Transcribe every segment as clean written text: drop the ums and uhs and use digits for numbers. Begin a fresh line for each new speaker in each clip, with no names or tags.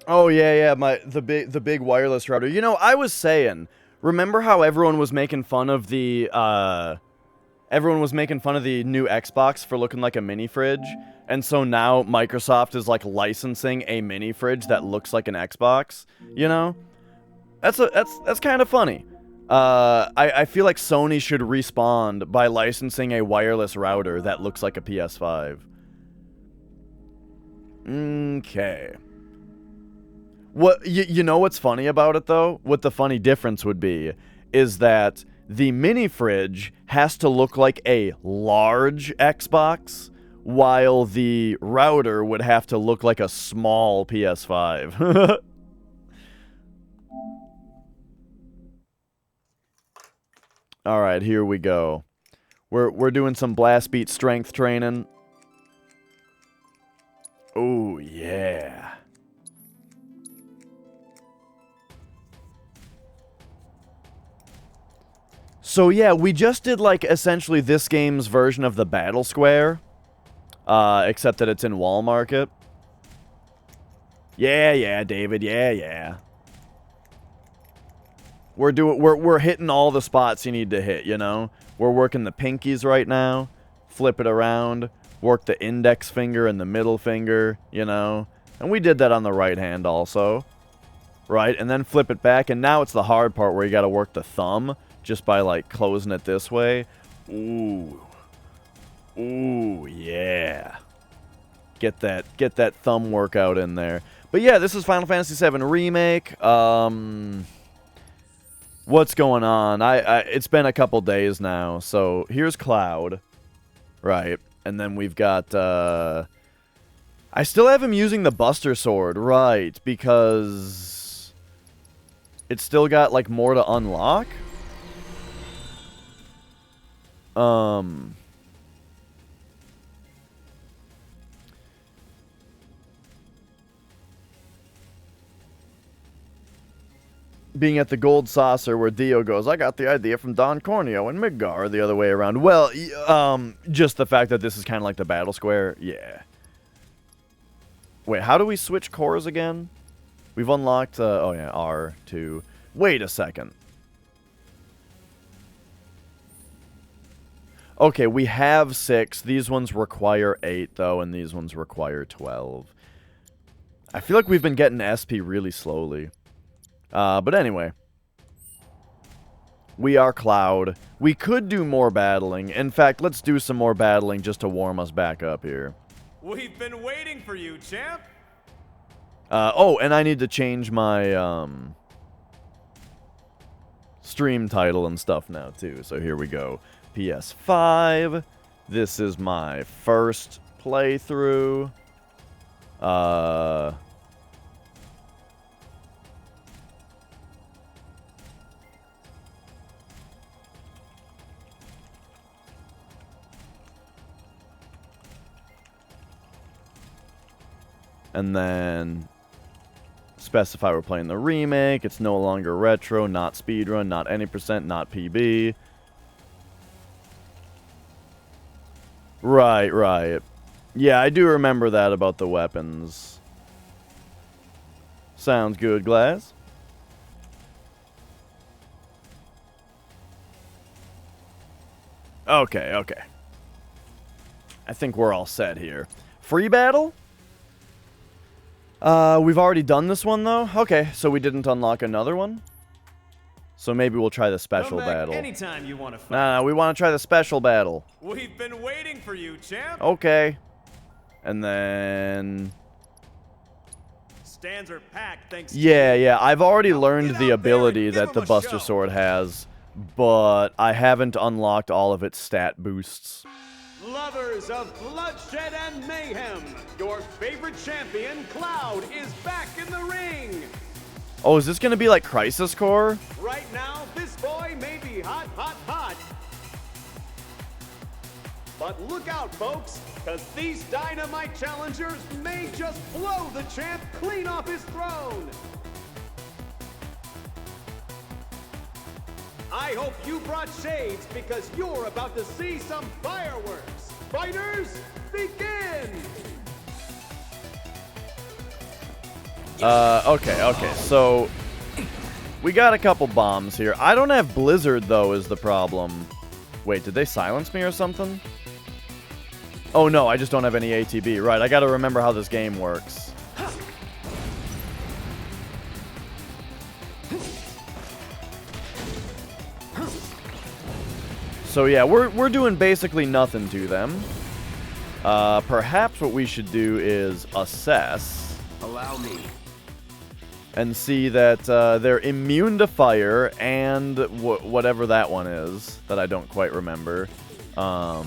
Oh yeah, the big wireless router. You know, I was saying, remember how everyone was making fun of the new Xbox for looking like a mini fridge, and so now Microsoft is like licensing a mini fridge that looks like an Xbox. You know, that's kind of funny. I feel like Sony should respond by licensing a wireless router that looks like a PS5. Okay. What you know what's funny about it though? What the funny difference would be is that the mini fridge has to look like a large Xbox, while the router would have to look like a small PS5. All right, here we go. We're doing some blast beat strength training. Oh yeah. So yeah, we just did like essentially this game's version of the Battle Square, except that it's in Wall Market. Yeah, David. Yeah. We're hitting all the spots you need to hit. You know, we're working the pinkies right now. Flip it around. Work the index finger and the middle finger. You know, and we did that on the right hand also, right? And then flip it back, and now it's the hard part where you got to work the thumb. Just by, like, closing it this way. Ooh, yeah. Get that thumb workout in there. But yeah, this is Final Fantasy VII Remake. What's going on? It's been a couple days now. So, here's Cloud. Right. And then we've got, I still have him using the Buster Sword. Right. Because it's still got, like, more to unlock. Being at the Gold Saucer where Dio goes, I got the idea from Don Corneo and Midgar, the other way around. Well, just the fact that this is kind of like the Battle Square, yeah. Wait, how do we switch cores again? We've unlocked, oh yeah, R2. Wait a second. Okay, we have 6. These ones require 8, though, and these ones require 12. I feel like we've been getting SP really slowly. But anyway. We are Cloud. We could do more battling. In fact, let's do some more battling just to warm us back up here.
We've been waiting for you, champ!
Oh, and I need to change my, stream title and stuff now, too. So here we go. PS5. This is my first playthrough. And then specify we're playing the remake. It's no longer retro, not speedrun, not any percent, not PB. Right. Yeah, I do remember that about the weapons. Sounds good, Glass. Okay. I think we're all set here. Free battle? We've already done this one, though? Okay, so we didn't unlock another one? So maybe we'll try the special battle.
Anytime you want to fight.
Nah, we want to try the special battle.
We've been waiting for you, champ.
Okay. And then...
Stands are packed, thanks to
Yeah. I've already learned the ability that the Buster Sword has, but I haven't unlocked all of its stat boosts.
Lovers of bloodshed and mayhem, your favorite champion, Cloud, is back in the ring.
Oh, is this going to be like Crisis Core?
Right now, this boy may be hot. But look out, folks, because these dynamite challengers may just blow the champ clean off his throne. I hope you brought shades because you're about to see some fireworks. Fighters, begin!
Okay, so we got a couple bombs here. I don't have Blizzard, though, is the problem. Wait, did they silence me or something? Oh, no, I just don't have any ATB. Right, I gotta remember how this game works. So, yeah, we're doing basically nothing to them. Perhaps what we should do is assess.
Allow me.
And see that they're immune to fire and whatever that one is that I don't quite remember. But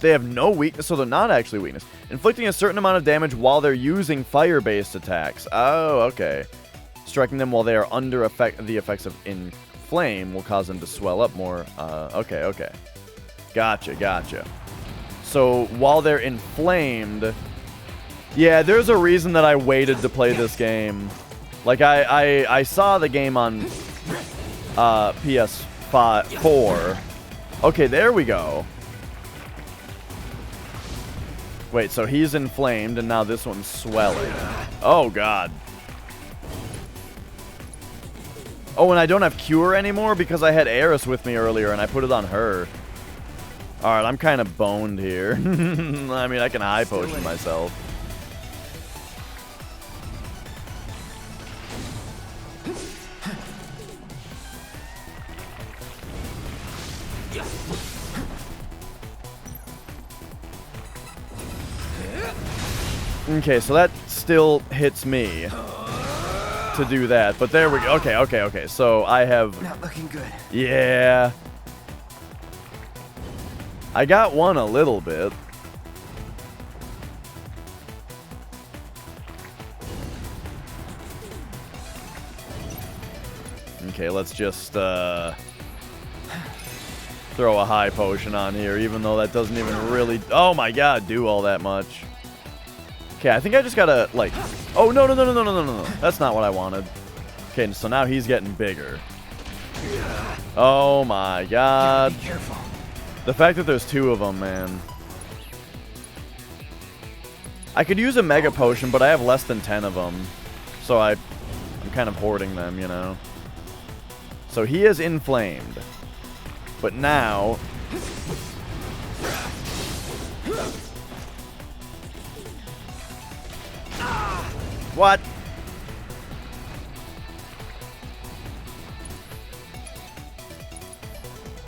they have no weakness, so they're not actually weakness. Inflicting a certain amount of damage while they're using fire-based attacks. Oh, okay. Striking them while they are under the effects of inflame will cause them to swell up more. Okay. Gotcha. So while they're inflamed... Yeah, there's a reason that I waited to play this game. Like, I saw the game on PS4. Okay, there we go. Wait, so he's inflamed, and now this one's swelling. Oh, God. Oh, and I don't have Cure anymore because I had Eris with me earlier, and I put it on her. Alright, I'm kind of boned here. I mean, I can high potion myself. Okay, so that still hits me to do that, but there we go. Okay. So I have...
Not looking good.
Yeah. I got one a little bit. Okay, let's just throw a high potion on here, even though that doesn't even really... Oh my god, do all that much. Okay, I think I just gotta, like... Oh, no. That's not what I wanted. Okay, so now he's getting bigger. Oh my god.
Be careful.
The fact that there's two of them, man. I could use a Mega Potion, but I have less than 10 of them. So I'm kind of hoarding them, you know. So he is inflamed. But now... What?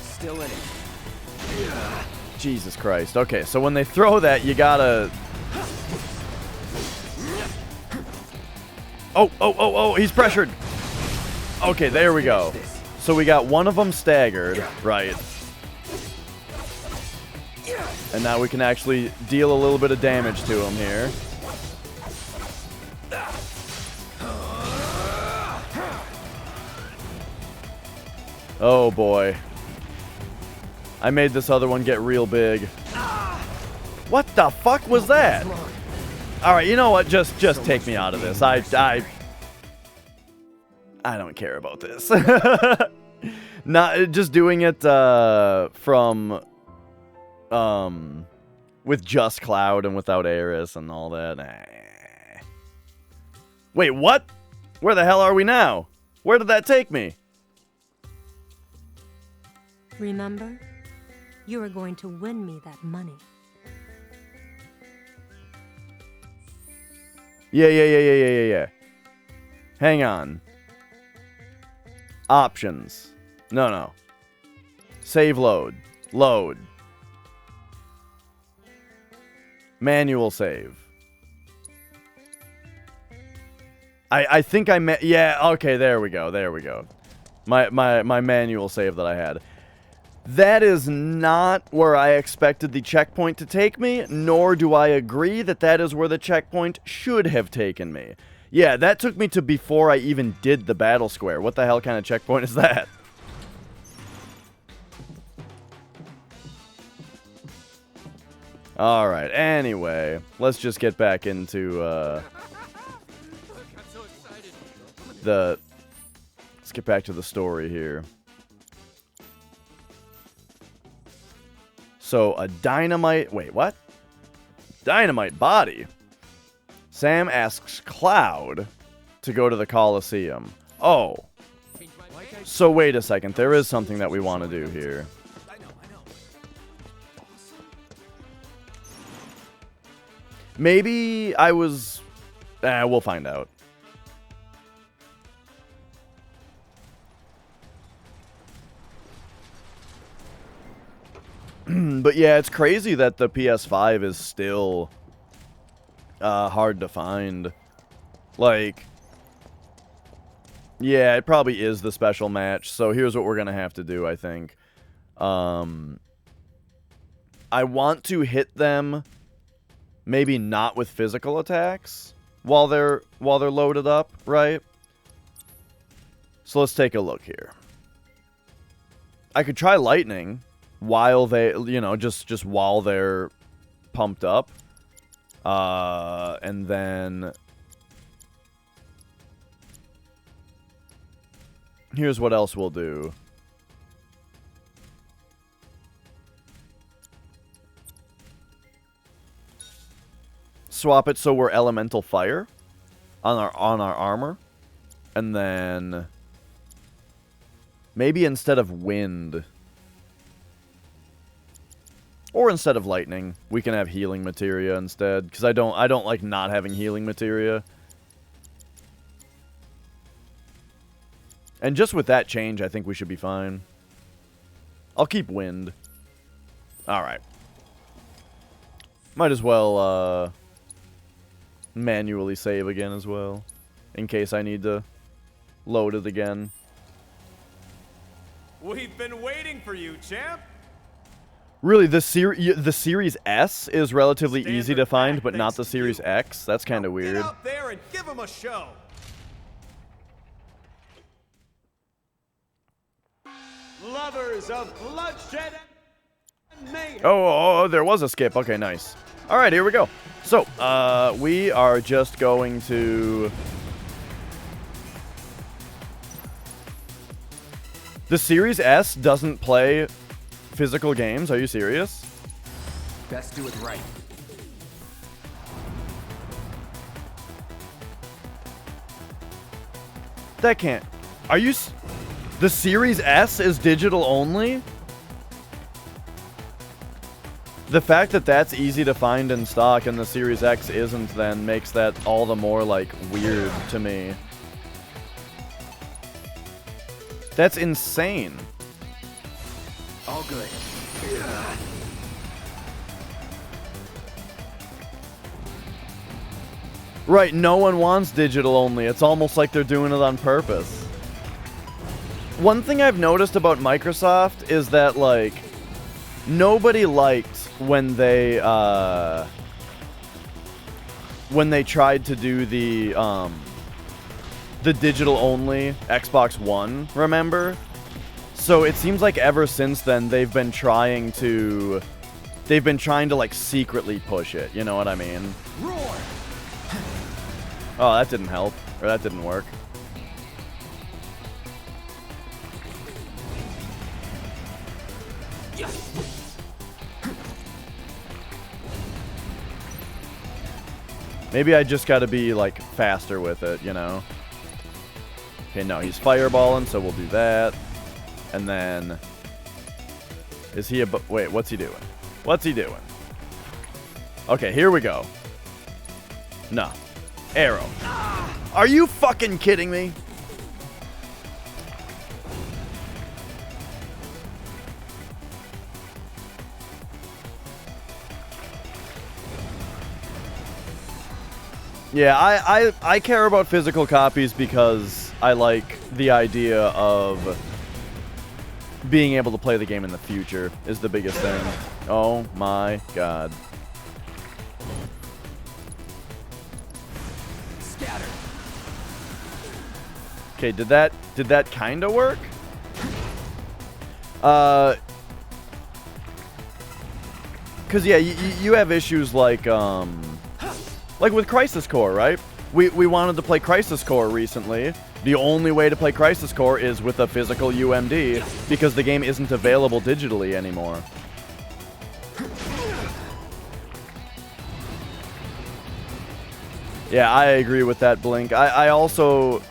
Still in it.
Jesus Christ. Okay, so when they throw that, you gotta... Oh, he's pressured. Okay, there we go. So we got one of them staggered, right? And now we can actually deal a little bit of damage to him here. Oh boy. I made this other one get real big. What the fuck was that? Alright, you know what? Just take me out of this. I don't care about this. Not just doing it from with just Cloud and without Eris and all that. Wait, what? Where the hell are we now? Where did that take me?
Remember? You are going to win me that money.
Yeah. Hang on. Options. No. Save load. Load. Manual save. I think I met... Yeah, okay, there we go. My manual save that I had. That is not where I expected the checkpoint to take me, nor do I agree that that is where the checkpoint should have taken me. Yeah, that took me to before I even did the battle square. What the hell kind of checkpoint is that? Alright, anyway, let's just get back into, let's get back to the story here. So, a dynamite... Wait, what? Dynamite body. Sam asks Cloud to go to the Coliseum. Oh. So wait a second. There is something that we want to do here. Maybe I was... we'll find out. But yeah, it's crazy that the PS5 is still hard to find. Like, yeah, it probably is the special match. So here's what we're going to have to do, I think. I want to hit them, maybe not with physical attacks while they're loaded up, right? So let's take a look here. I could try lightning while they, you know, just while they're pumped up. And then here's what else we'll do. Swap it so we're elemental fire on our armor, and then maybe instead of wind or instead of lightning, we can have healing materia instead, because I don't like not having healing materia. And just with that change, I think we should be fine. I'll keep wind. All right. Might as well manually save again as well, in case I need to load it again.
We've been waiting for you, champ.
Really, the Series S is relatively easy to find, but not the Series X. That's kind of weird.
Get out there and give him a show. Lovers of bloodshed and mayhem.
Oh, there was a skip. Okay, nice. All right, here we go. So, we are just going to... The Series S doesn't play physical games. Are you serious?
Best do it right.
That can't... Are you... The Series S is digital only? The fact that that's easy to find in stock and the Series X isn't then makes that all the more, like, weird to me. That's insane.
All good.
Right, no one wants digital only. It's almost like they're doing it on purpose. One thing I've noticed about Microsoft is that, like, nobody liked when they tried to do the digital only Xbox One, remember? So it seems like ever since then they've been trying to like secretly push it, you know what I mean?
Roar!
Oh, that didn't help. Or that didn't work. Maybe I just gotta be, like, faster with it, you know? Okay, no, he's fireballing, so we'll do that. And then... Is he wait, what's he doing? What's he doing? Okay, here we go. No. Arrow. Are you fucking kidding me? Yeah, I care about physical copies because I like the idea of being able to play the game in the future is the biggest thing. Oh my god.
Scatter.
Okay, did that kind of work? Cause yeah, you have issues like with Crisis Core, right? We wanted to play Crisis Core recently. The only way to play Crisis Core is with a physical UMD because the game isn't available digitally anymore. Yeah, I agree with that, Blink. I also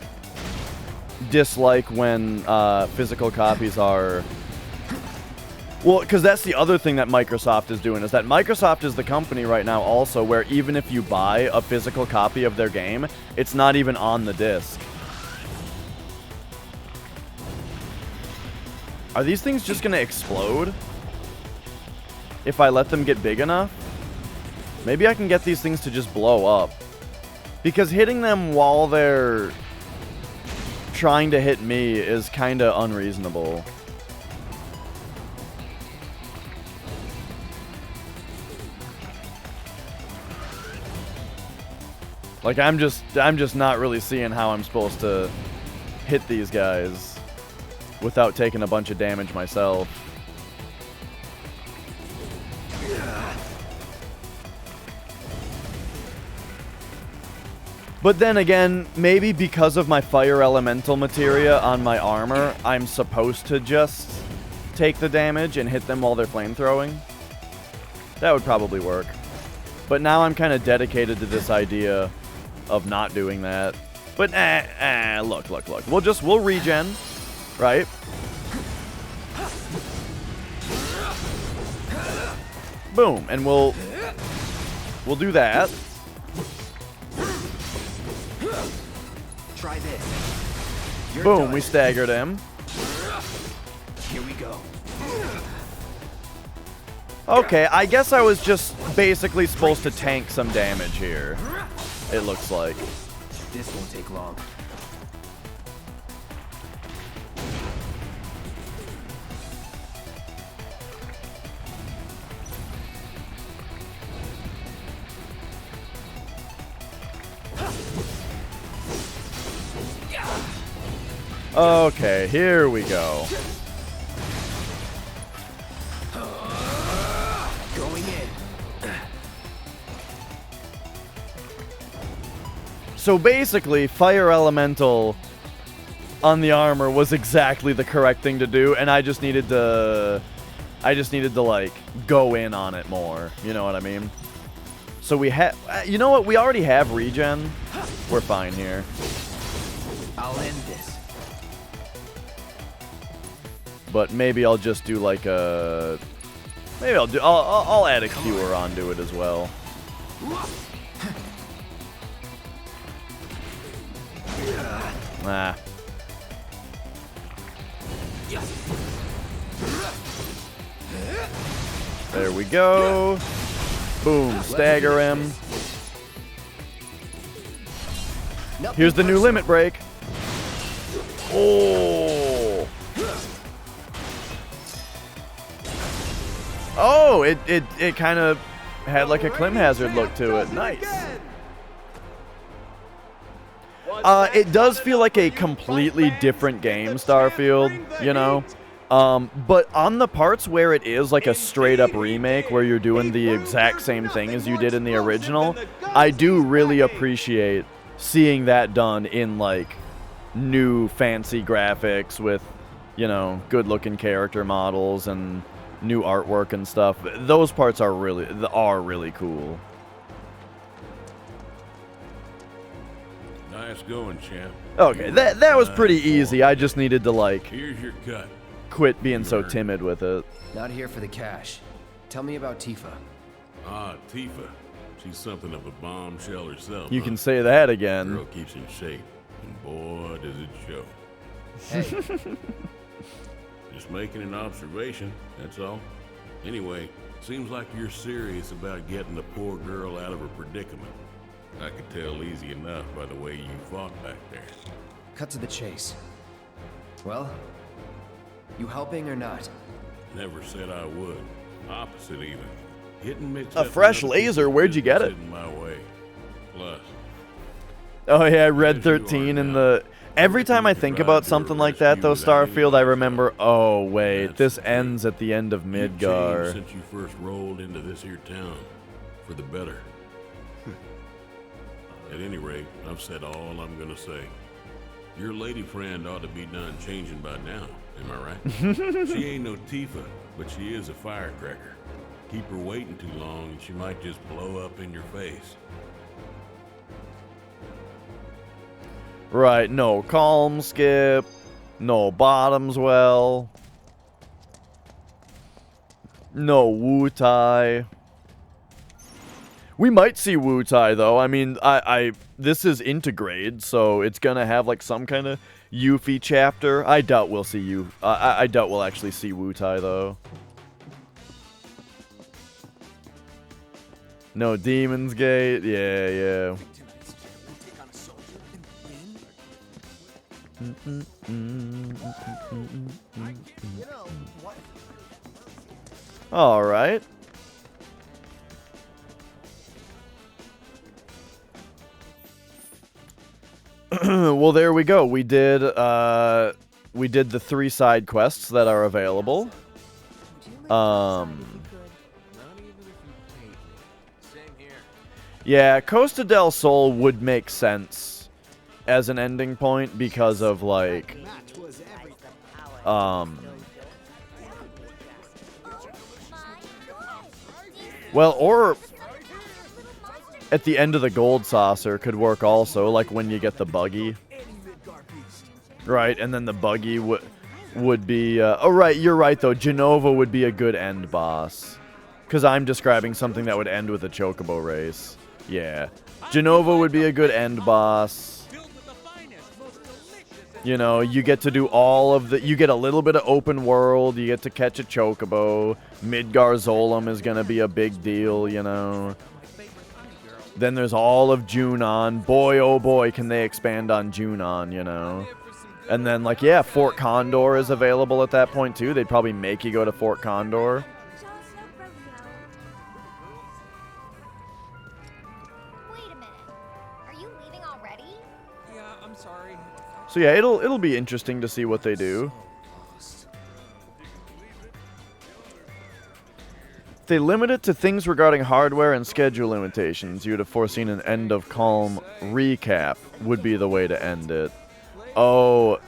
dislike when physical copies are... Well, because that's the other thing that Microsoft is doing, is that Microsoft is the company right now also where even if you buy a physical copy of their game, it's not even on the disc. Are these things just going to explode? If I let them get big enough? Maybe I can get these things to just blow up. Because hitting them while they're trying to hit me is kind of unreasonable. Like, I'm just not really seeing how I'm supposed to hit these guys without taking a bunch of damage myself. But then again, maybe because of my fire elemental materia on my armor, I'm supposed to just take the damage and hit them while they're flamethrowing. That would probably work. But now I'm kind of dedicated to this idea of not doing that. But look. We'll regen, right? Boom, and we'll do that.
Try this. You're
Boom,
done.
we staggered him.
Here we go.
Okay, I guess I was just basically supposed to tank some damage here. It looks like.
This won't take long.
Okay, here we go.
Going in.
So basically, fire elemental on the armor was exactly the correct thing to do, and I just needed to like go in on it more. You know what I mean? So we have, you know what? We already have regen. We're fine here.
I'll end this.
But maybe I'll just do like a, I'll add a Cure onto it as well. Nah. There we go. Boom, stagger him. Here's the new limit break. Oh. Oh, it kind of had like a Clim Hazard look to it. Nice. It does feel like a completely different game, Starfield, you know? But on the parts where it is like a straight up remake, where you're doing the exact same thing as you did in the original, I do really appreciate seeing that done in like new fancy graphics with, you know, good looking character models and new artwork and stuff. Those parts are really cool.
Nice going, champ.
Okay, that was pretty easy. I just needed to like
Here's your cut.
quit being so timid with it.
Not here for the cash. Tell me about Tifa.
Ah, Tifa. She's something of a bombshell herself.
You
huh?
can say that
Girl
again.
keeps in shape, and boy, does it show.
Hey,
Just making an observation, that's all. Anyway, seems like you're serious about getting the poor girl out of her predicament. I could tell easy enough by the way you fought back there.
cut to the chase. Well, you helping or not?
Never said I would. Opposite even. Hitting mixed
A
up
fresh
with other
laser,
people's
where'd you get
business
it?
isn't my way. Plus,
Oh yeah, Red
As you are
13 in
now.
the... Every time I
You can
think
ride
about
to
something
a
like that, though,
rescue without
Starfield, I
anybody
remember, oh wait,
That's
this
the thing.
ends at the end of
you've changed
Midgar.
since you first rolled into this here town. For the better. At any rate, I've said all I'm gonna say. Your lady friend ought to be done changing by now, am I right? She ain't no Tifa, but she is a firecracker. Keep her waiting too long and she might just blow up in your face.
Right, no calm skip, no bottoms well, no Wu-Tai. We might see Wu-Tai though. I mean, this is Integrade, so it's gonna have like some kind of Yuffie chapter. I doubt we'll see I doubt we'll actually see Wu-Tai though. No Demon's Gate. Yeah. All right. Well, there we go. We did the 3 side quests that are available. Yeah, Costa del Sol would make sense as an ending point because of like well, or at the end of the Gold Saucer could work also, like when you get the buggy. Right, and then the buggy would be... oh, right, you're right, though. Genova would be a good end boss. Because I'm describing something that would end with a Chocobo race. Yeah. Genova would be a good end boss. You know, you get to do all of the... You get a little bit of open world. You get to catch a Chocobo. Midgar Zolom is going to be a big deal, you know. Then there's all of Junon. Boy, oh boy, can they expand on Junon, you know. And then, like, yeah, Fort Condor is available at that point, too. They'd probably make you go to Fort Condor.
Wait a minute. Are you leaving already?
Yeah, I'm sorry.
So yeah, it'll be interesting to see what they do. If they limit it to things regarding hardware and schedule limitations, you'd have foreseen an end of calm recap would be the way to end it. Oh,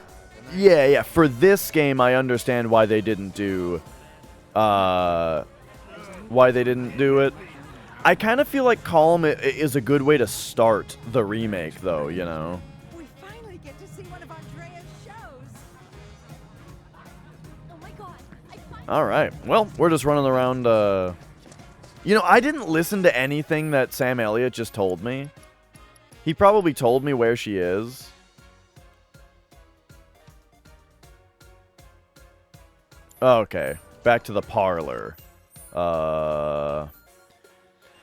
yeah. For this game, I understand why they didn't do, it. I kind of feel like Calm is a good way to start the remake, though, you know.
We finally get to see one of Andrea's shows.
Oh my god.
All right. Well, we're just running around, You know, I didn't listen to anything that Sam Elliott just told me. He probably told me where she is. Okay, back to the parlor.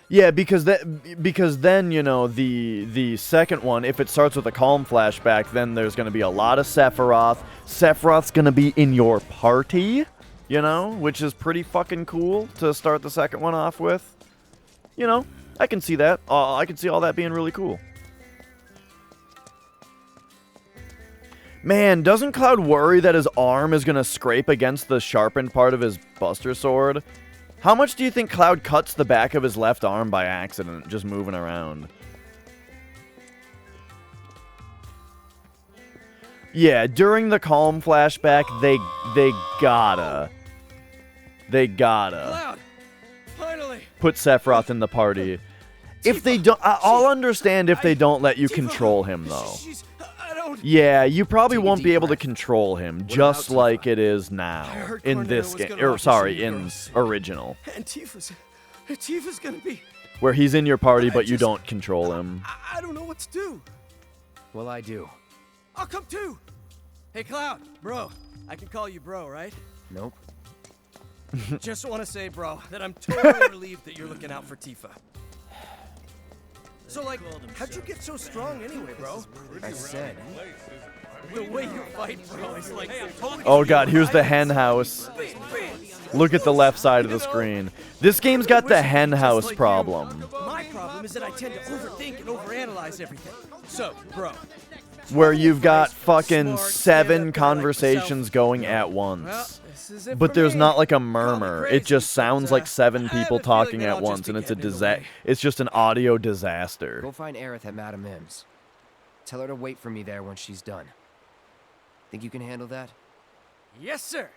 Yeah, because then, you know, the second one, if it starts with a calm flashback, then there's going to be a lot of Sephiroth. Sephiroth's going to be in your party, you know, which is pretty fucking cool to start the second one off with. You know, I can see that. I can see all that being really cool. Man, doesn't Cloud worry that his arm is going to scrape against the sharpened part of his Buster Sword? How much do you think Cloud cuts the back of his left arm by accident, just moving around? Yeah, during the Calm flashback, they gotta
Cloud! Finally!
put Sephiroth in the party. If they don't, I'll understand if they don't let you control him, though. Yeah, you probably won't be able to control him, just like it is now in this game. Or, sorry, in original.
And Tifa's gonna be...
Where he's in your party, but you don't control him.
I don't know what to do.
Well, I do.
I'll come too. Hey, Cloud, bro. I can call you bro, right?
Nope.
Just want to say, bro, that I'm totally relieved that you're looking out for Tifa. So, like, how'd you get so strong anyway, bro?
I said.
The way you fight, bro, is like...
Oh god, here's the hen house. Look at the left side of the screen. This game's got the hen house problem.
My problem is that I tend to overthink and overanalyze everything. So, bro.
Where you've got fucking 7 conversations going at once. But there's not like a murmur. It just sounds like 7 people talking at once, and it's a disaster. It's just an audio disaster.
Go find Aerith at Madame M's. Tell her to wait for me there when she's done. Think you can handle that?
Yes, sir.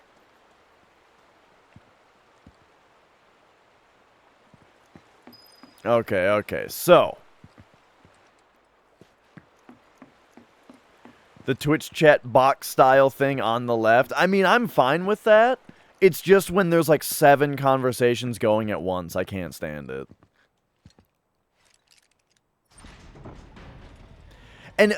Okay, so. the Twitch chat box style thing on the left. I mean, I'm fine with that. It's just when there's like 7 conversations going at once, I can't stand it. And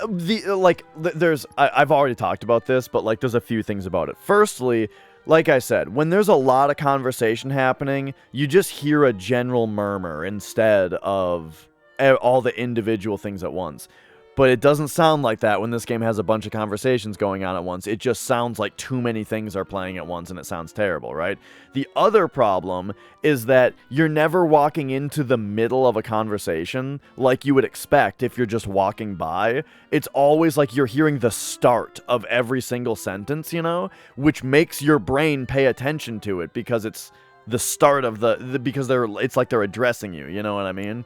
I've already talked about this, but like there's a few things about it. Firstly, like I said, when there's a lot of conversation happening, you just hear a general murmur instead of all the individual things at once. But it doesn't sound like that when this game has a bunch of conversations going on at once. It just sounds like too many things are playing at once, and it sounds terrible, right? The other problem is that you're never walking into the middle of a conversation like you would expect if you're just walking by. It's always like you're hearing the start of every single sentence, you know? Which makes your brain pay attention to it because it's the start of because it's like they're addressing you, you know what I mean?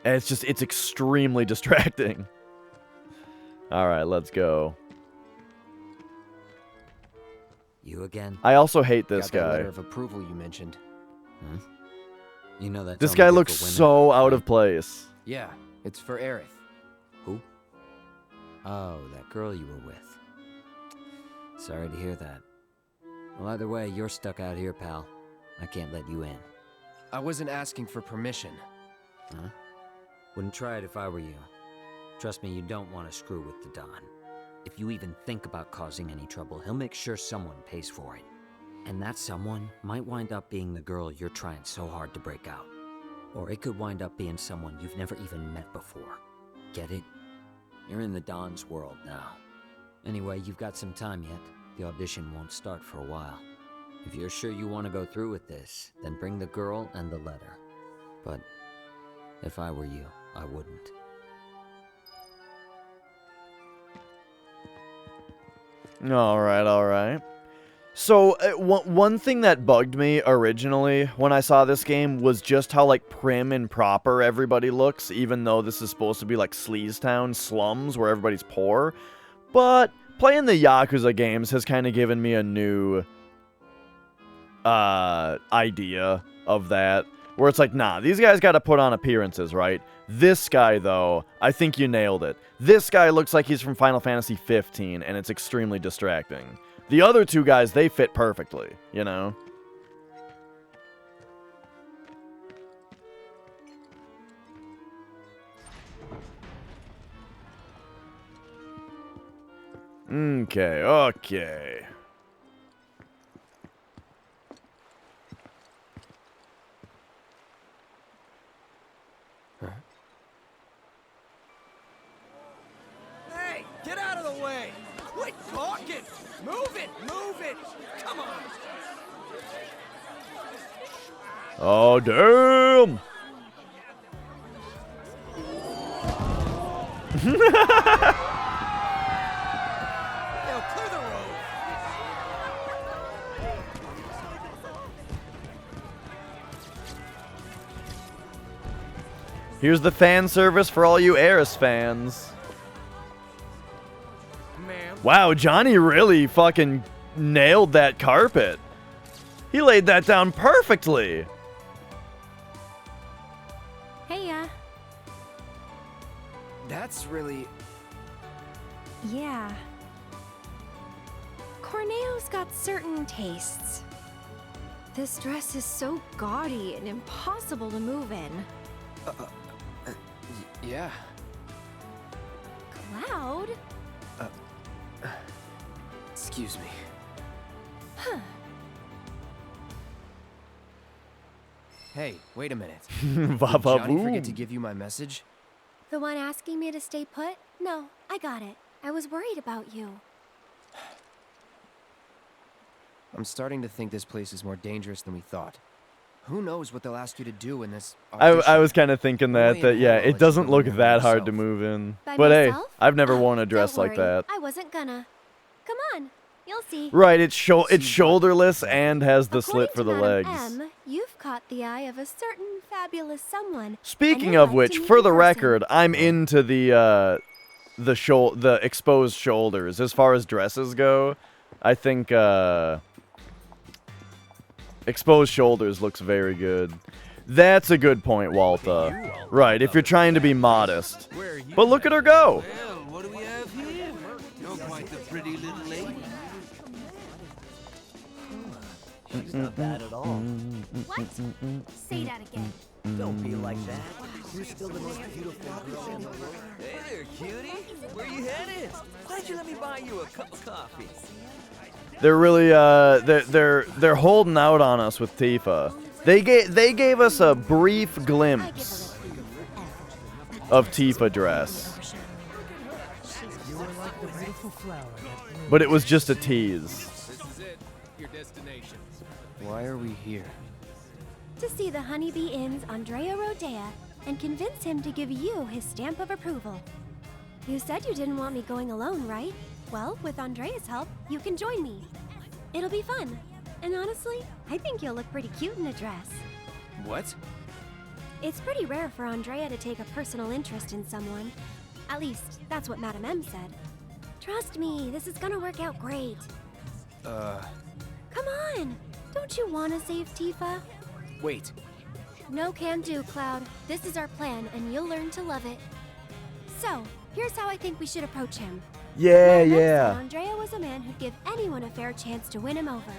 And it's extremely distracting. Alright, let's go.
You again?
I also hate this
Got that
guy.
letter of approval you mentioned.
You know that.
This guy looks so out of place.
Yeah, it's for Aerith.
Who? Oh, that girl you were with. Sorry to hear that. Well, either way, you're stuck out here, pal. I can't let you in.
I wasn't asking for permission.
Huh? Wouldn't try it if I were you. Trust me, you don't want to screw with the Don. If you even think about causing any trouble, he'll make sure someone pays for it. And that someone might wind up being the girl you're trying so hard to break out. Or it could wind up being someone you've never even met before. Get it? You're in the Don's world now. Anyway, you've got some time yet. The audition won't start for a while. If you're sure you want to go through with this, then bring the girl and the letter. But if I were you, I wouldn't.
Alright. So, one thing that bugged me originally when I saw this game was just how, like, prim and proper everybody looks, even though this is supposed to be, like, Sleazetown slums where everybody's poor. But playing the Yakuza games has kind of given me a new idea of that. Where it's like, nah, these guys got to put on appearances, right? This guy, though, I think you nailed it. This guy looks like he's from Final Fantasy 15, and it's extremely distracting. The other two guys, they fit perfectly, you know? Okay.
Hey, get out of the way! Quit talking! Move it! Come on!
Oh, damn!
Yo, clear the road!
Here's the fan service for all you Eris fans.
Ma'am.
Wow, Johnny really fucking nailed that carpet. He laid that down perfectly.
Hey,
That's really...
yeah. Corneo's got certain tastes. This dress is so gaudy and impossible to move in.
Yeah.
Cloud?
Excuse me.
Huh.
Hey, wait a minute.
Ba
Did
ba
Johnny
boom.
forget to give you my message?
The one asking me to stay put? No, I got it. I was worried about you.
I'm starting to think this place is more dangerous than we thought. Who knows what they'll ask you to do in this
I
audition?
was kind of thinking that yeah, it doesn't look that hard to move in.
By
But hey,
myself?
I've never worn a
Don't
dress like
worry,
that.
I wasn't gonna. Come on, you'll see.
Right, it's shoulderless and has the slit
According
for the
to
legs.
Madam M, you've caught the eye of a certain fabulous someone.
Speaking
and I'd
of
like
which,
to meet
for
in
the
person.
record, I'm into the exposed shoulders. As far as dresses go, I think exposed shoulders looks very good. That's a good point, Walta. Right, if you're trying to be modest. But look at her go!
Well, what do we have
quite the pretty little lady.
She's not bad at all.
What? Say that again.
Don't be like that. You're still the most beautiful girl in the world.
Hey there, cutie. Where you headed? Why don't you let me buy you a cup of coffee?
They're really they're holding out on us with Tifa. They gave us a brief glimpse of Tifa dress, but it was just a tease.
This is it. Your destination.
Why are we here?
To see the Honeybee Inn's Andrea Rodea and convince him to give you his stamp of approval. You said you didn't want me going alone, right? Well, with Andrea's help, you can join me. It'll be fun. And honestly, I think you'll look pretty cute in a dress.
What?
It's pretty rare for Andrea to take a personal interest in someone. At least, that's what Madame M said. Trust me, this is gonna work out great. Come on! Don't you want to save Tifa?
Wait.
No can do, Cloud. This is our plan, and you'll learn to love it. So, here's how I think we should approach him.
Yeah,
Madame M said
yeah.
Andrea was a man who'd give anyone a fair chance to win him over.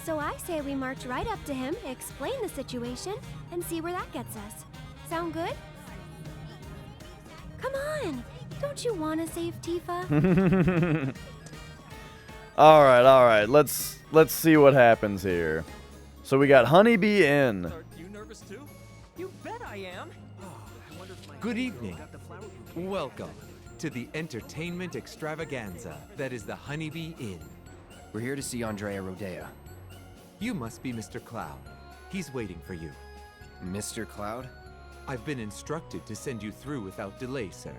So I say we march right up to him, explain the situation, and see where that gets us. Sound good? Come on! Don't you want to save Tifa?
all right. Let's see what happens here. So we got Honeybee Inn.
Are you nervous too? You bet I am.
Good evening. Welcome to the entertainment extravaganza that is the Honeybee Inn.
We're here to see Andrea Rodea.
You must be Mr. Cloud. He's waiting for you.
Mr. Cloud?
I've been instructed to send you through without delay, sir.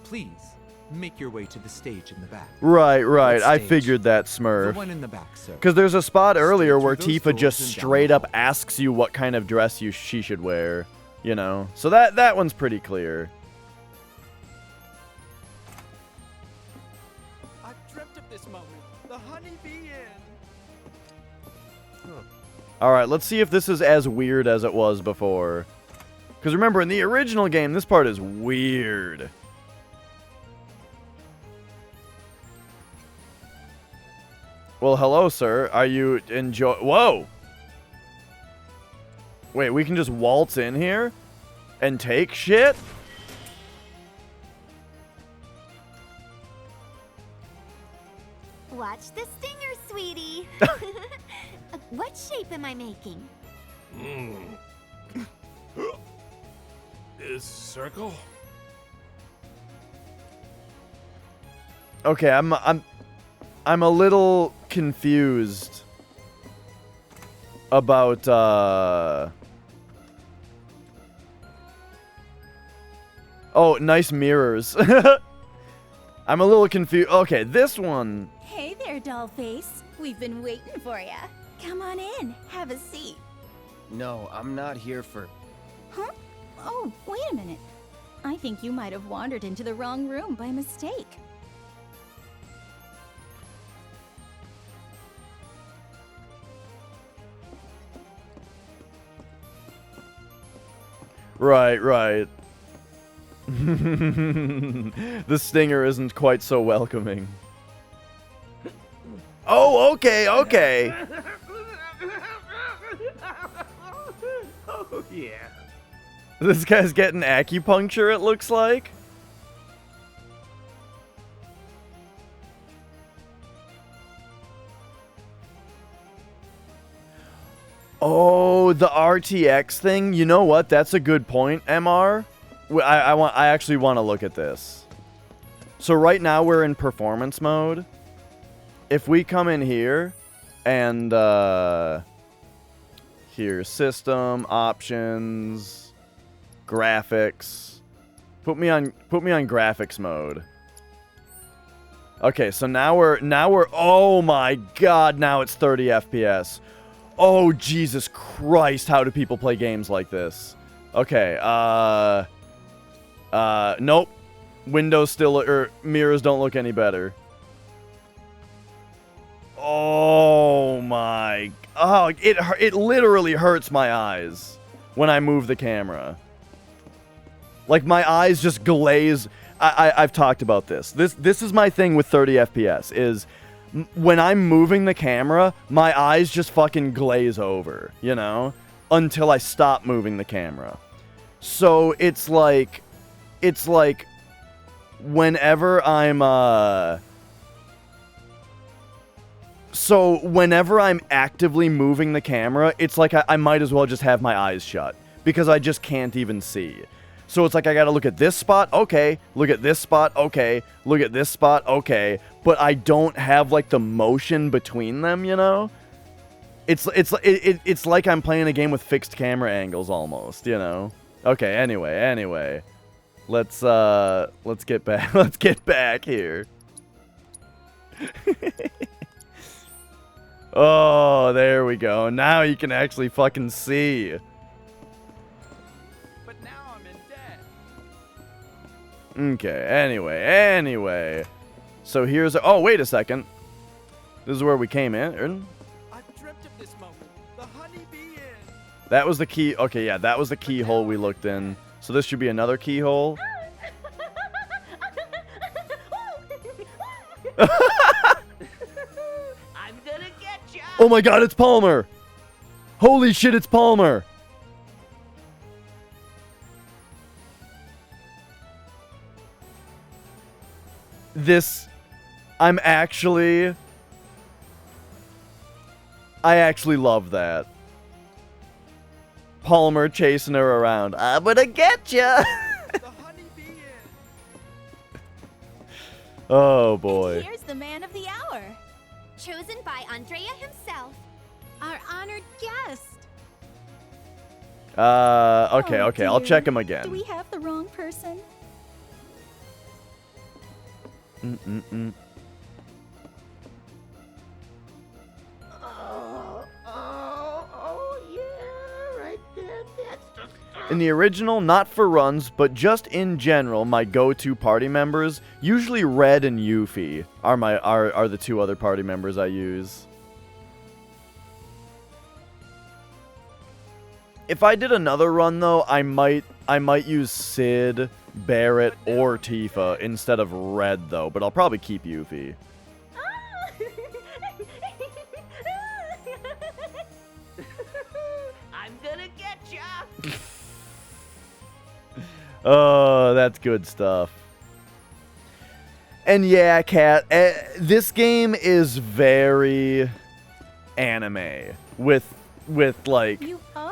Please, make your way to the stage in the back.
Right.
What
I
stage?
figured that,
The
Smurf.
one in the back, sir.
Because there's a spot earlier
Straight
where
through those
Tifa
doors
just
and down
straight
the
up
hall.
asks you what kind of dress she should wear, you know? So that one's pretty clear.
I've dreamt of this moment. The Honeybee Inn.
All right, let's see if this is as weird as it was before. Because remember, in the original game, this part is weird. Well, hello, sir. Are you enjoy... Whoa! Wait, we can just waltz in here? And take shit?
Watch the stinger, sweetie. What shape am I making?
Is circle?
Okay, I'm a little confused about Oh, nice mirrors. I'm a little confused. Okay, this one.
Hey there, dollface. We've been waiting for ya. Come on in. Have a seat.
No, I'm not here for...
Huh? Oh, wait a minute. I think you might have wandered into the wrong room by mistake.
Right. The stinger isn't quite so welcoming. Oh, okay.
Oh, yeah.
This guy's getting acupuncture, it looks like. Oh, the RTX thing. You know what? That's a good point, MR. I actually want to look at this. So right now we're in performance mode. If we come in here and here, system options, graphics. Put me on graphics mode. Okay, so now we're oh my god, now it's 30 FPS. Oh Jesus Christ, how do people play games like this? Okay, nope. Windows still mirrors don't look any better. Oh my, oh, it literally hurts my eyes when I move the camera. Like my eyes just glaze. I've talked about this. This is my thing with 30 FPS is when I'm moving the camera, my eyes just fucking glaze over, you know, until I stop moving the camera. So it's like whenever I'm so whenever I'm actively moving the camera, it's like I might as well just have my eyes shut because I just can't even see. So it's like I gotta look at this spot, okay, look at this spot, okay, look at this spot, okay, but I don't have like the motion between them, you know? It's like I'm playing a game with fixed camera angles almost, you know? Okay, anyway. Let's get back. Let's get back here. Oh, there we go. Now you can actually fucking see.
But now I'm in debt.
Okay, anyway. So here's oh, wait a second. This is where we came in.
I've dreamt of this moment. The Honeybee Inn.
That was the key. Okay, yeah, that was the keyhole we looked in. So this should be another keyhole.
I'm gonna get ya.
Oh my god, it's Palmer! Holy shit, it's Palmer! I actually love that. Palmer chasing her around. I'm gonna get ya! Oh boy.
Here's the man of the hour.
Chosen by Andrea himself.
Our honored guest.
Okay,
Oh,
I'll
dear.
check him again.
Do we have the wrong person?
In the original, not for runs, but just in general, my go-to party members, usually Red and Yuffie, are the two other party members I use. If I did another run though, I might use Sid, Barrett, or Tifa instead of Red though, but I'll probably keep Yuffie.
I'm gonna get ya.
Oh, that's good stuff. And yeah, Kat, this game is very anime with like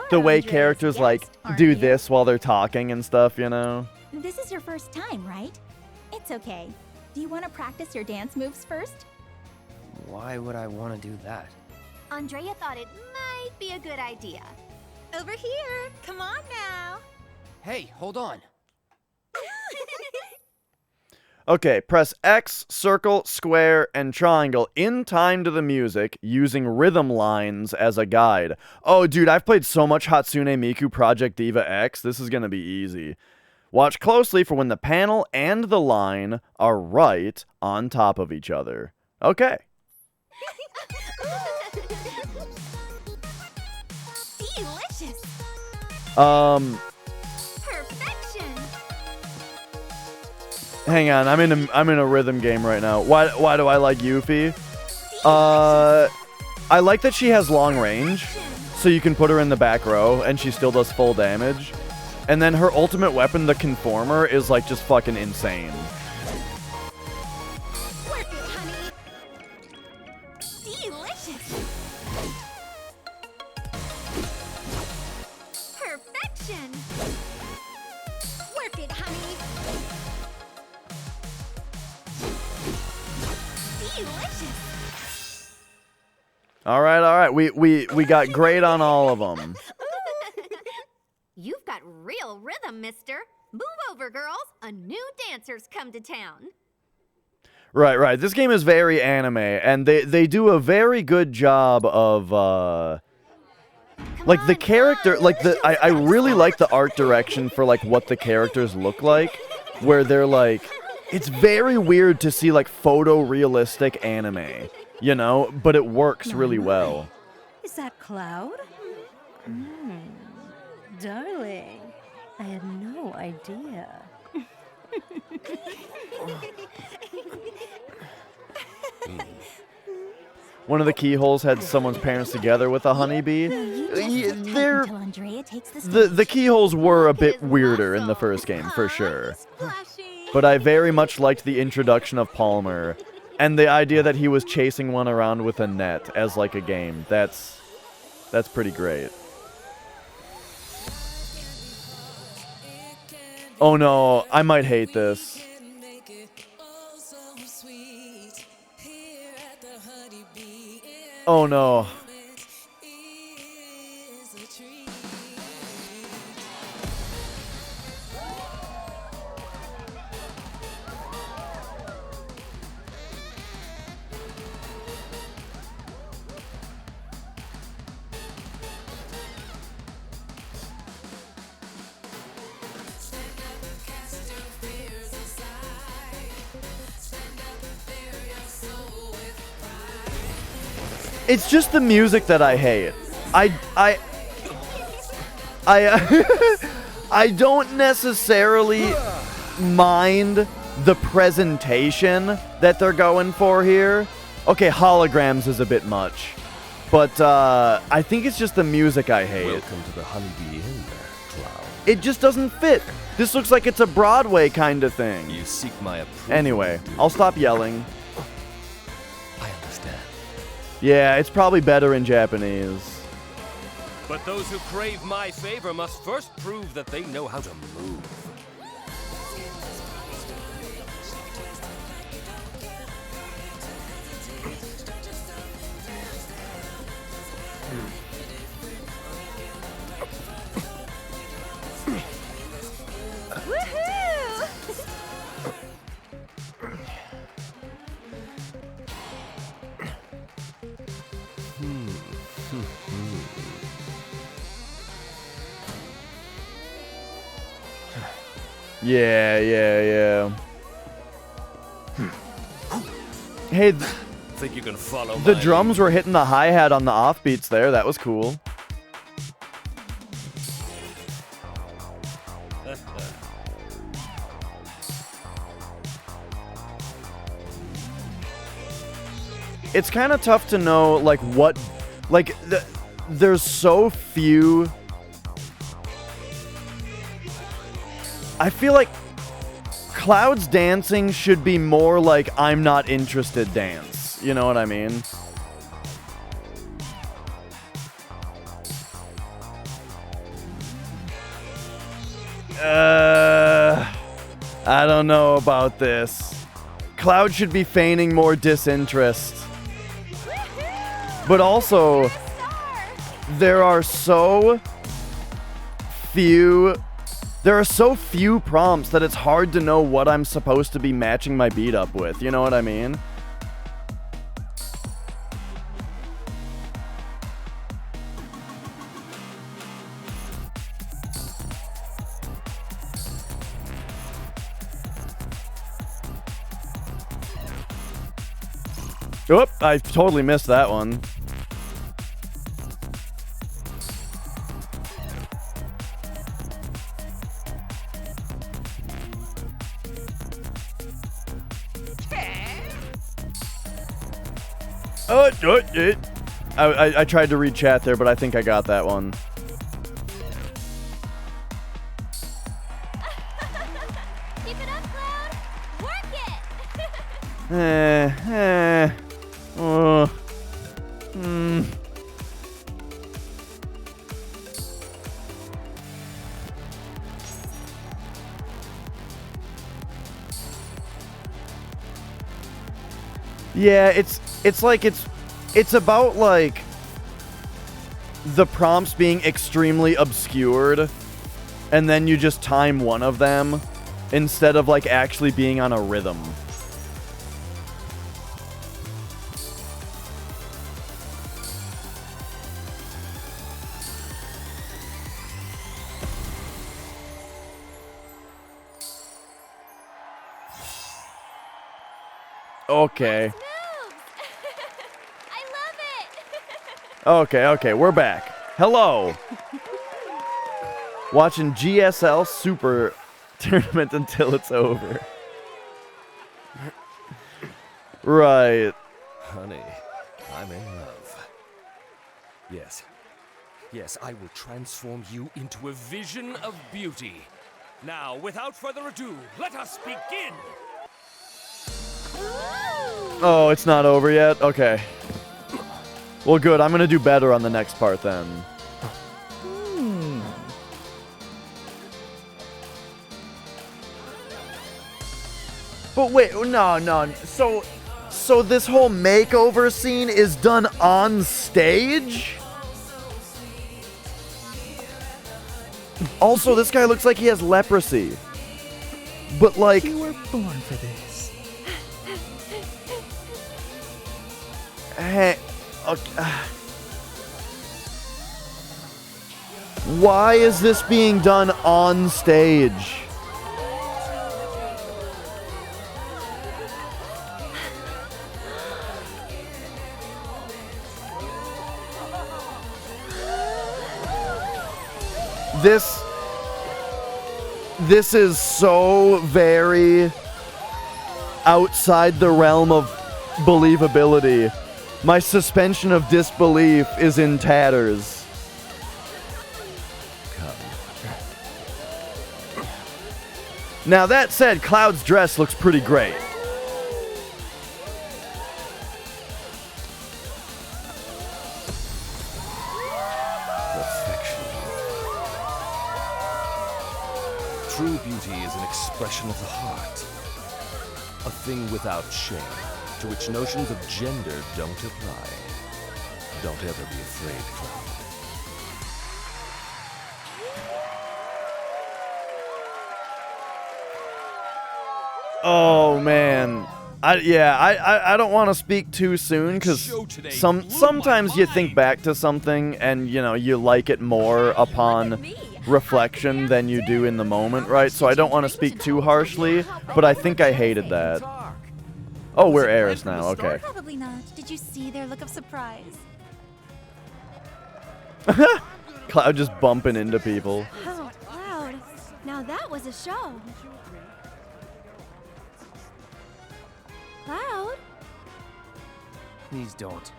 the way
Andrea's
characters
guest,
like
aren't
do
you?
this while they're talking and stuff, you know?
This is your first time, right? It's okay. Do you want to practice your dance moves first?
Why would I want to do that?
Andrea thought it might be a good idea.
Over here. Come on now.
Hey, hold on.
Okay, press X, circle, square, and triangle in time to the music using rhythm lines as a guide. Oh, dude, I've played so much Hatsune Miku Project Diva X, this is gonna be easy. Watch closely for when the panel and the line are right on top of each other. Okay.
Delicious. Perfection.
Hang on, I'm in a rhythm game right now. Why do I like Yuffie? I like that she has long range, so you can put her in the back row and she still does full damage. And then her ultimate weapon, the Conformer, is like just fucking insane.
Work it, honey. Delicious. Perfection. Work it, honey. Delicious.
All right. We got great on all of them.
You've got real rhythm, mister. Move over, girls. A new dancer's come to town.
Right. This game is very anime, and they do a very good job of like the character, like I really like the art direction for like what the characters look like, where they're like, it's very weird to see like photorealistic anime, you know, but it works really well.
Is that Cloud? Darling, I had no idea.
One of the keyholes had someone's parents together with a honeybee. The keyholes were a bit weirder in the first game, for sure. But I very much liked the introduction of Palmer, and the idea that he was chasing one around with a net as like a game. That's pretty great. Oh no, I might hate this. Oh no. It's just the music that I hate. I don't necessarily mind the presentation that they're going for here. Okay, holograms is a bit much. But I think it's just the music I hate.
Welcome to the Honeybee Inn there, Cloud.
It just doesn't fit. This looks like it's a Broadway kind of thing.
You seek my approval.
Anyway, I'll stop yelling.
I understand.
Yeah, it's probably better in Japanese.
But those who crave my favor must first prove that they know how to move.
Yeah. Hey,
think you can follow
the
my
drums were hitting the hi-hat on the offbeats there. That was cool. It's kind of tough to know, like, what... Like, there's so few... I feel like Cloud's dancing should be more like I'm not interested dance. You know what I mean? I don't know about this. Cloud should be feigning more disinterest. But also, there are so few prompts that it's hard to know what I'm supposed to be matching my beat up with. You know what I mean? Oop, I totally missed that one. I tried to read chat there, but I think I got that one.
Keep it up, Cloud. Work it.
Yeah, it's like it's about like the prompts being extremely obscured, and then you just time one of them instead of like actually being on a rhythm. Okay. Okay, we're back. Hello. Watching GSL Super tournament until it's over. Right.
Honey, I'm in love.
Yes. Yes, I will transform you into a vision of beauty. Now, without further ado, let us begin!
Oh, it's not over yet? Okay. Well, good. I'm gonna do better on the next part then. But wait, no. So this whole makeover scene is done on stage? Also, this guy looks like he has leprosy. But like...
You were born for this.
Hey, okay. Why is this being done on stage? This is so very outside the realm of believability. My suspension of disbelief is in tatters. Now that said, Cloud's dress looks pretty great.
True beauty is an expression of the heart. A thing without shame, to which notions of gender don't apply. Don't ever be afraid, Cloud.
Oh man. I don't want to speak too soon because sometimes you think back to something and you like it more upon reflection than you do in the moment, right? So I don't want to speak too harshly, but I think I hated that. Oh, we're Eris now. Okay.
Probably not. Did you see their look of surprise?
Cloud just bumping into people.
Oh, Cloud. Now that was a show. Cloud?
Please don't.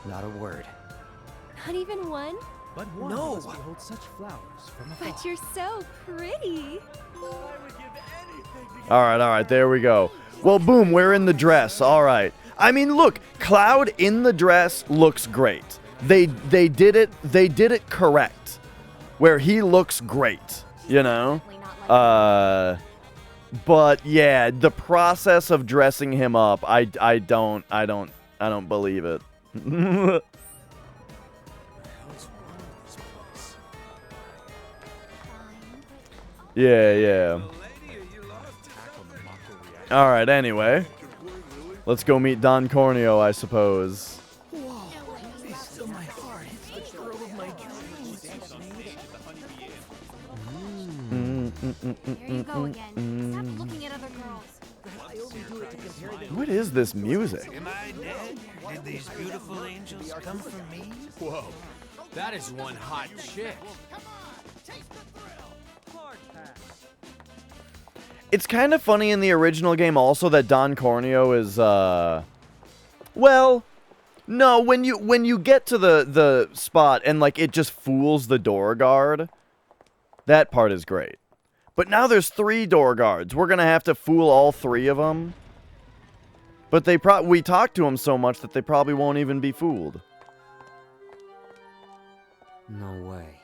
Not a word.
Not even one?
But one must behold such flowers from afar.
But you're so pretty.
All right, there we go. Well, boom, we're in the dress. All right. I mean, look, Cloud in the dress looks great. They did it correct, where he looks great, But yeah, the process of dressing him up, I don't believe it. Yeah. All right, anyway. Let's go meet Don Corneo, I suppose.
Still my heart. It's the girl of my dreams.
Here you go again. Stop looking at other girls.
What is this music?
Am I dead? Did these beautiful angels come for me?
Whoa, that is one hot chick.
It's kind of funny in the original game also that Don Corneo is, well, no, when you get to the spot and, like, it just fools the door guard, that part is great. But now there's 3 door guards. We're gonna have to fool all 3 of them. But we talk to them so much that they probably won't even be fooled.
No way.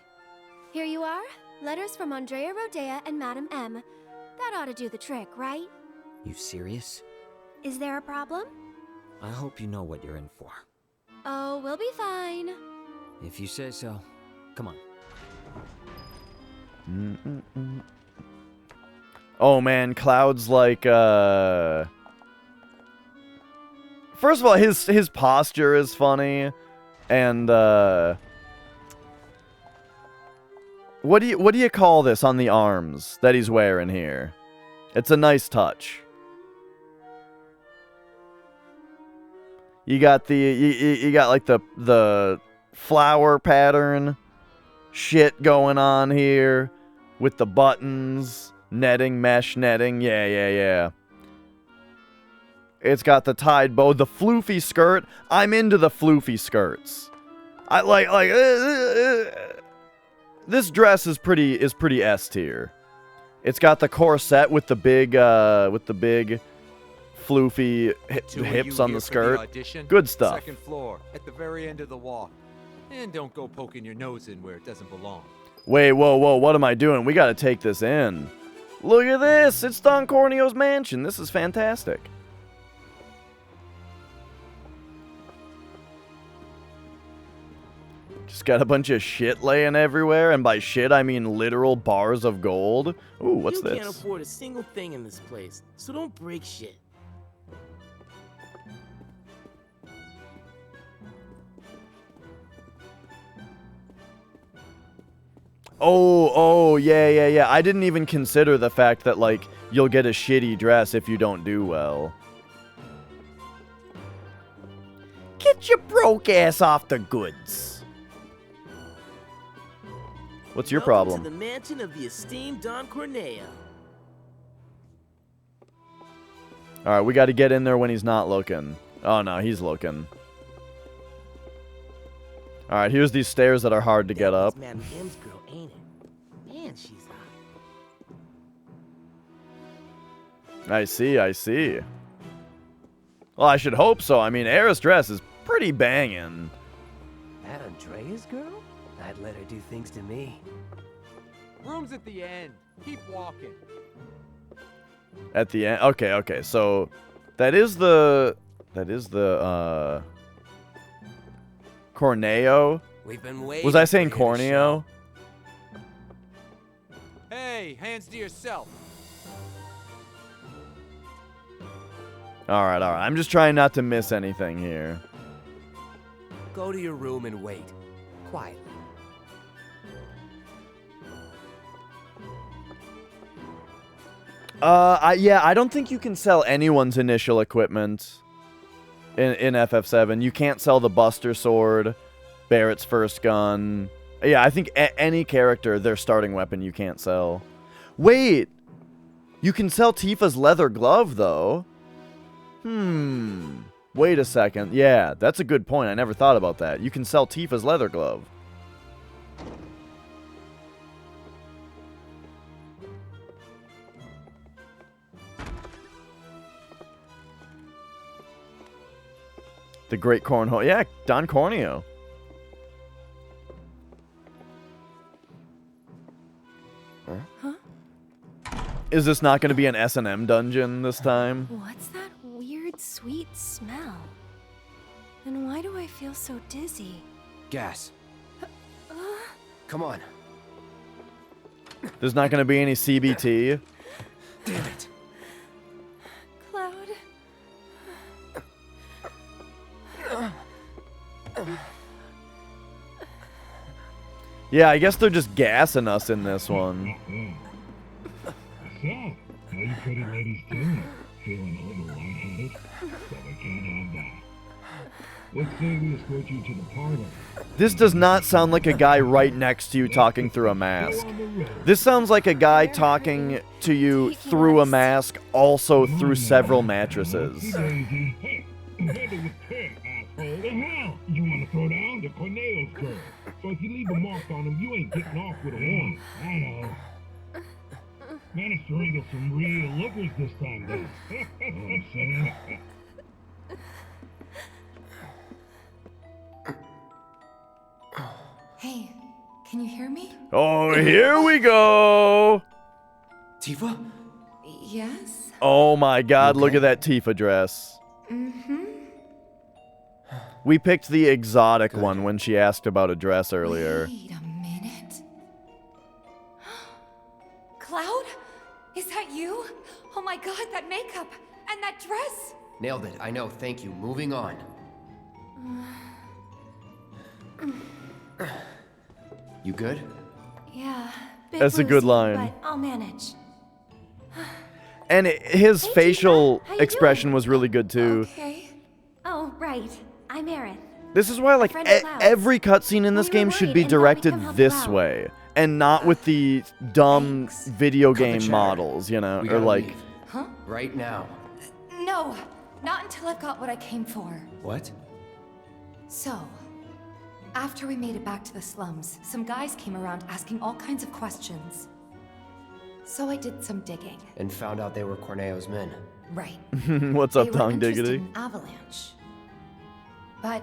Here you are. Letters from Andrea Rodea and Madam M. That ought to do the trick, right?
You serious?
Is there a problem?
I hope you know what you're in for.
Oh, we'll be fine.
If you say so. Come on.
Oh man, Cloud's like, first of all, his posture is funny, and what do you call this on the arms that he's wearing here? It's a nice touch. You got you got like the flower pattern shit going on here. with the buttons, netting, mesh netting. Yeah. It's got the tied bow, the floofy skirt. I'm into the floofy skirts. I like this dress is pretty S tier. It's got the corset with the big floofy hips on the skirt. Good stuff.
Second floor, at the very end of the wall. And don't go poking your nose in where it doesn't belong.
Wait, whoa, what am I doing? We gotta take this in. Look at this! It's Don Corneo's mansion. This is fantastic. Just got a bunch of shit laying everywhere, and by shit I mean literal bars of gold. Ooh, what's this?
You can't afford a single thing in this place, so don't break shit.
Oh, yeah. I didn't even consider the fact that, like, you'll get a shitty dress if you don't do well. Get your broke ass off the goods. What's your problem?
Welcome to the mansion of the esteemed Don Corneo.
Alright, we gotta get in there when he's not looking. Oh no, he's looking. Alright, here's these stairs that are hard to get up.
Madam M's girl, ain't it? Man, she's hot.
I see. Well, I should hope so. I mean, Aerith's dress is pretty banging.
That Andrea's girl? I'd let her do things to me.
Room's at the end. Keep walking.
At the end? Okay. So, that is the Corneo?
We've been waiting.
Was I saying Corneo?
Hey, hands to yourself.
Alright. I'm just trying not to miss anything here.
Go to your room and wait. Quietly.
I don't think you can sell anyone's initial equipment in FF7. You can't sell the Buster Sword, Barrett's first gun. Yeah, I think any character, their starting weapon, you can't sell. Wait! You can sell Tifa's leather glove, though. Wait a second. Yeah, that's a good point. I never thought about that. You can sell Tifa's leather glove. The Great Cornhole. Yeah, Don Corneo.
Huh?
Is this not going to be an S&M dungeon this time?
What's that weird, sweet smell? And why do I feel so dizzy?
Gas. Come on.
There's not going to be any CBT?
Damn it.
Cloud.
Yeah, I guess they're just gassing us in this one.
So, how you pretty ladies doing? Feeling a little lightheaded? Well, we can't have that. Let's say we escort you to the parlor.
This does not sound like a guy right next to you talking through a mask. This sounds like a guy talking to you through a mask, also through several mattresses.
Hey, the hell? You want to throw down the Corneo's girl? So if you leave a mark on him, you ain't getting off with a warning. I know. Managed to wrangle some real lookers this time, though. You know what I'm saying?
Hey, can you hear me?
Oh, here we go!
Tifa?
Yes?
Oh my god, look at that Tifa dress.
Mm-hmm.
We picked the exotic one when she asked about a dress earlier.
Wait a minute. Cloud? Is that you? Oh my god, that makeup! And that dress!
Nailed it. I know. Thank you. Moving on. You good?
Yeah.
That's a good line.
But I'll manage.
And his facial expression was really good too.
Okay. Oh, right. I'm Aerith.
This is why, like,
Friend of Cloud's.
every cutscene in this
When you're
game should
worried,
be
invite me to
directed
come help
this
Cloud.
way. and not with the dumb video game models, you know,
We
or
gotta
like.
leave.
Huh?
Right now.
No, not until I've got what I came for.
What?
So, after we made it back to the slums, some guys came around asking all kinds of questions. So I did some digging.
And found out they were Corneo's men.
Right.
What's up,
They were
Tongue
interested
Diggity?
in Avalanche. But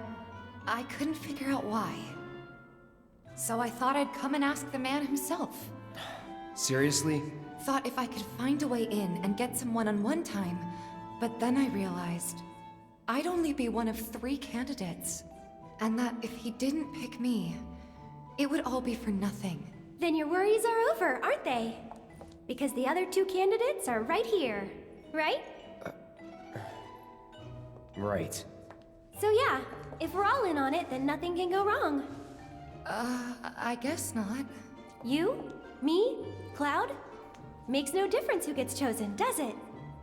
I couldn't figure out why. So I thought I'd come and ask the man himself.
Seriously?
Thought if I could find a way in and get some one-on-one time, but then I realized I'd only be one of 3 candidates, and that if he didn't pick me, it would all be for nothing.
Then your worries are over, aren't they? Because the other 2 candidates are right here, right?
Right.
So yeah, if we're all in on it, then nothing can go wrong.
I guess not.
You? Me? Cloud? Makes no difference who gets chosen, does it?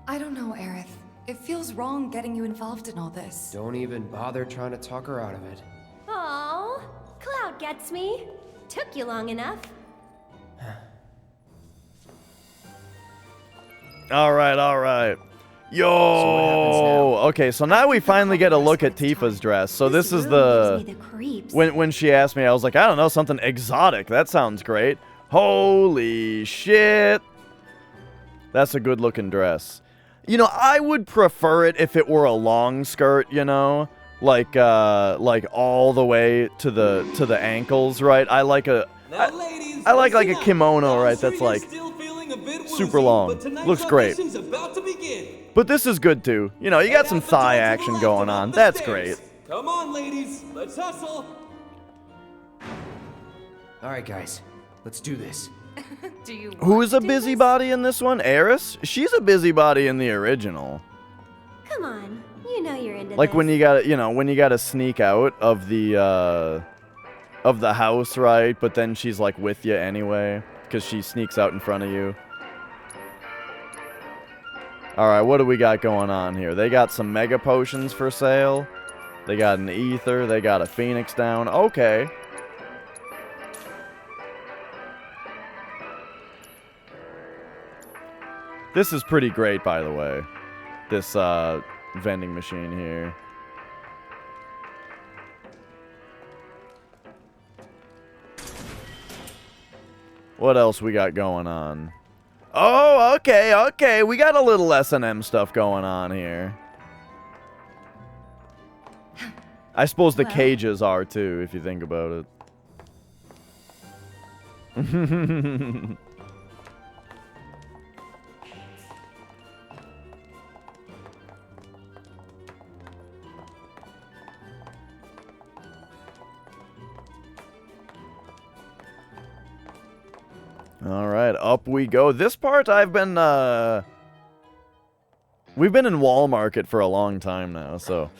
I don't know, Aerith. It feels wrong getting you involved in all this.
Don't even bother trying to talk her out of it.
Aww, Cloud gets me. Took you long enough.
All right. Yo. Okay, so now we finally get a look at Tifa's dress. So this is the when she asked me, I was like, I don't know, something exotic. That sounds great. Holy shit. That's a good looking dress. You know, I would prefer it if it were a long skirt, you know, like all the way to the ankles, right? I like a I like a kimono, right? That's like super long. Looks great. But this is good too. You know, you got some thigh action going on. That's great.
Come on, ladies. Let's hustle.
All right, guys. Let's do this.
Do you
Who's a busybody in this one? Eris? She's a busybody in the original.
Come on, you know you're into
Like
this.
when you gotta sneak out of the house, right? But then she's like with you anyway, because she sneaks out in front of you. Alright, what do we got going on here? They got some mega potions for sale. They got an ether. They got a phoenix down. Okay. This is pretty great, by the way. This vending machine here. What else we got going on? Oh, okay. We got a little S&M stuff going on here. I suppose the cages are too, if you think about it. Alright, up we go. This part I've been, we've been in Wall Market for a long time now, so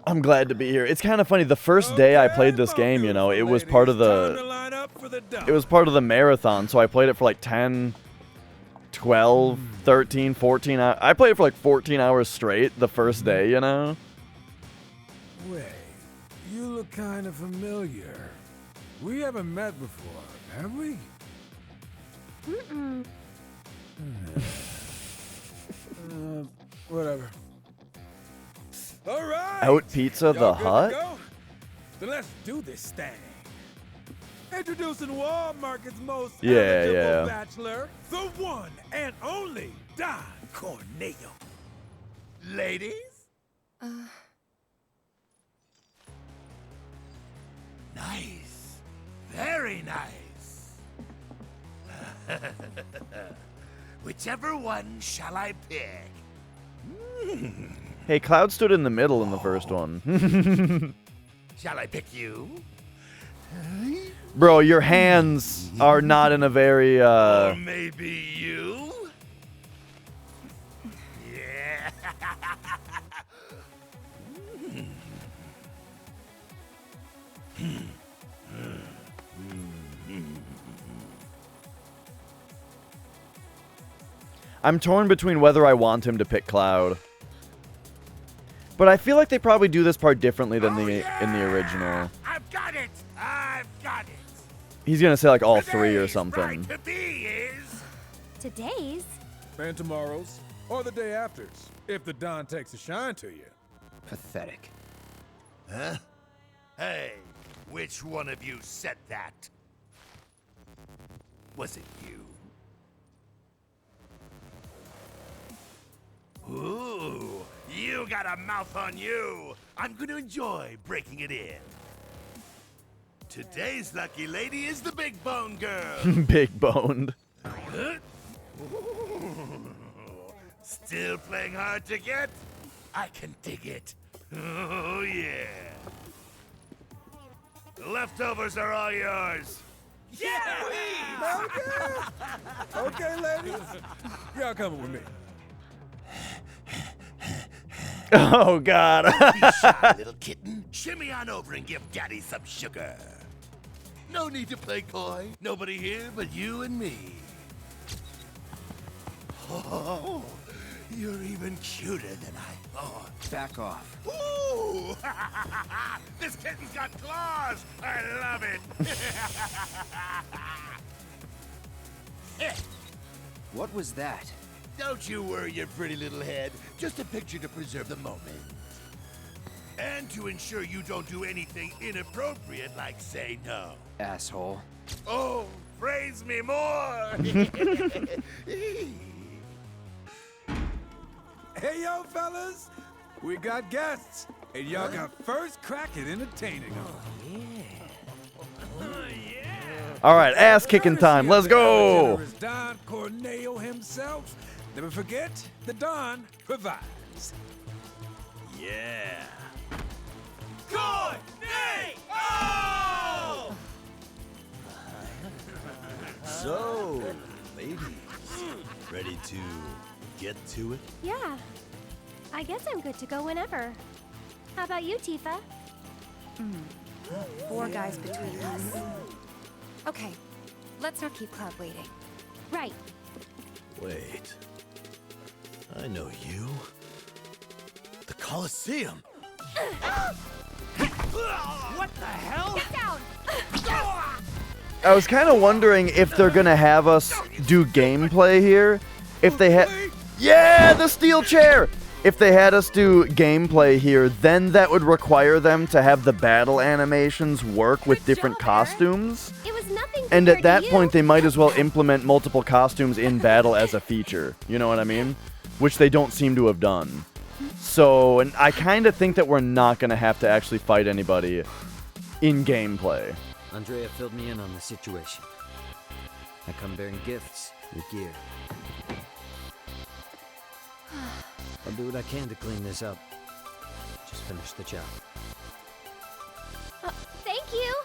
I'm glad to be here. It's kind of funny, the first day I played this game, you know, it was part of the marathon, so I played it for like 10, 12, 13, 14 hours. I played it for like 14 hours straight the first day, you know?
Wait, you look kind of familiar. We haven't met before, have we?
Mm-mm.
Whatever. All right.
Out Pizza the
Y'all good to
Hut?
go? Then let's do this thing. Introducing Wall Market's most eligible bachelor, the one and only Don Corneo. Ladies? Nice. Very nice. Whichever one shall I pick?
Hey, Cloud stood in the middle in the first one.
Shall I pick you?
Bro, your hands are not in a very,
Or maybe you? Yeah.
I'm torn between whether I want him to pick Cloud. But I feel like they probably do this part differently than in the original.
I've got it! I've got it!
He's gonna say like all three or something.
To be is
Today's?
and tomorrow's or the day after's, if the Don takes a shine to you.
Pathetic.
Huh? Hey, which one of you said that? Was it you? Ooh, you got a mouth on you. I'm gonna enjoy breaking it in. Today's lucky lady is the big bone girl.
Big boned.
Huh? Still playing hard to get? I can dig it. Oh, yeah. The leftovers are all yours.
Yeah! Okay, ladies. Y'all coming with me.
Oh, God.
Be shy, little kitten. Shimmy on over and give Daddy some sugar. No need to play coy. Nobody here but you and me. Oh, you're even cuter than I thought.
Back off.
Ooh! This kitten's got claws! I love it!
What was that?
Don't you worry your pretty little head. Just a picture to preserve the moment. And to ensure you don't do anything inappropriate like say no.
Asshole.
Oh, praise me more!
Hey, yo, fellas. We got guests, and y'all got first crack at entertaining them.
All right, ass kicking time. Let's go.
Don Corneo himself. Never forget, the Don provides.
Yeah.
Corneo!
So, ladies, ready to get to it?
Yeah. I guess I'm good to go whenever. How about you, Tifa?
4 guys between us. Okay, let's not keep Cloud waiting.
Right.
Wait. I know you. The Colosseum.
What the hell?
Get down!
I was kind of wondering if they're gonna have us do gameplay here. If they had, yeah, the steel chair. If they had us do gameplay here, then that would require them to have the battle animations work with different costumes.
It was nothing.
And at that point, they might as well implement multiple costumes in battle as a feature. You know what I mean? Which they don't seem to have done. So, and I kind of think that we're not going to have to actually fight anybody in gameplay.
Andrea filled me in on the situation. I come bearing gifts with gear. I'll do what I can to clean this up. Just finish the job.
Thank you.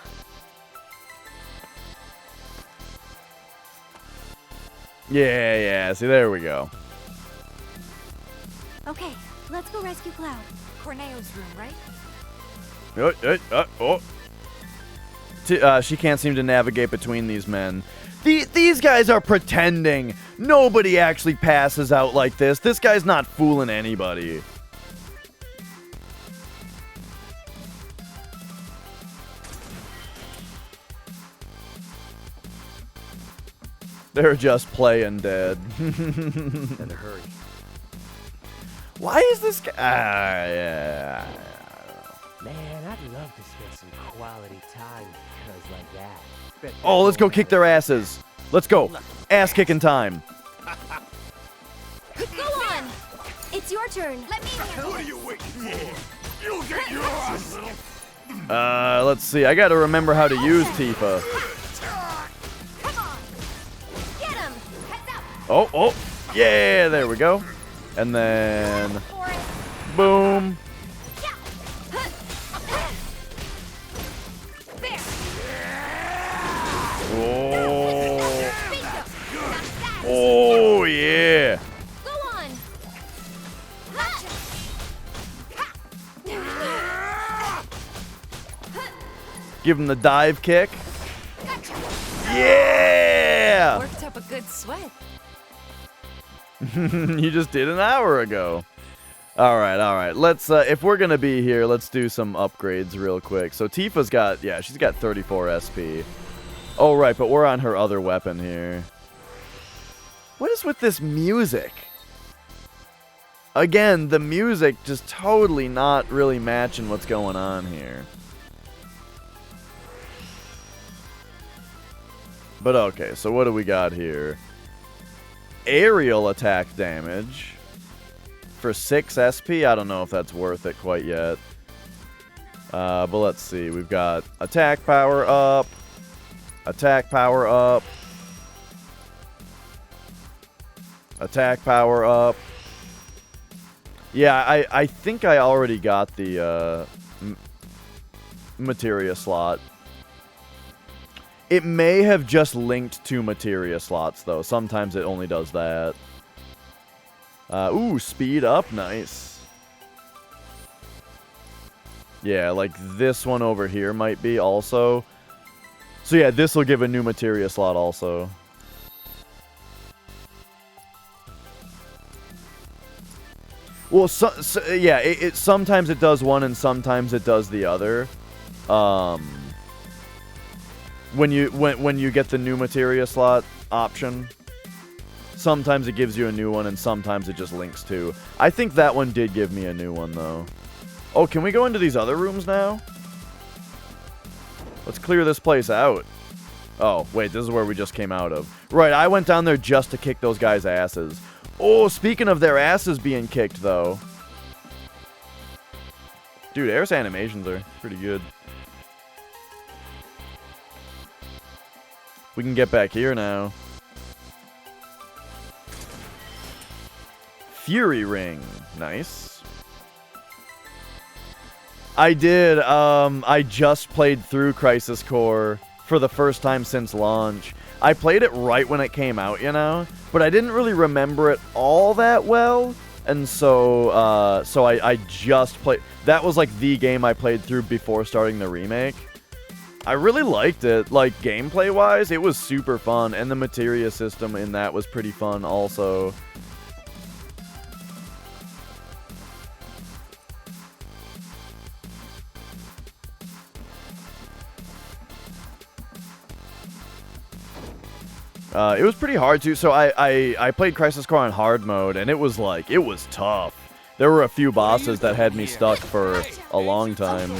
Yeah, see, there we go.
Okay, let's go rescue Cloud.
Corneo's room, right?
She can't seem to navigate between these men. These guys are pretending. Nobody actually passes out like this. This guy's not fooling anybody. They're just playing dead.
Better hurry.
Why is this guy? Yeah.
Man, I'd love to spend some quality time with cuz like that.
Oh, let's go kick their asses. Let's go. Ass kicking time.
Go on. It's your turn. Let me.
What are you waiting for? You'll get your ass.
Let's see. I gotta remember how to use Tifa.
Come on. Get him. Heads up.
Oh. Yeah, there we go. And then... boom. Oh, yeah.
Go on.
Give him the dive kick. Yeah.
Worked up a good sweat.
You just did an hour ago. All right. Let's, if we're going to be here, let's do some upgrades real quick. So Tifa's got, she's got 34 SP. Oh, right, but we're on her other weapon here. What is with this music? Again, the music just totally not really matching what's going on here. But okay, so what do we got here? Aerial attack damage for 6 SP. I don't know if that's worth it quite yet. But let's see. We've got attack power up. Attack power up. Attack power up. Yeah, I think I already got the materia slot. It may have just linked to materia slots, though. Sometimes it only does that. Ooh, speed up. Nice. Yeah, like this one over here might be also. So yeah, this will give a new materia slot also. Well, yeah, sometimes it does one and sometimes it does the other. When you get the new materia slot option, sometimes it gives you a new one and sometimes it just links to. I think that one did give me a new one though. Oh, can we go into these other rooms now? Let's clear this place out. Oh, wait, this is where we just came out of. Right, I went down there just to kick those guys' asses. Oh, speaking of their asses being kicked, though. Dude, Air's animations are pretty good. We can get back here now. Fury Ring. Nice. I did. I just played through Crisis Core for the first time since launch. I played it right when it came out, you know? But I didn't really remember it all that well. And so I just played... That was like the game I played through before starting the remake. I really liked it. Like, gameplay-wise, it was super fun. And the materia system in that was pretty fun also. It was pretty hard too. So I played Crisis Core on hard mode, and it was tough. There were a few bosses that had me stuck for a long time.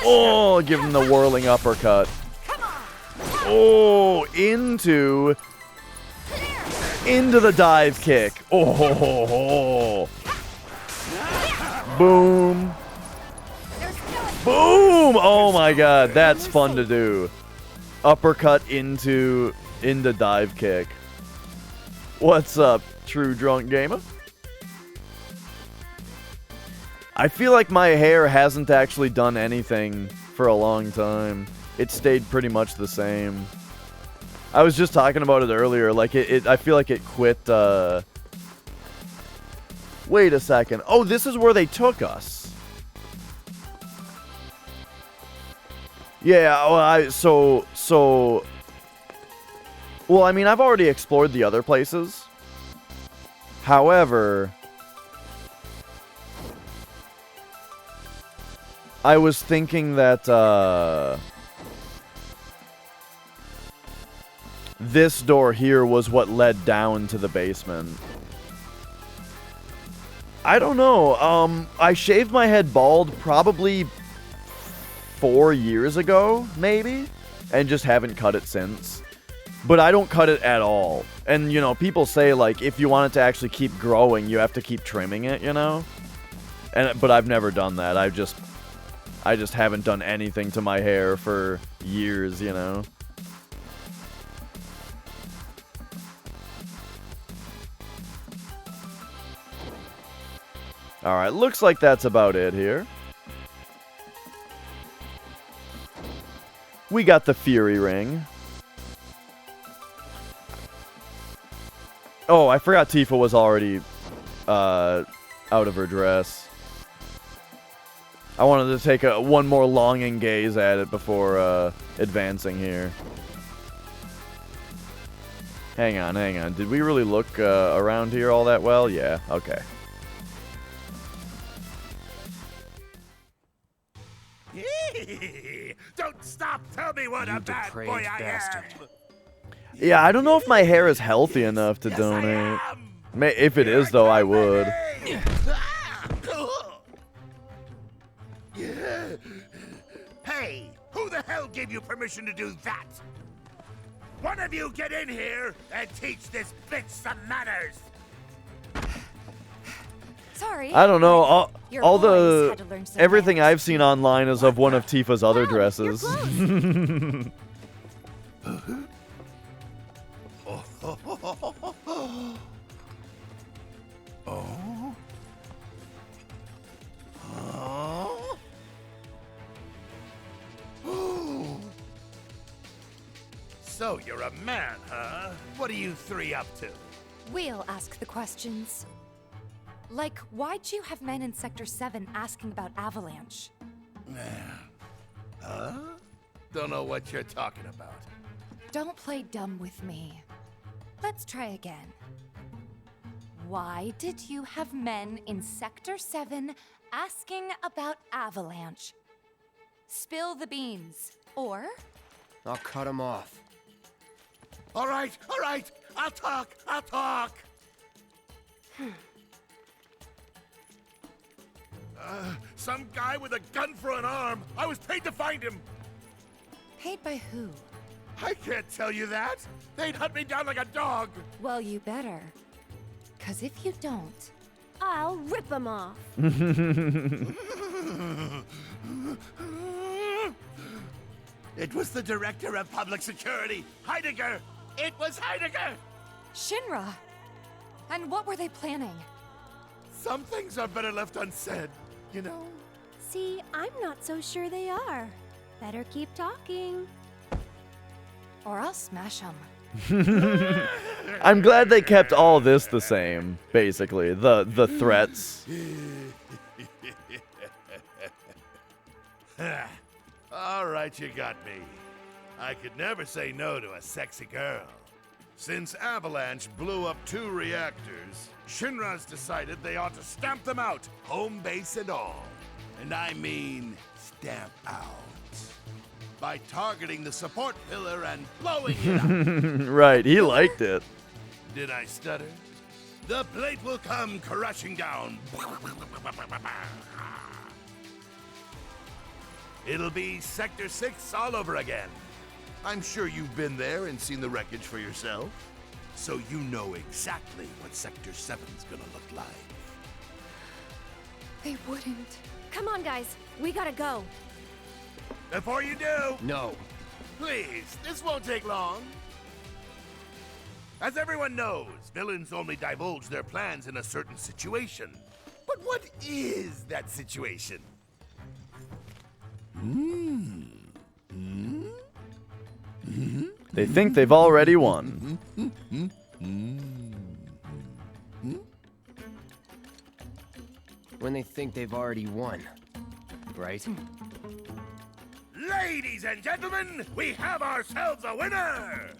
Oh, give him the whirling uppercut. Oh, into the dive kick. Oh, boom, boom. Oh my God, that's fun to do. Uppercut into dive kick. What's up, true drunk gamer? I feel like my hair hasn't actually done anything for a long time. It stayed pretty much the same. I was just talking about it earlier. Like I feel like it quit. Wait a second. Oh, this is where they took us. Yeah, well, well, I mean, I've already explored the other places. However, I was thinking that, this door here was what led down to the basement. I don't know. I shaved my head bald probably 4 years ago, maybe, and just haven't cut it since. But I don't cut it at all. And, you know, people say, like, if you want it to actually keep growing, you have to keep trimming it, you know? But I've never done that. I just haven't done anything to my hair for years, you know? Alright, looks like that's about it here. We got the Fury Ring. Oh, I forgot Tifa was already out of her dress. I wanted to take one more longing gaze at it before advancing here. Hang on. Did we really look around here all that well? Yeah, okay.
Don't stop! Tell me what a bad boy
depraved
I
bastard.
am!
Yeah, I don't know if my hair is healthy enough to donate. If it is, though, I would.
Hey, who the hell gave you permission to do that? One of you get in here and teach this bitch some manners!
Sorry.
I don't know.
Your
All
boys had to learn some
everything I've seen online is of one of Tifa's other dresses.
Oh? Oh? So you're a man, huh? What are you three up to?
We'll ask the questions. Like, why'd you have men in Sector 7 asking about Avalanche?
Huh? Don't know what you're talking about.
Don't play dumb with me. Let's try again. Why did you have men in Sector 7 asking about Avalanche? Spill the beans, or...
I'll cut him off.
All right, I'll talk. Some guy with a gun for an arm. I was paid to find him.
Paid by who?
I can't tell you that. They'd hunt me down like a dog.
Well, you better. 'Cause if you don't...
I'll rip them off.
It was the Director of Public Security, Heidegger. It was Heidegger.
Shinra! And what were they planning?
Some things are better left unsaid, you know?
See, I'm not so sure they are. Better keep talking.
Or I'll smash them.
I'm glad they kept all this the same, basically. The threats.
All right, you got me. I could never say no to a sexy girl. Since Avalanche blew up 2 reactors, Shinra's decided they ought to stamp them out, home base and all. And I mean stamp out. By targeting the support pillar and blowing it up.
Right, he liked it.
Did I stutter? The plate will come crashing down. It'll be Sector 6 all over again. I'm sure you've been there and seen the wreckage for yourself. So you know exactly what Sector 7's gonna look like.
They wouldn't.
Come on, guys. We gotta go.
Before you do...
No.
Please, this won't take long. As everyone knows, villains only divulge their plans in a certain situation. But what is that situation?
They think they've already won.
When they think they've already won, right?
Ladies and gentlemen, we have ourselves a winner!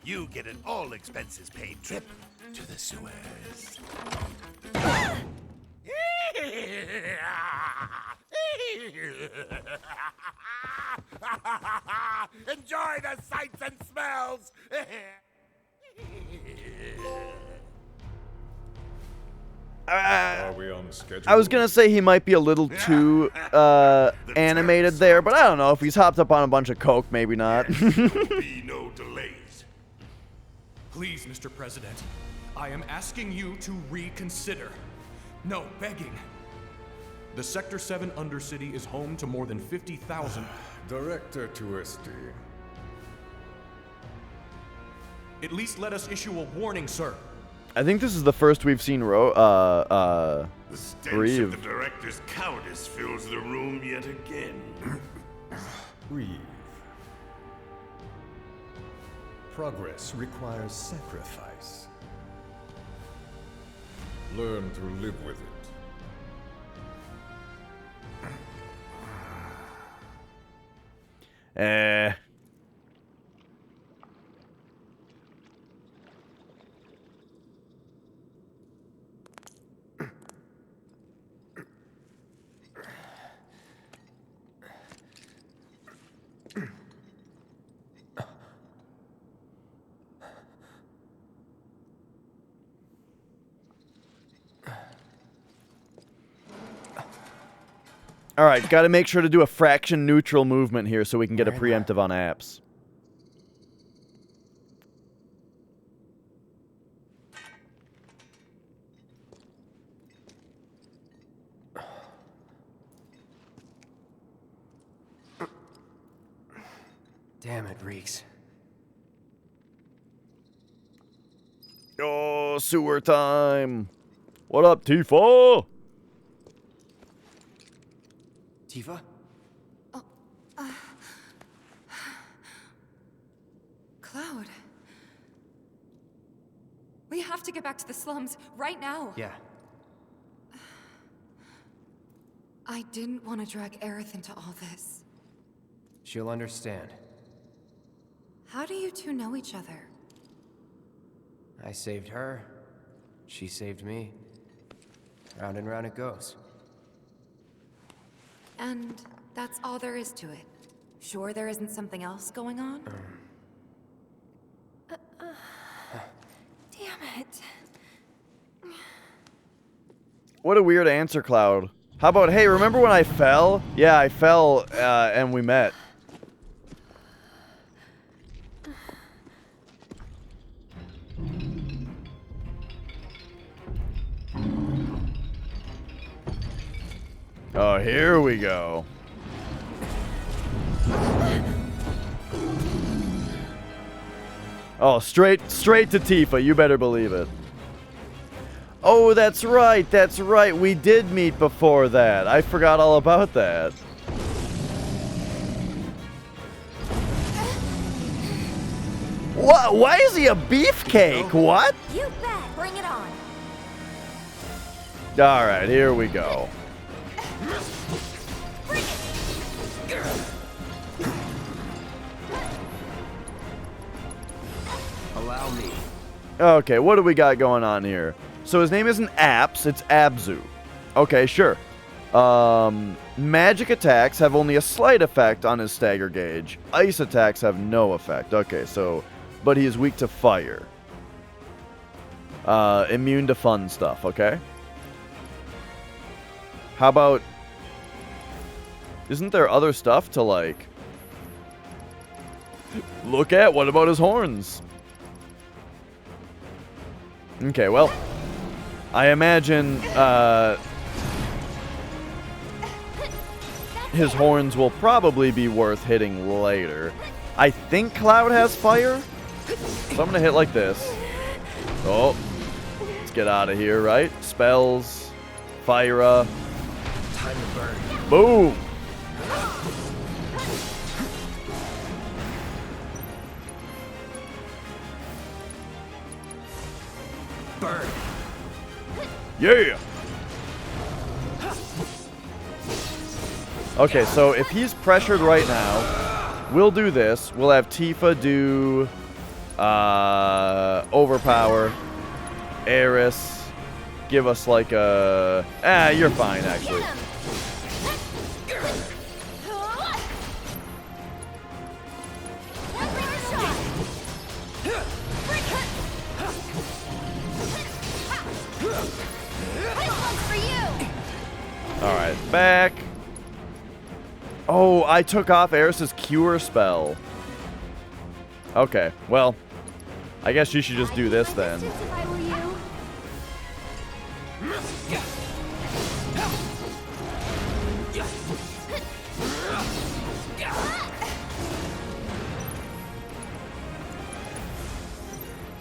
You get an all-expenses-paid trip to the sewers. Enjoy the sights and smells!
Are we on schedule?
I was gonna say he might be a little too animated there, but I don't know. If he's hopped up on a bunch of coke, maybe not.
Be no delays.
Please, Mr. President, I am asking you to reconsider. No, begging. The Sector 7 Undercity is home to more than 50,000...
Director Twisty.
At least let us issue a warning, sir.
I think this is the first we've seen
The stench
Reeve.
of the director's cowardice fills the room yet again.
Reeve. Progress requires sacrifice. Learn to live with it.
Alright, gotta make sure to do a fraction neutral movement here so we can get a preemptive on apps.
Damn, it reeks.
Oh, sewer time. What up, Tifa?
Tifa?
Cloud. We have to get back to the slums right now.
Yeah.
I didn't want to drag Aerith into all this.
She'll understand.
How do you two know each other?
I saved her. She saved me. Round and round it goes.
And that's all there is to it. Sure there isn't something else going on?
Damn it.
What a weird answer, Cloud. How about, hey, remember when I fell? Yeah, I fell, and we met. Oh, here we go. Oh, straight to Tifa, you better believe it. Oh, that's right, we did meet before that. I forgot all about that. What? Why is he a beefcake? What?
You bet. Bring it on.
Alright, here we go.
Allow me.
Okay, what do we got going on here? So his name isn't Apps, it's Abzu. Okay, sure. Magic attacks have only a slight effect on his stagger gauge. Ice attacks have no effect. Okay, so... But he is weak to fire. Immune to fun stuff, okay? How about... Isn't there other stuff to, like... look at? What about his horns? Okay, well... I imagine, his horns will probably be worth hitting later. I think Cloud has fire, so I'm gonna hit like this. Oh, let's get out of here, right? Spells, fire,
time to burn.
Boom.
Burn.
Yeah. Okay, so if he's pressured right now, we'll do this. We'll have Tifa do overpower. Eris give us like a... you're fine, actually. Alright, back. Oh, I took off Eris's cure spell. Okay, well, I guess you should just do this then.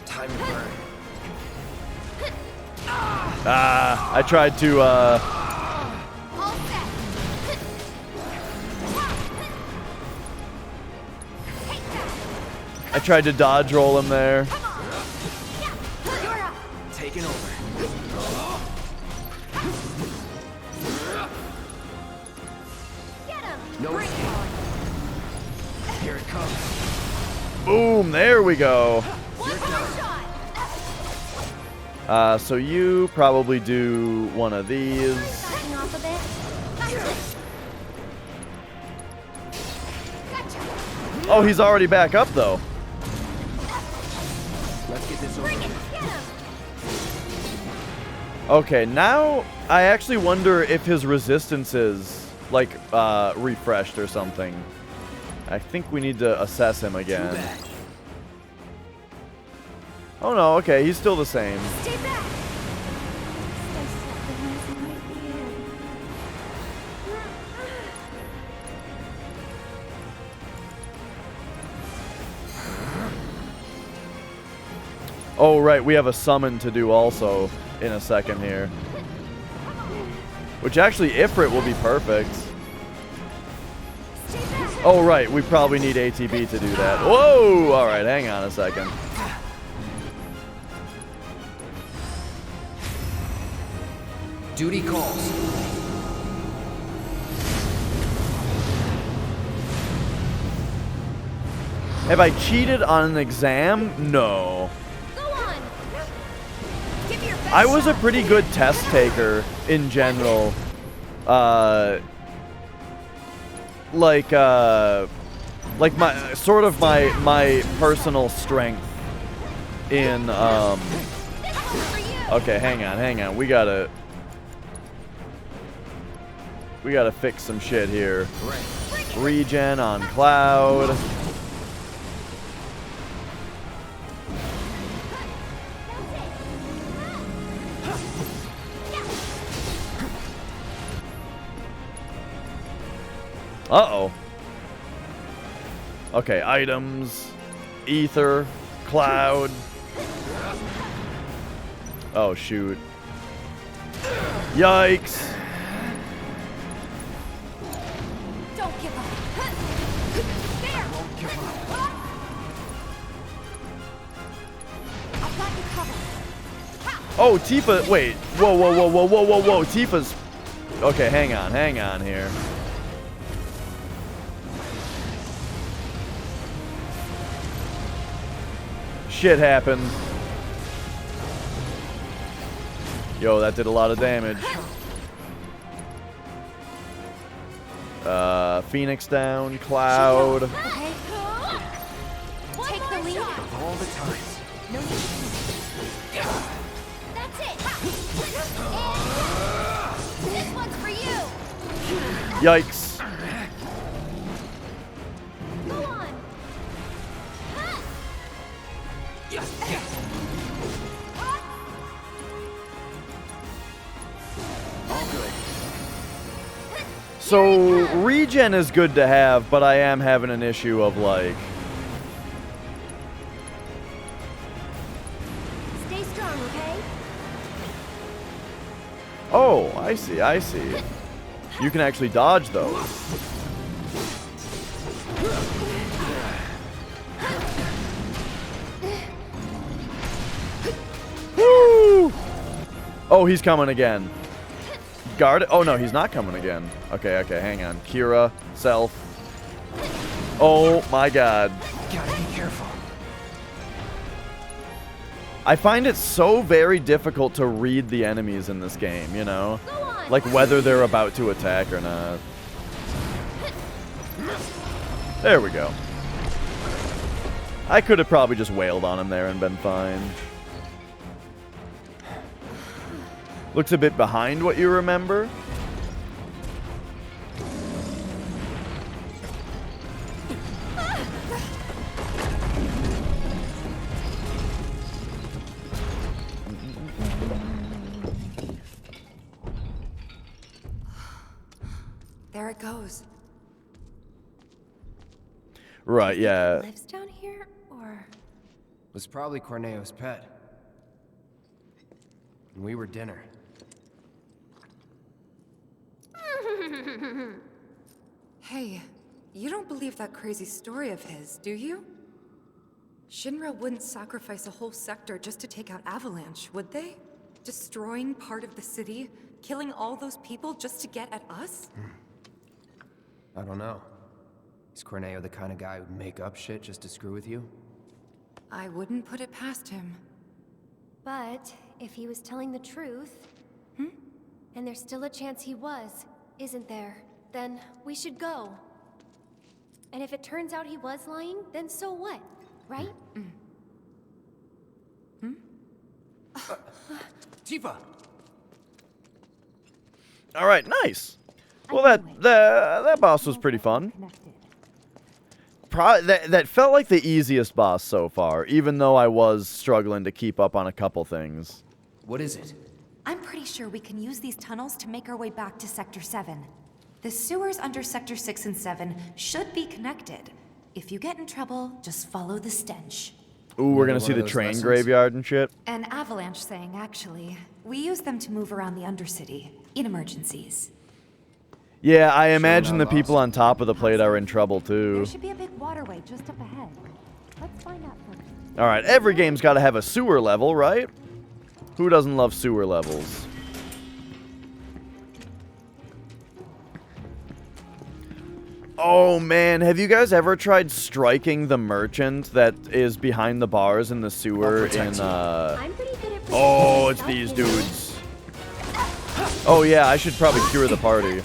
Time to burn.
I tried to, I tried to dodge roll him there.
Taking over. No escape. Here it comes.
Boom, there we go. So you probably do one of these. Oh, he's already back up though.
Let's get this over.
Okay, now I actually wonder if his resistances like, refreshed or something. I think we need to assess him again. Oh no, okay, he's still the same.
Stay back!
Oh, right, we have a summon to do also in a second here. Which actually, Ifrit will be perfect. Oh, right, we probably need ATB to do that. Whoa! Alright, hang on a second.
Duty calls.
Have I cheated on an exam? No. I was a pretty good test taker in general. Like my sort of my personal strength in okay, hang on. We gotta fix some shit here. Regen on Cloud. Uh-oh. Okay, items, ether, Cloud. Oh, shoot. Yikes.
Don't give up. There. Won't give up. I've got you covered.
Oh, Tifa, wait. Whoa. Tifa's... Okay, hang on here. Shit happened. Yo, that did a lot of damage. Phoenix down, Cloud.
Okay. Take the lead.
All the time.
No need. That's it. This one's for you.
Yikes.
Go on.
All good.
So, regen is good to have, but I am having an issue of, like...
Stay strong, okay?
Oh, I see. You can actually dodge those. Woo! Oh, he's coming again. Guard it. Oh, no, he's not coming again. Okay, hang on. Kira, self. Oh, my God.
Gotta be careful.
I find it so very difficult to read the enemies in this game, you know? Like, whether they're about to attack or not. There we go. I could have probably just wailed on him there and been fine. Looks a bit behind what you remember.
There it goes.
Right, yeah.
Lives down here, or
Was probably Corneo's pet. And we were dinner.
Hey, you don't believe that crazy story of his, do you? Shinra wouldn't sacrifice a whole sector just to take out Avalanche, would they? Destroying part of the city, killing all those people just to get at us?
I don't know. Is Corneo the kind of guy who'd make up shit just to screw with you?
I wouldn't put it past him.
but if he was telling the truth, and there's still a chance he was, isn't there? Then we should go. And if it turns out he was lying, then so what, right?
Tifa!
All right, nice. Well, that boss was pretty fun. That felt like the easiest boss so far, even though I was struggling to keep up on a couple things.
What is it?
I'm pretty sure we can use these tunnels to make our way back to Sector 7. The sewers under Sector 6 and 7 should be connected. If you get in trouble, just follow the stench.
Ooh, we're gonna see the train graveyard and shit.
An avalanche thing, actually. We use them to move around the Undercity, in emergencies.
Yeah, I imagine the people on top of the plate are in trouble too.
There should be a big waterway just up ahead. Let's find out first.
Alright, every game's gotta have a sewer level, right? Who doesn't love sewer levels? Oh man, have you guys ever tried striking the merchant that is behind the bars in the sewer in Oh, it's these dudes. Oh yeah, I should probably cure the party.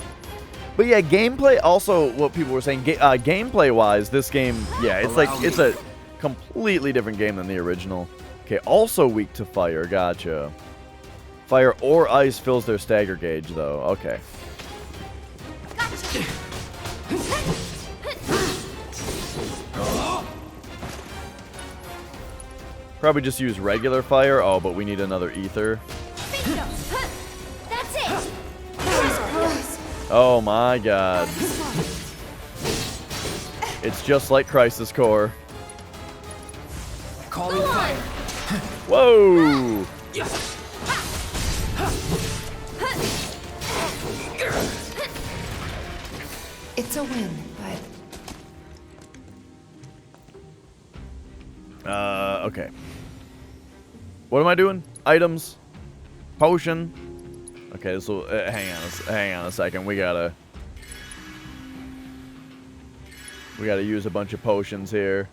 But yeah, gameplay, also what people were saying, gameplay-wise, this game, yeah, it's a completely different game than the original. Okay, also weak to fire, gotcha. Fire or ice fills their stagger gauge, though, okay. Probably just use regular fire, oh, but we need another ether.
That's it.
Oh my god. It's just like Crisis Core.
Calling fire.
Whoa!
It's a win, but...
Okay. What am I doing? Items. Potion. Okay, so hang on a second. We gotta use a bunch of potions here.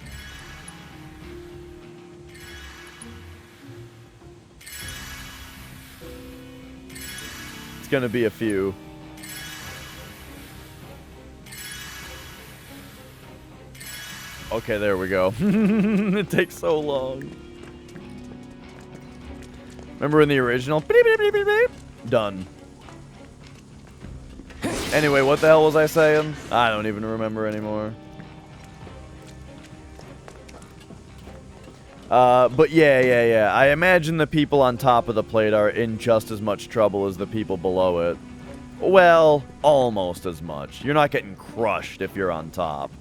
It's gonna be a few. Okay, there we go. It takes so long. Remember in the original? Beep, beep, beep, beep, beep. Done. Anyway, what the hell was I saying? I don't even remember anymore. But yeah. I imagine the people on top of the plate are in just as much trouble as the people below it. Well, almost as much. You're not getting crushed if you're on top.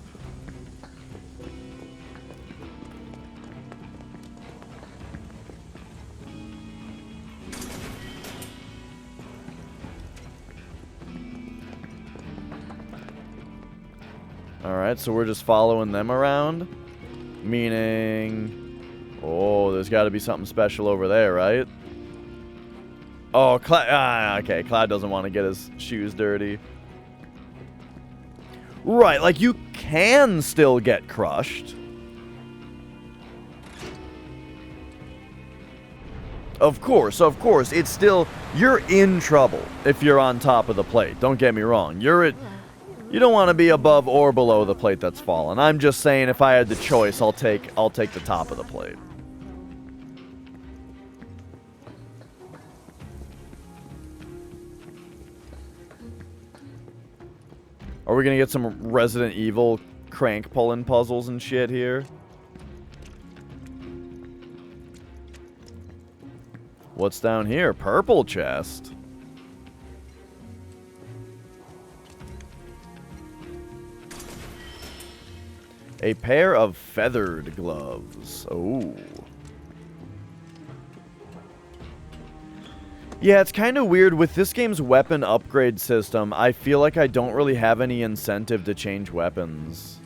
Alright, so we're just following them around. Meaning... Oh, there's got to be something special over there, right? Oh, okay, Cloud doesn't want to get his shoes dirty. Right, like you can still get crushed. Of course, it's still... You're in trouble if you're on top of the plate. Don't get me wrong. You don't want to be above or below the plate that's fallen. I'm just saying if I had the choice, I'll take the top of the plate. Are we going to get some Resident Evil crank pulling puzzles and shit here? What's down here? Purple chest. A pair of feathered gloves. Oh. Yeah, it's kind of weird. With this game's weapon upgrade system, I feel like I don't really have any incentive to change weapons.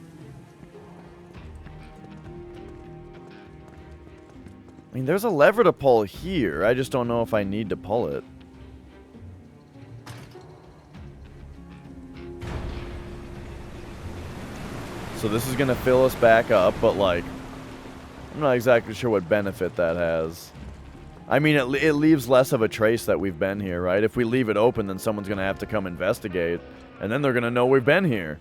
I mean, there's a lever to pull here. I just don't know if I need to pull it. So this is going to fill us back up, but like, I'm not exactly sure what benefit that has. I mean, it leaves less of a trace that we've been here, right? If we leave it open, then someone's going to have to come investigate, and then they're going to know we've been here.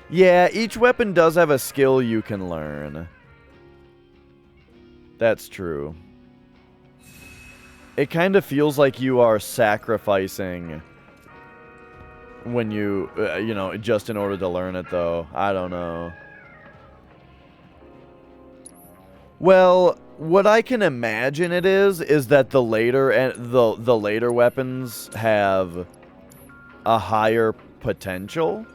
Yeah, each weapon does have a skill you can learn. That's true. it kind of feels like you are sacrificing when you, you know, just in order to learn it, though. I don't know. Well, what I can imagine it is that the later the later weapons have a higher potential.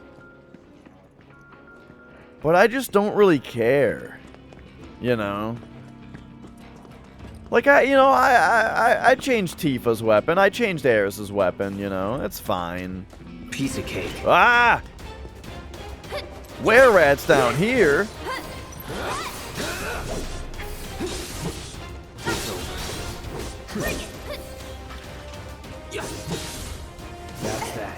But I just don't really care, you know. Like I changed Tifa's weapon. I changed Aeris's weapon, you know. It's fine.
Piece of cake.
Ah! Were-rats down here.
That's that.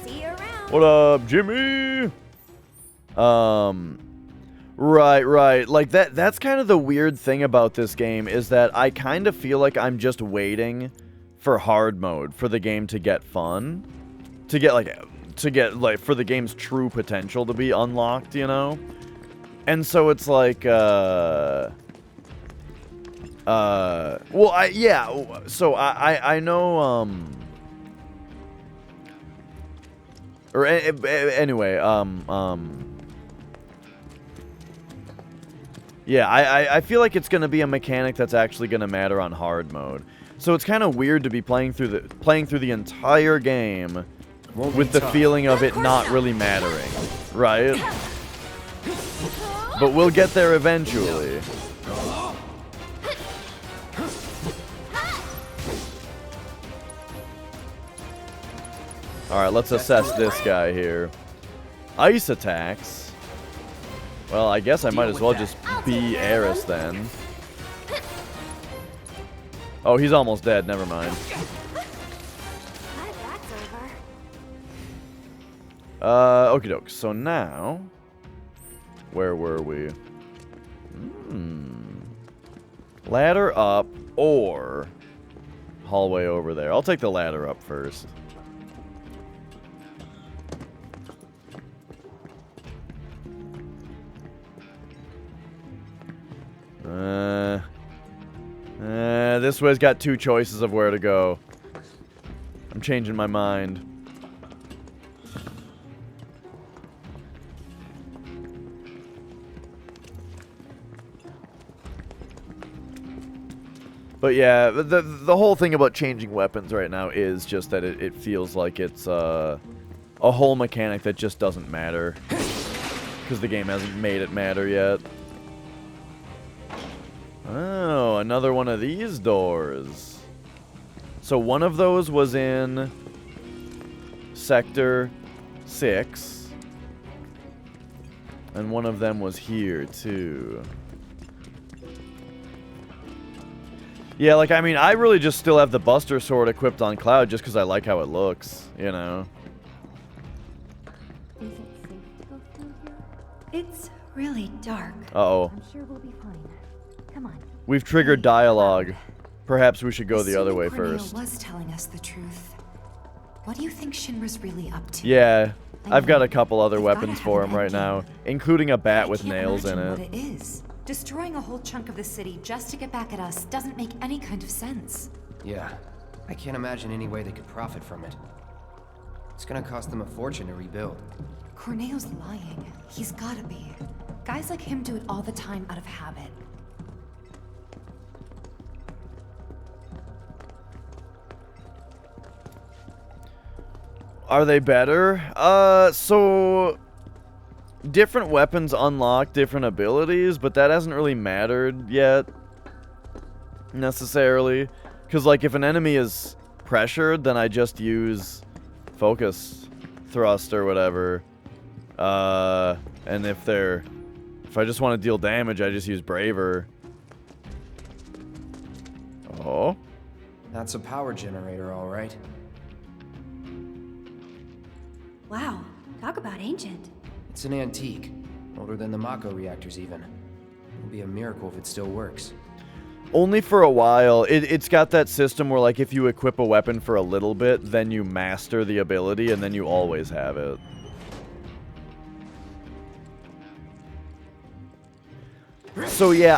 See you around.
What up, Jimmy? Right. Like that's kind of the weird thing about this game is that I kind of feel like I'm just waiting for hard mode for the game to get fun, to get for the game's true potential to be unlocked, you know? And so it's like well, I know, or anyway, yeah, I feel like it's gonna be a mechanic that's actually gonna matter on hard mode. So it's kind of weird to be playing through the entire game with the feeling of it not really mattering, right? But we'll get there eventually. Alright, let's assess this guy here. Ice attacks. Well, I guess I might as well just be Aeris then. Oh, he's almost dead. Never mind. Okie doke. So now, where were we? Ladder up or hallway over there. I'll take the ladder up first. This way's got two choices of where to go. I'm changing my mind. But yeah, the whole thing about changing weapons right now is just that it feels like it's a whole mechanic that just doesn't matter. Because the game hasn't made it matter yet. Oh, another one of these doors. So one of those was in Sector 6. And one of them was here, too. Yeah, like, I mean, I really just still have the Buster Sword equipped on Cloud just because I like how it looks, you know?
Is it safe to go through here?
It's really dark.
Uh-oh.
I'm sure we'll be fine. Come on.
We've triggered dialogue. Perhaps we should go the other way
Corneo
first.
was telling us the truth. What do you think Shinra's really up to?
Yeah, I've got a couple other weapons for him right now, including a bat with nails in
What
it.
it is. Destroying a whole chunk of the city just to get back at us doesn't make any kind of sense.
Yeah, I can't imagine any way they could profit from it. It's gonna cost them a fortune to rebuild.
Corneo's lying. He's gotta be. Guys like him do it all the time out of habit.
Are they better? So different weapons unlock different abilities, but that hasn't really mattered yet necessarily. Because like if an enemy is pressured, then I just use focus thrust or whatever. And if I just want to deal damage, I just use braver. Oh.
That's a power generator, all right.
Wow, talk about ancient.
It's an antique. Older than the Mako reactors, even. It'll be a miracle if it still works.
Only for a while. It's got that system where, like, if you equip a weapon for a little bit, then you master the ability, and then you always have it. So yeah,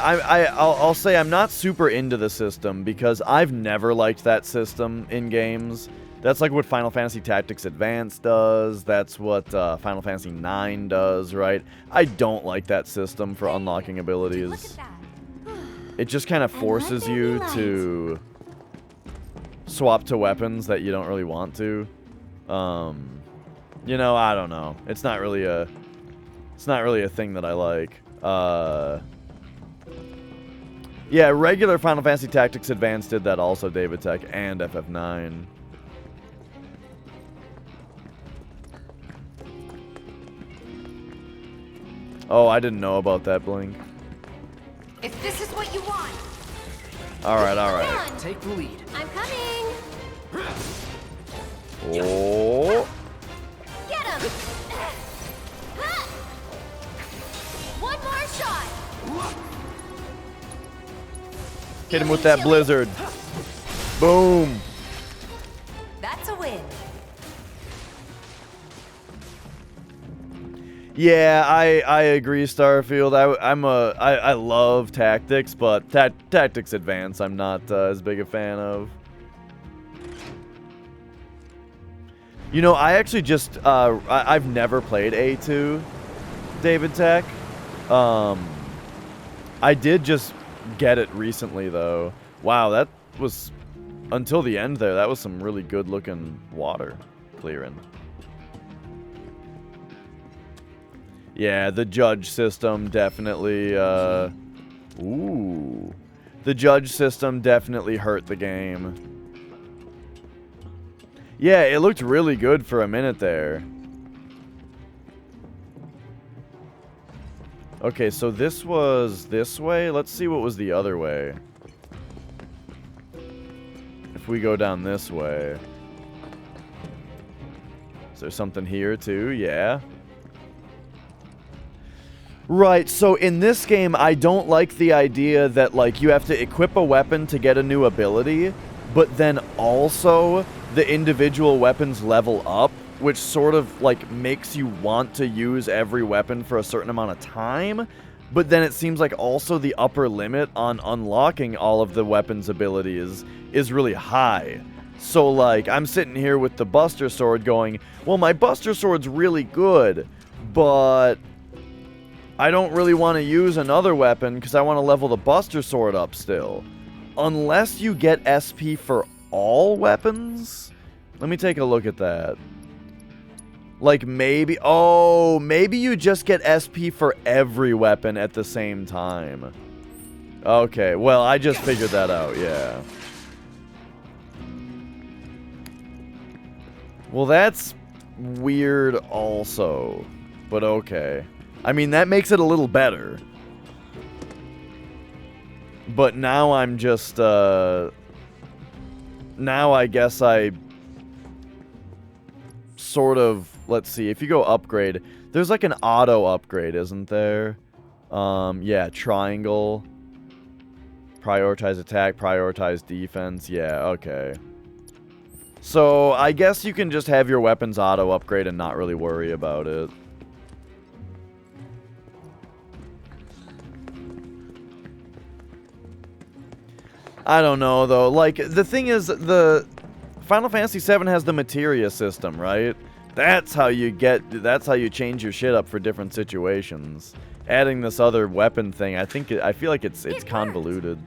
I'll say I'm not super into the system because I've never liked that system in games. That's like what Final Fantasy Tactics Advance does. That's what Final Fantasy IX does, right? I don't like that system for unlocking abilities. It just kind of forces you to swap to weapons that you don't really want to. You know, I don't know. It's not really a thing that I like. Yeah, regular Final Fantasy Tactics Advance did that also, David Tech, and FF9. Oh, I didn't know about that, Blink.
If this is what you want.
Alright, alright.
Take the lead.
I'm coming.
Oh.
Get him. One more shot.
Hit him with that blizzard. Boom.
That's a win.
Yeah, I agree, Starfield. I love Tactics, but Tactics Advance I'm not as big a fan of. You know, I actually just I've never played A2, David Tech. I did just get it recently though. Wow, that was until the end there. That was some really good looking water clearing. Yeah, the judge system definitely, ooh. The judge system definitely hurt the game. Yeah, it looked really good for a minute there. Okay, so this was this way. Let's see what was the other way. If we go down this way. Is there something here too? Yeah. Right, so in this game, I don't like the idea that, like, you have to equip a weapon to get a new ability, but then also the individual weapons level up, which sort of, like, makes you want to use every weapon for a certain amount of time, but then it seems like also the upper limit on unlocking all of the weapons' abilities is really high. So, like, I'm sitting here with the Buster Sword going, well, my Buster Sword's really good, but I don't really want to use another weapon because I want to level the Buster Sword up still. Unless you get SP for all weapons? Let me take a look at that. Like maybe... Oh, maybe you just get SP for every weapon at the same time. Okay, well, I just figured that out, yeah. Well, that's weird also, but okay. I mean, that makes it a little better. But now I'm just, now I guess I sort of, let's see, if you go upgrade, there's like an auto upgrade, isn't there? Yeah, triangle. Prioritize attack, prioritize defense. Yeah, okay. So, I guess you can just have your weapons auto upgrade and not really worry about it. I don't know, though. Like, the thing is, the Final Fantasy VII has the materia system, right? That's how you change your shit up for different situations. Adding this other weapon thing, I feel like it's convoluted.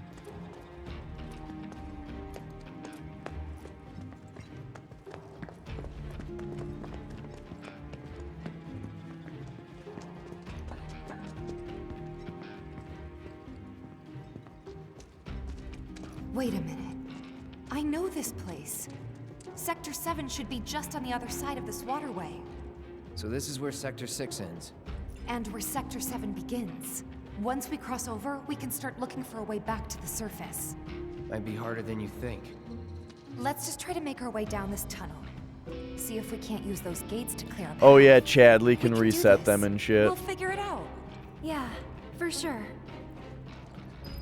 Wait a minute. I know this place. Sector 7 should be just on the other side of this waterway.
So this is where Sector 6 ends.
And where Sector 7 begins. Once we cross over, we can start looking for a way back to the surface.
Might be harder than you think.
Let's just try to make our way down this tunnel. See if we can't use those gates to clear a path.
Oh yeah, Chadley can reset them and shit.
We'll figure it out.
Yeah, for sure.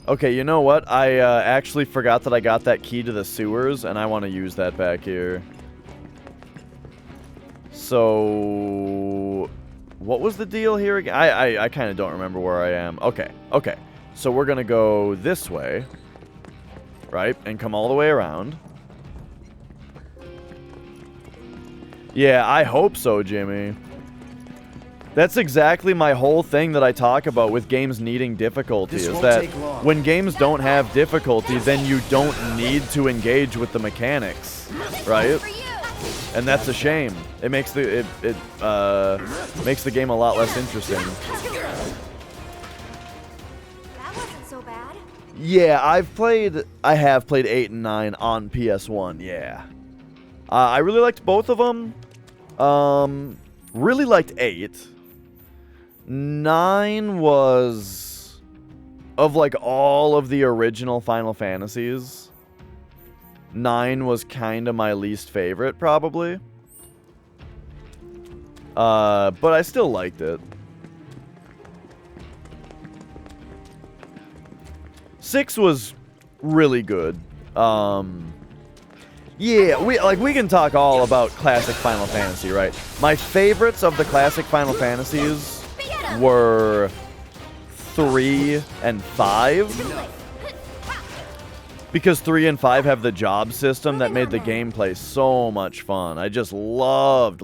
Okay, you know what? I actually forgot that I got that key to the sewers, and I want to use that back here. So, what was the deal here again? I kind of don't remember where I am. Okay. So we're going to go this way, right? And come all the way around. Yeah, I hope so, Jimmy. That's exactly my whole thing that I talk about with games needing difficulty, is that when games don't have difficulty, then you don't need to engage with the mechanics, right? And that's a shame. It makes the makes the game a lot less interesting.
That wasn't so bad.
Yeah, I have played 8 and 9 on PS1, yeah. I really liked both of them. Really liked 8. 9 was, of like all of the original Final Fantasies, 9 was kind of my least favorite, probably. But I still liked it. 6 was really good. Yeah, we can talk all about classic Final Fantasy, right? My favorites of the classic Final Fantasies were 3 and 5. Because 3 and 5 have the job system that made the gameplay so much fun. I just loved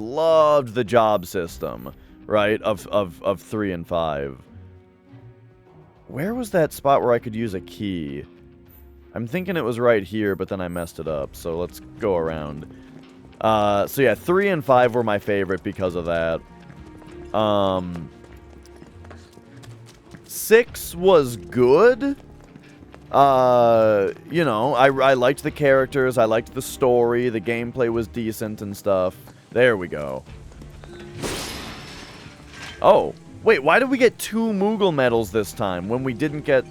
the job system, right, of 3 and 5. Where was that spot where I could use a key? I'm thinking it was right here, but then I messed it up, so let's go around. So yeah, 3 and 5 were my favorite because of that. 6 was good. You know, I liked the characters, I liked the story, the gameplay was decent and stuff. There we go. Oh, wait, why did we get 2 Moogle medals this time when we didn't get...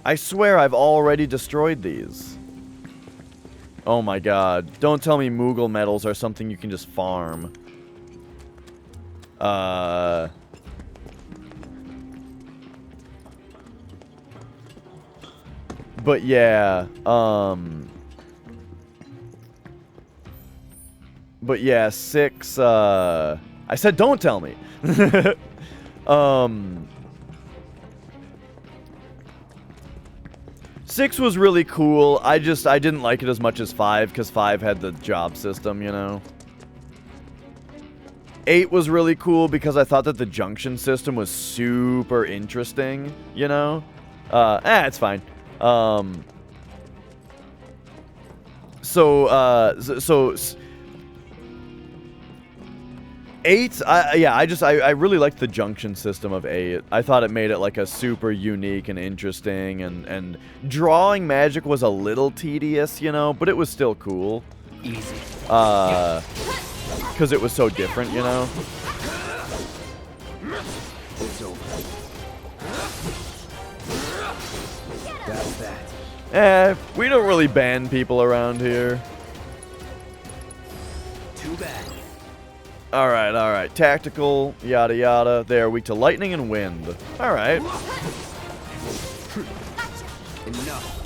I swear I've already destroyed these. Oh my god. Don't tell me Moogle medals are something you can just farm. But yeah, but yeah, 6, I said don't tell me. 6 was really cool. I didn't like it as much as 5 because 5 had the job system, you know. 8 was really cool because I thought that the junction system was super interesting, you know. It's fine. So 8, I really liked the junction system of 8. I thought it made it like a super unique and interesting, and drawing magic was a little tedious, you know, but it was still cool.
Easy.
Because it was so different, you know.
It's over. That's that.
We don't really ban people around here.
Too bad.
Alright. Tactical, yada yada. They are weak to lightning and wind. Alright.
Enough.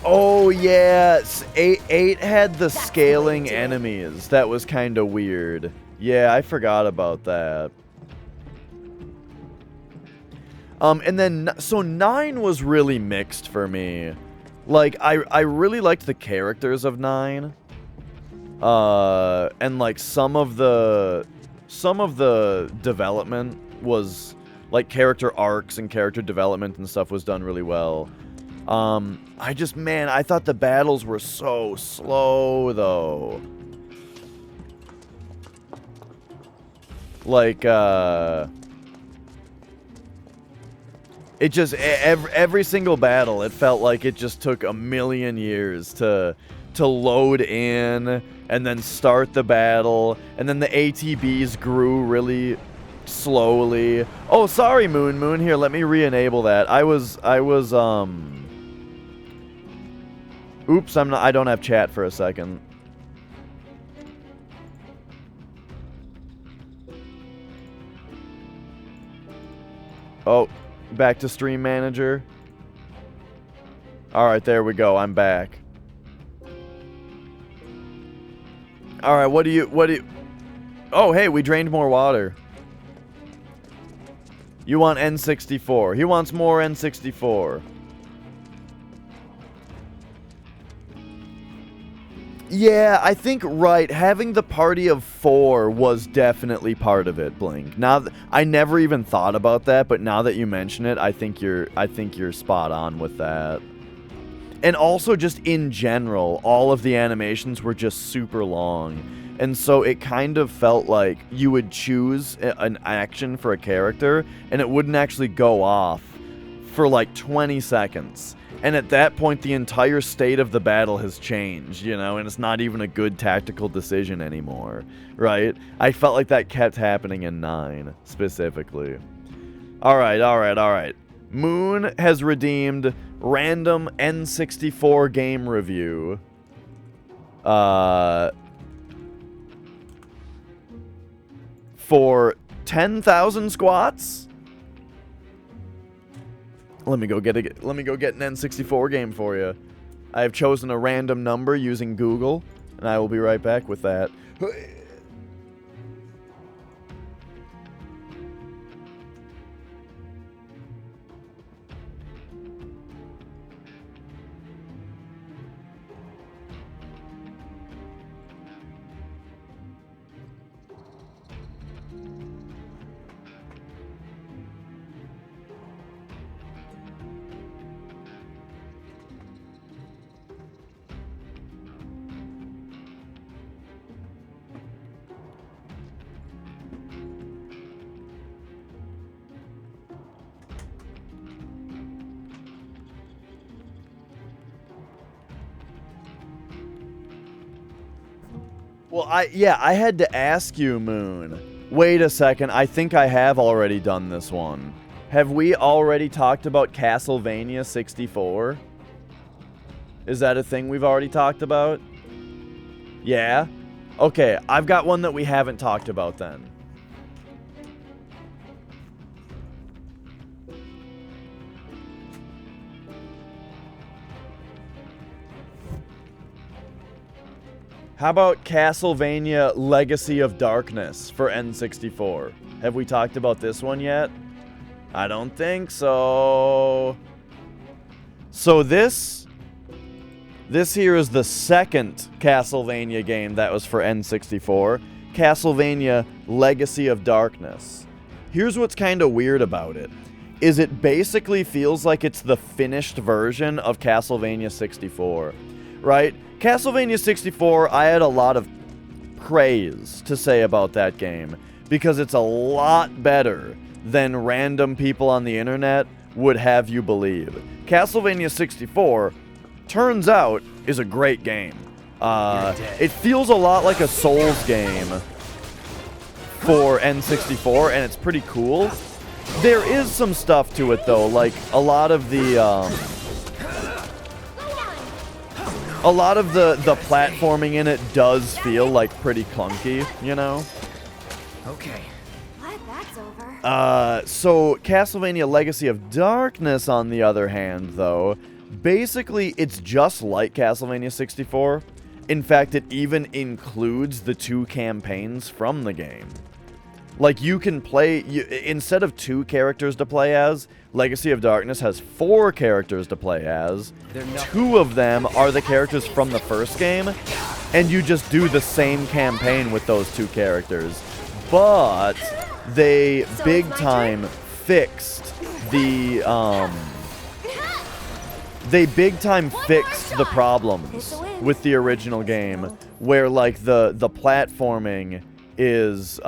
Oh, yeah. 8 had the scaling enemies. That was kind of weird. Yeah, I forgot about that. And then, so 9 was really mixed for me. Like, I really liked the characters of 9. And like some of the development was, like, character arcs and character development and stuff was done really well. I thought the battles were so slow, though. Like, it just, every single battle, it felt like it just took a million years to load in and then start the battle, and then the ATBs grew really slowly. Oh, sorry, Moon. Here, let me re-enable that. Oops, I don't have chat for a second. Oh, back to Stream Manager. Alright, there we go. I'm back. Alright, what do you... Oh, hey, we drained more water. You want N64. He wants more N64. Yeah, I think, right, having the party of 4 was definitely part of it, Blink. Now, I never even thought about that, but now that you mention it, I think you're spot on with that. And also, just in general, all of the animations were just super long. And so it kind of felt like you would choose an action for a character, and it wouldn't actually go off for like 20 seconds. And at that point, the entire state of the battle has changed, you know, and it's not even a good tactical decision anymore, right? I felt like that kept happening in 9, specifically. Alright. Moon has redeemed random N64 game review. For 10,000 squats? Let me go get an N64 game for you. I have chosen a random number using Google, and I will be right back with that. Well, I had to ask you, Moon. Wait a second, I think I have already done this one. Have we already talked about Castlevania 64? Is that a thing we've already talked about? Yeah? Okay, I've got one that we haven't talked about then. How about Castlevania Legacy of Darkness for N64? Have we talked about this one yet? I don't think so. So this here is the second Castlevania game that was for N64. Castlevania Legacy of Darkness. Here's what's kind of weird about it. Is it basically feels like it's the finished version of Castlevania 64. Right? Castlevania 64, I had a lot of praise to say about that game because it's a lot better than random people on the internet would have you believe. Castlevania 64, turns out, is a great game. It feels a lot like a Souls game for N64, and it's pretty cool. There is some stuff to it, though, like a lot of the platforming in it does feel like pretty clunky, you know?
Okay. Glad that's over.
So Castlevania Legacy of Darkness, on the other hand, though, basically it's just like Castlevania 64. In fact, it even includes the 2 campaigns from the game. Like, you can play, instead of 2 characters to play as, Legacy of Darkness has 4 characters to play as. 2 of them are the characters from the first game, and you just do the same campaign with those 2 characters. But they big time fixed the problems with the original game, where like the platforming is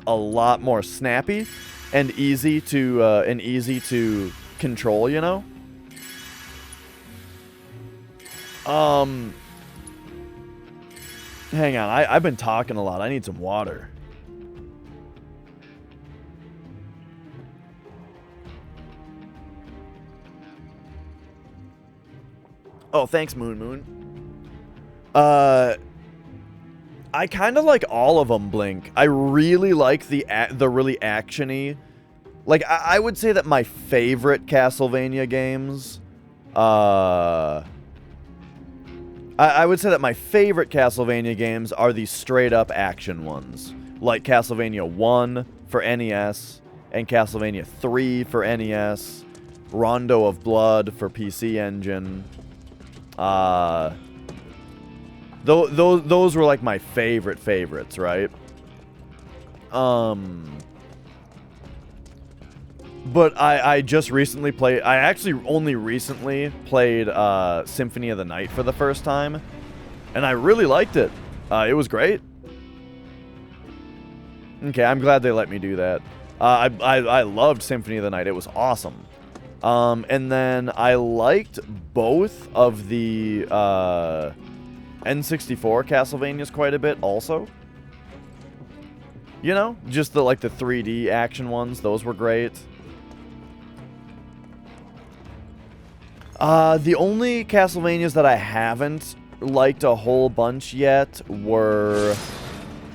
a lot more snappy and easy to control, you know? Hang on, I've been talking a lot. I need some water. Oh, thanks, Moon. I kind of like all of them, Blink. I really like the really action-y. Like, I would say that my favorite Castlevania games, I would say that my favorite Castlevania games are the straight-up action ones. Like Castlevania 1, for NES, and Castlevania 3 for NES, Rondo of Blood for PC Engine. Those were like my favorites, right? But I just recently played, I actually only recently played Symphony of the Night for the first time, and I really liked it. It was great. Okay, I'm glad they let me do that. I loved Symphony of the Night. It was awesome. And then I liked both of the N64 Castlevanias quite a bit also. You know, just the 3D action ones, those were great. The only Castlevanias that I haven't liked a whole bunch yet were,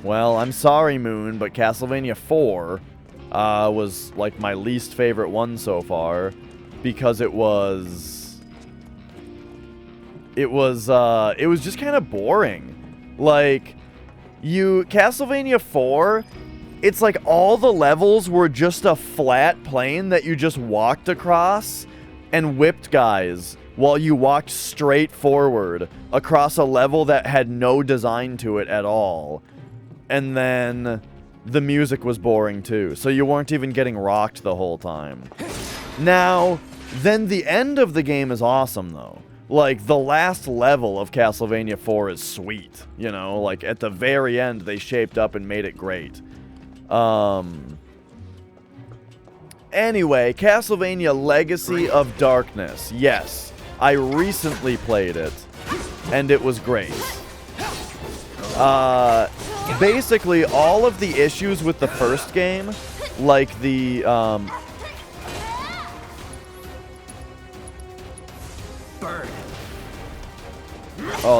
well, I'm sorry, Moon, but Castlevania 4 was like my least favorite one so far, because it was just kind of boring. Like, Castlevania 4, it's like all the levels were just a flat plane that you just walked across and whipped guys while you walked straight forward across a level that had no design to it at all. And then the music was boring too, so you weren't even getting rocked the whole time. Now, then the end of the game is awesome though. Like, the last level of Castlevania 4 is sweet, you know? Like, at the very end, they shaped up and made it great. Anyway, Castlevania Legacy of Darkness. Yes, I recently played it, and it was great. Basically, all of the issues with the first game, like the, oh,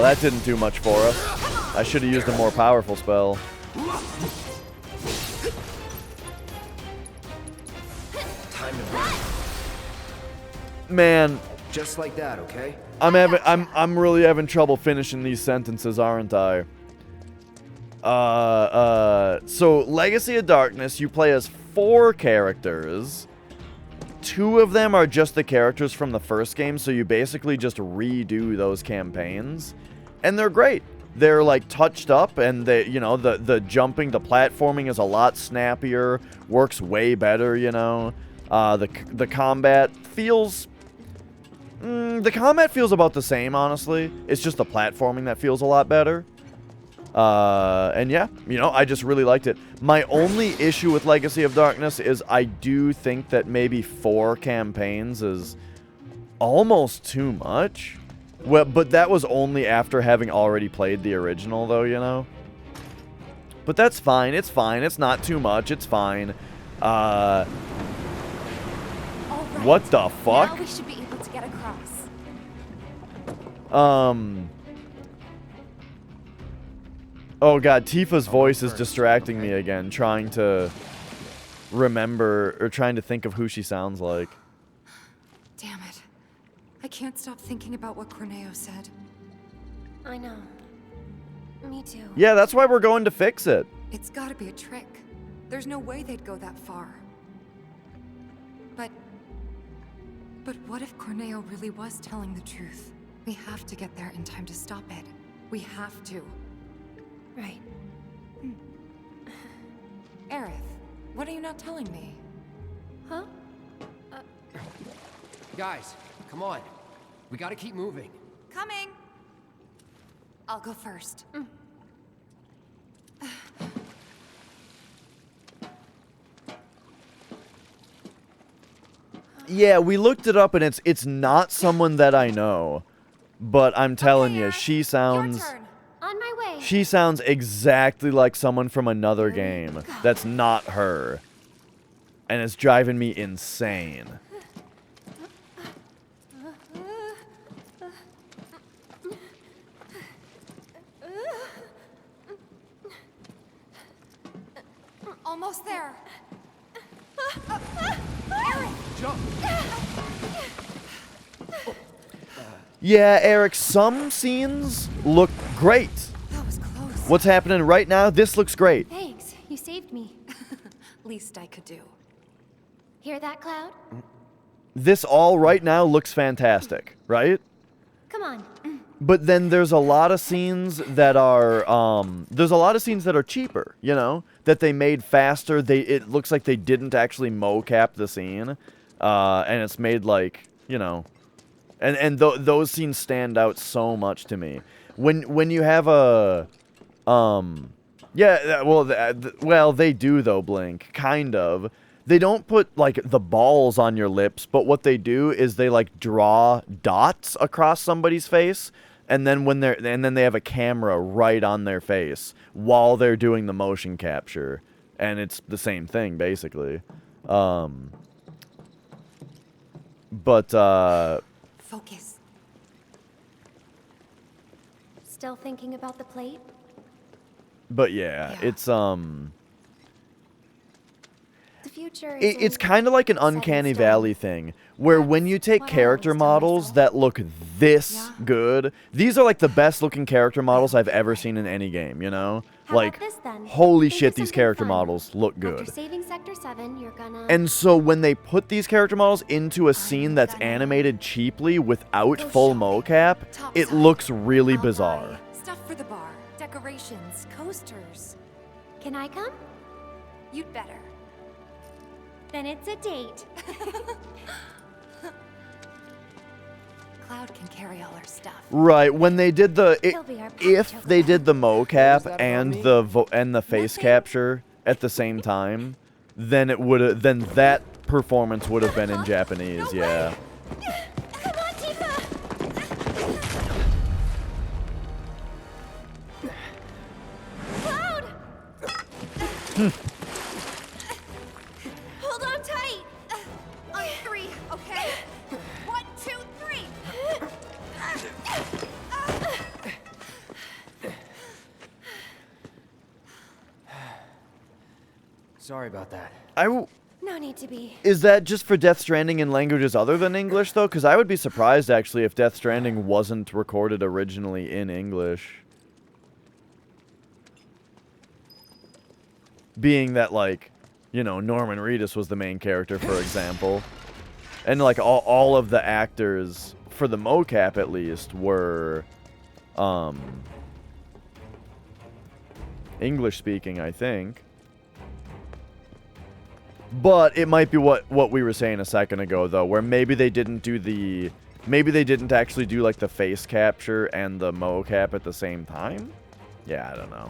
that didn't do much for us. I should have used a more powerful spell. Man,
just like that, okay?
I'm really having trouble finishing these sentences, aren't I? So Legacy of Darkness, you play as 4 characters. 2 of them are just the characters from the first game, so you basically just redo those campaigns, and they're great. They're like touched up, and they, you know, the jumping, the platforming is a lot snappier, works way better, you know. The combat feels about the same, honestly. It's just the platforming that feels a lot better. And yeah, you know, I just really liked it. My only issue with Legacy of Darkness is I do think that maybe 4 campaigns is almost too much. Well, but that was only after having already played the original, though, you know? But that's fine. It's fine. It's not too much. It's fine. What the fuck?
Now we should be able to get across.
Oh god, Tifa's voice is distracting me again, trying to remember, or trying to think of who she sounds like.
Damn it. I can't stop thinking about what Corneo said.
I know. Me too.
Yeah, that's why we're going to fix it.
It's gotta be a trick. There's no way they'd go that far. But what if Corneo really was telling the truth? We have to get there in time to stop it. We have to.
Right.
Aerith, what are you not telling me?
Huh?
Guys, come on. We gotta keep moving.
Coming! I'll go first.
Yeah, we looked it up, and it's not someone that I know. But I'm telling you, she sounds...
On my way.
She sounds exactly like someone from another game. That's not her. And it's driving me insane.
Almost there.
Jump.
Yeah, Eric, some scenes look great.
That was close.
What's happening right now? This looks great.
Thanks. You saved me.
least I could do.
Hear that, Cloud?
This all right now looks fantastic, right?
Come on.
But then there's a lot of scenes that are cheaper, you know, that they made faster. It looks like they didn't actually mocap the scene, and it's made like, you know, and those scenes stand out so much to me. When you have a yeah, well they do though, Blink, kind of. They don't put, like, the balls on your lips, but what they do is they, like, draw dots across somebody's face, and then then they have a camera right on their face while they're doing the motion capture, and it's the same thing, basically.
Focus.
Still thinking about the plate?
But yeah, it's,
The future
it's kind of like an Uncanny Valley thing, where when you take character models that look this good, these are like the best looking character models I've ever seen in any game, you know? Like, holy shit, these character models look good.
After saving Sector 7, you're gonna...
And so when they put these character models into a scene that's animated cheaply without full mocap, it looks really bizarre.
Stuff for the bar, decorations, coasters.
Can I come?
You'd better.
Then it's a date.
Cloud can carry all our stuff.
Right, when they did if they did the mocap and the face capture at the same time, then that performance would have been in Japanese, yeah.
Come on, Tifa! Cloud! Hold on tight.
On three, okay? 1, 2, 3.
Sorry about that.
No need to be.
Is that just for Death Stranding in languages other than English, though? Because I would be surprised, actually, if Death Stranding wasn't recorded originally in English. Being that, like, you know, Norman Reedus was the main character, for example. And, like, all of the actors, for the mocap at least, were English-speaking, I think. But it might be what we were saying a second ago, though, where maybe they didn't do maybe they didn't actually do, like, the face capture and the mocap at the same time? Yeah, I don't know.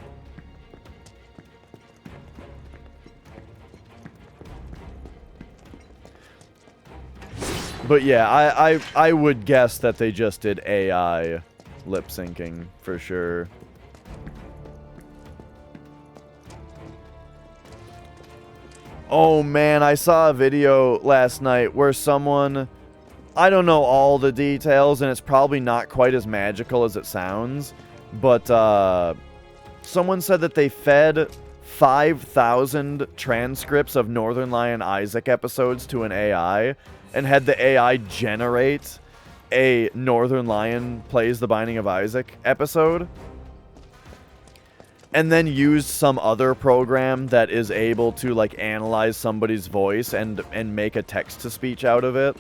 But yeah, I would guess that they just did AI lip syncing for sure. Oh man, I saw a video last night where someone, I don't know all the details and it's probably not quite as magical as it sounds, but someone said that they fed 5,000 transcripts of Northern Lion Isaac episodes to an AI and had the AI generate a Northern Lion Plays the Binding of Isaac episode, and then used some other program that is able to, like, analyze somebody's voice and make a text-to-speech out of it,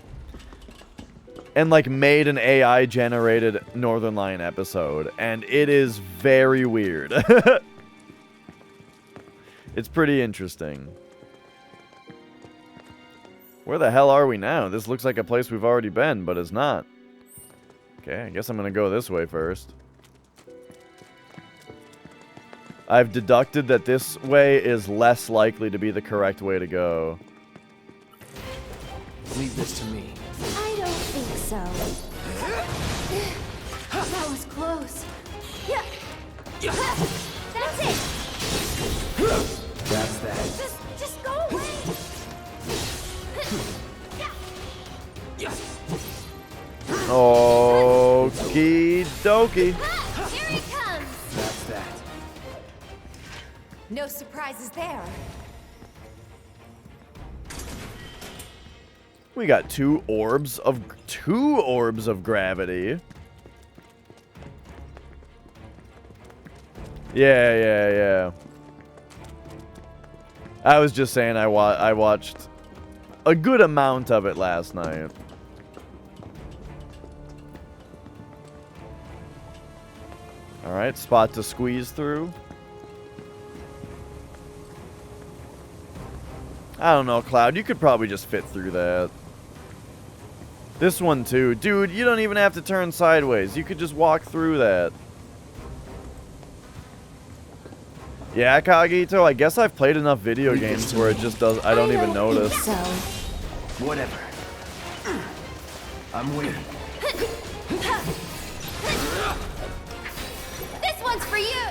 and, like, made an AI-generated Northern Lion episode, and it is very weird. It's pretty interesting. Where the hell are we now? This looks like a place we've already been, but it's not. Okay, I guess I'm gonna go this way first. I've deducted that this way is less likely to be the correct way to go.
Leave this to me.
I don't think so.
That was close.
Yeah. That's it.
That's that.
Just go away.
Okie dokie.
Here he comes.
That's that.
No surprises there.
We got two orbs of gravity. Yeah. I was just saying I watched a good amount of it last night. Alright, spot to squeeze through. I don't know, Cloud. You could probably just fit through that. This one, too. Dude, you don't even have to turn sideways. You could just walk through that. Yeah, Kagito, I guess I've played enough video games where it just does... I don't even notice.
So. Whatever. I'm waiting.
This one's for you!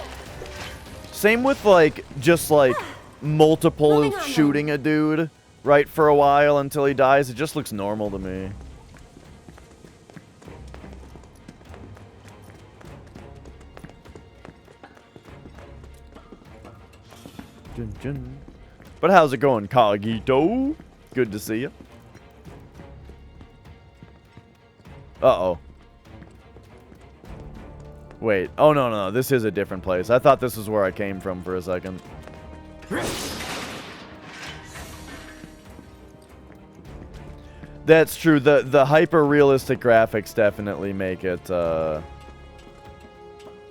Same with, like, just, like, multiple shooting a dude, right, for a while until he dies. It just looks normal to me. But how's it going, Kagito? Good to see you. Uh-oh. Wait. Oh, no. This is a different place. I thought this was where I came from for a second. That's true. The hyper-realistic graphics definitely make it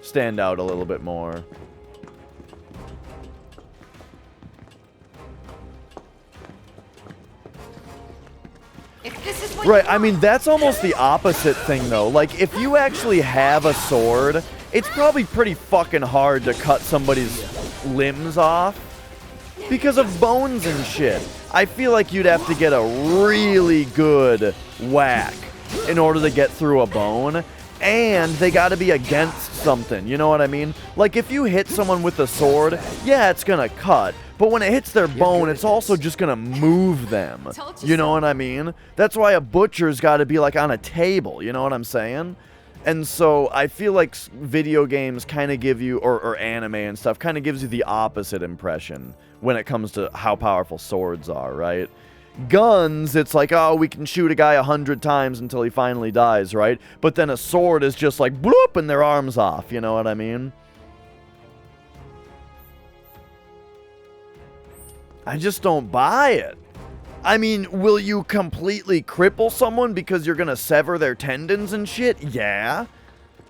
stand out a little bit more. Right, I mean, that's almost the opposite thing, though. Like, if you actually have a sword, it's probably pretty fucking hard to cut somebody's limbs off because of bones and shit. I feel like you'd have to get a really good whack in order to get through a bone, and they gotta be against something, you know what I mean? Like, if you hit someone with a sword, yeah, it's gonna cut. But when it hits their bone, it's also just gonna move them. You know what I mean? That's why a butcher's gotta be, like, on a table. You know what I'm saying? And so I feel like video games kind of give you, or anime and stuff, kind of gives you the opposite impression when it comes to how powerful swords are, right? Guns, it's like, oh, we can shoot a guy 100 times until he finally dies, right? But then a sword is just like, bloop, and their arm's off. You know what I mean? I just don't buy it. I mean, will you completely cripple someone because you're gonna sever their tendons and shit? Yeah.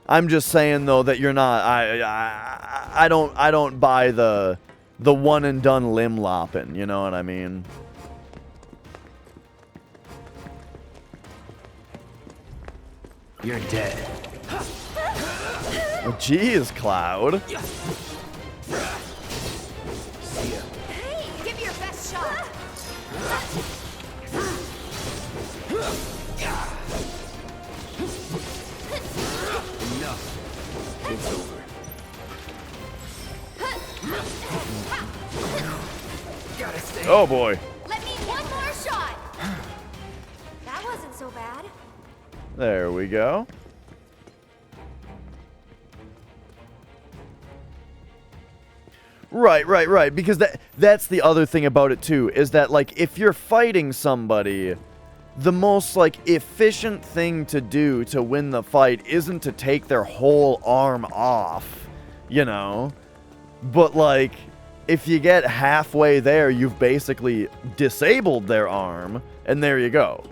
I'm just saying though that you're not. I don't buy the one and done limb lopping. You know what I mean?
You're dead.
Well, geez, Cloud.
Give me your best shot.
Enough. It's over. Gotta stay.
Oh boy.
Let me one more shot. That wasn't so bad.
There we go. Right. Because that's the other thing about it too, is that, like, if you're fighting somebody, the most, like, efficient thing to do to win the fight isn't to take their whole arm off, you know? But, like, if you get halfway there, you've basically disabled their arm, and there you go.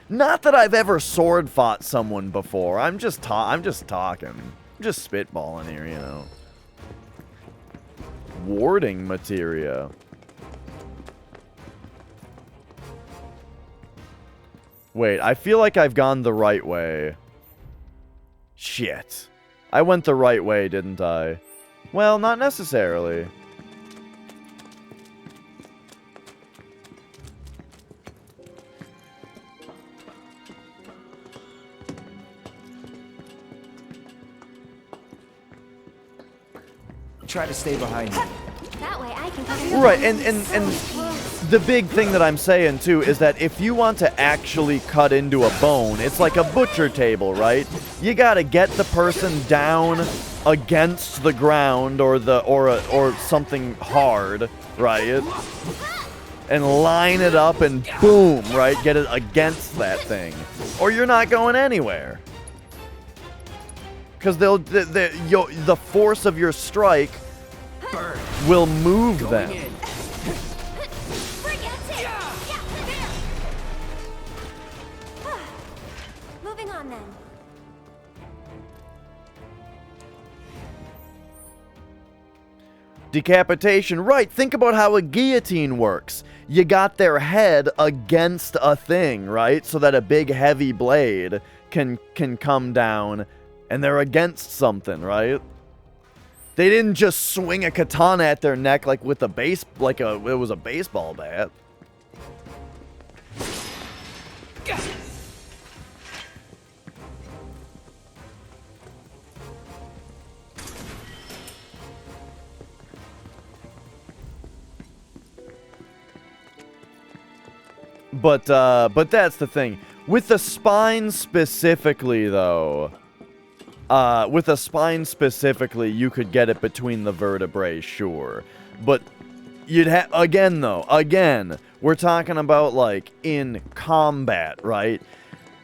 Not that I've ever sword fought someone before. I'm just talking. I'm just spitballing here, you know. Warding materia. Wait, I feel like I've gone the right way. Shit. I went the right way, didn't I? Well, not necessarily.
Try to stay behind me.
That way I can cover your
Right,
back.
and the big thing that I'm saying, too, is that if you want to actually cut into a bone, it's like a butcher table, right? You gotta get the person down against the ground or something hard, right? And line it up and boom, right? Get it against that thing. Or you're not going anywhere. Because the force of your strike will move them.
Moving on then.
Decapitation, right. Think about how a guillotine works. You got their head against a thing, right? So that a big heavy blade can come down and they're against something, right? They didn't just swing a katana at their neck like with a it was a baseball bat. But that's the thing. With the spine specifically, though, you could get it between the vertebrae, sure. But you'd have, again, we're talking about, like, in combat, right?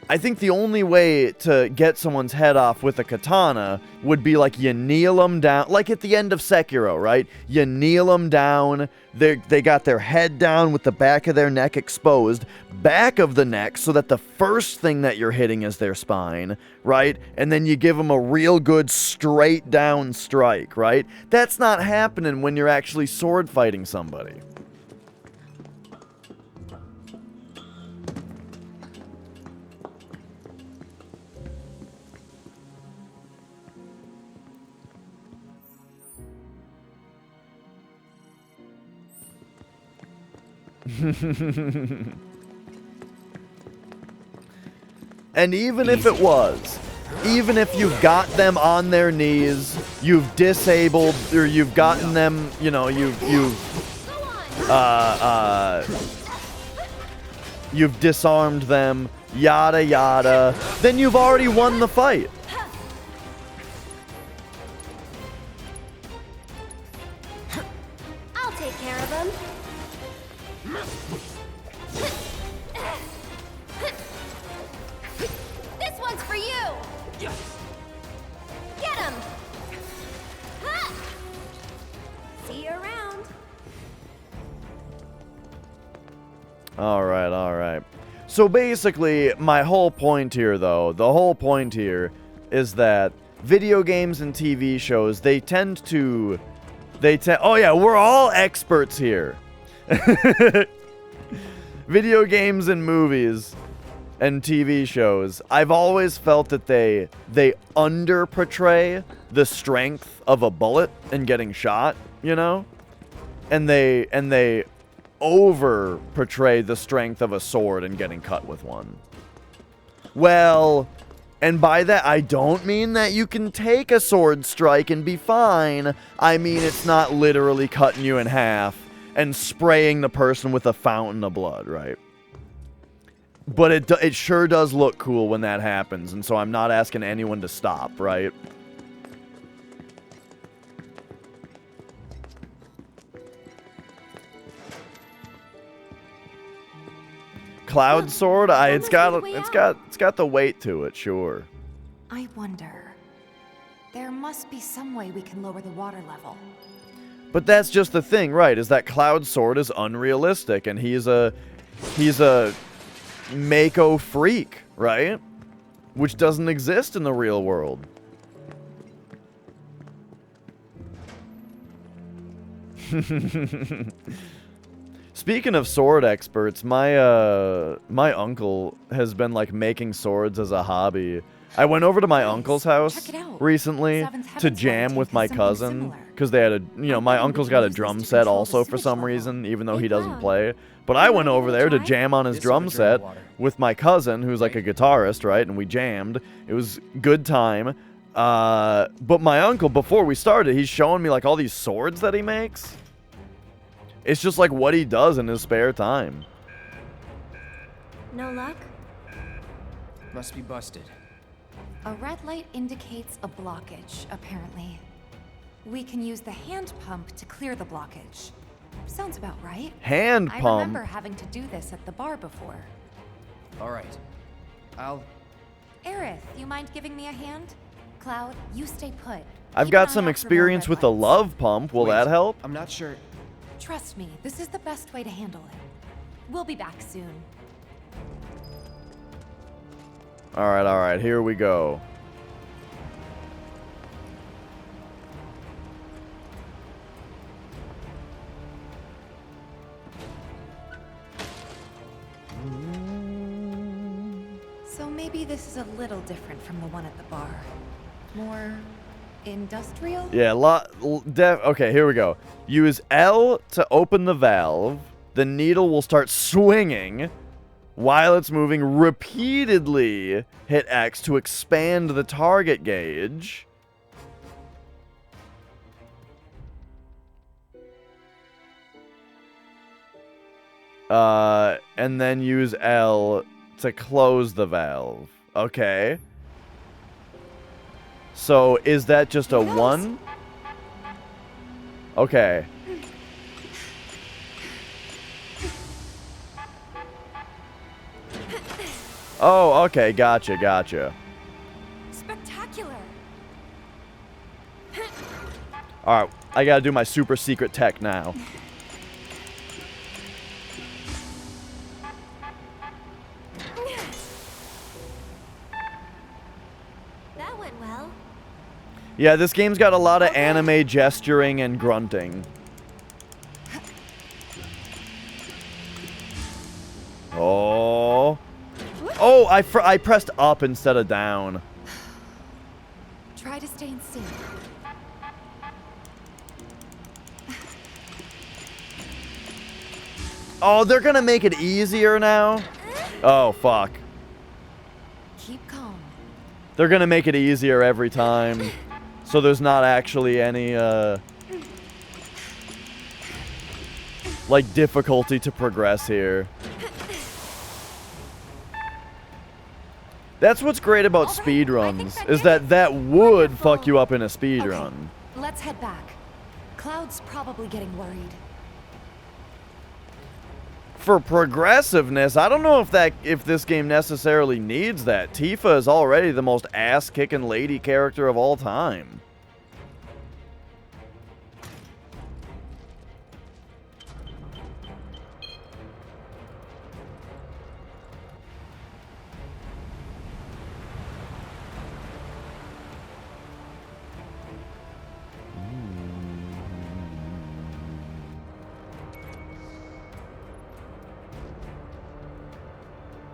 I think the only way to get someone's head off with a katana would be like you kneel them down, like at the end of Sekiro, right? You kneel them down, they got their head down with the back of their neck exposed, back of the neck, so that the first thing that you're hitting is their spine, right? And then you give them a real good straight down strike, right? That's not happening when you're actually sword fighting somebody. And even if it was, even if you've got them on their knees, you've disabled, or you've gotten them, you know, you've disarmed them, yada yada, then you've already won the fight.
I'll take care of them. This one's for you. Get him. See you around.
All right. So basically, my whole point here, though, the whole point here is that video games and TV shows, oh yeah, we're all experts here. Video games and movies and TV shows, I've always felt that they under-portray the strength of a bullet and getting shot, you know? And they over-portray the strength of a sword and getting cut with one. Well, and by that, I don't mean that you can take a sword strike and be fine. I mean it's not literally cutting you in half and spraying the person with a fountain of blood, right? But it sure does look cool when that happens, and so I'm not asking anyone to stop, right? Cloud sword, it's got the weight to it, sure.
I wonder. There must be some way we can lower the water level.
But that's just the thing, right? Is that Cloud sword is unrealistic, and he's a Mako freak, right? Which doesn't exist in the real world. Speaking of sword experts, my uncle has been like making swords as a hobby. I went over to my uncle's house recently to jam with my cousin because they had my uncle's got a drum set also for some reason, even though he doesn't play. But I went over there to jam on his drum set with my cousin, who's like a guitarist, right? And we jammed. It was good time. But my uncle, before we started, he's showing me like all these swords that he makes. It's just like what he does in his spare time.
No luck?
Must be busted.
A red light indicates a blockage, apparently. We can use the hand pump to clear the blockage. Sounds about right.
Hand pump?
I remember having to do this at the bar before.
All right.
Aerith, you mind giving me a hand? Cloud, you stay put.
I've got some experience with the love pump. Will that help?
I'm not sure.
Trust me, this is the best way to handle it. We'll be back soon.
All right, here we go.
So maybe this is a little different from the one at the bar. More industrial?
Yeah, okay, here we go. Use L to open the valve. The needle will start swinging while it's moving. Repeatedly hit X to expand the target gauge. And then use L to close the valve. Okay. So, is that just a 1? Okay. Oh, okay, gotcha.
Spectacular.
Alright, I gotta do my super secret tech now.
That went well.
Yeah, this game's got a lot of anime gesturing and grunting. Oh. Oh, I pressed up instead of down.
Try to stay in sync.
Oh, they're gonna make it easier now? Oh, fuck.
Keep calm.
They're gonna make it easier every time. So there's not actually any, like, difficulty to progress here. That's what's great about speedruns, is that would fuck you up in a speedrun.
Okay, let's head back. Cloud's probably getting worried.
For progressiveness, I don't know if this game necessarily needs that. Tifa is already the most ass-kicking lady character of all time.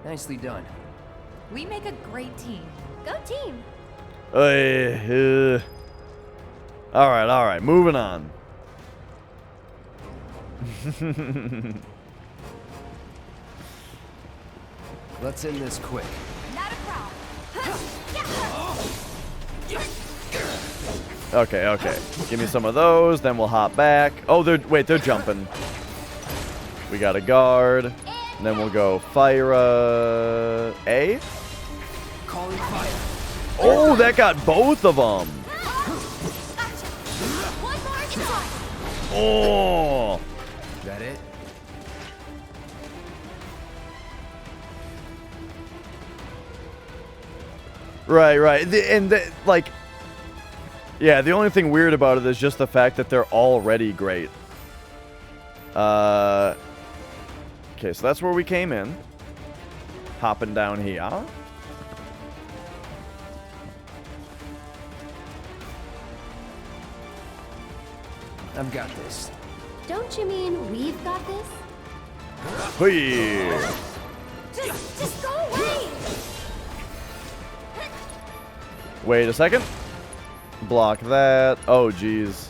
Nicely done.
We make a great team.
Go team.
Alright, moving on.
Let's end this quick.
Not a problem.
Okay. Give me some of those, then we'll hop back. Oh, they're jumping. We got a guard. And then we'll go fire A.
Calling fire.
Oh, that got both of them. Oh.
Is that it?
Right. Yeah, the only thing weird about it is just the fact that they're already great. Okay, so that's where we came in. Hopping down here.
I've got this.
Don't you mean we've got this?
Hey.
Just go away.
Wait a second. Block that. Oh, jeez.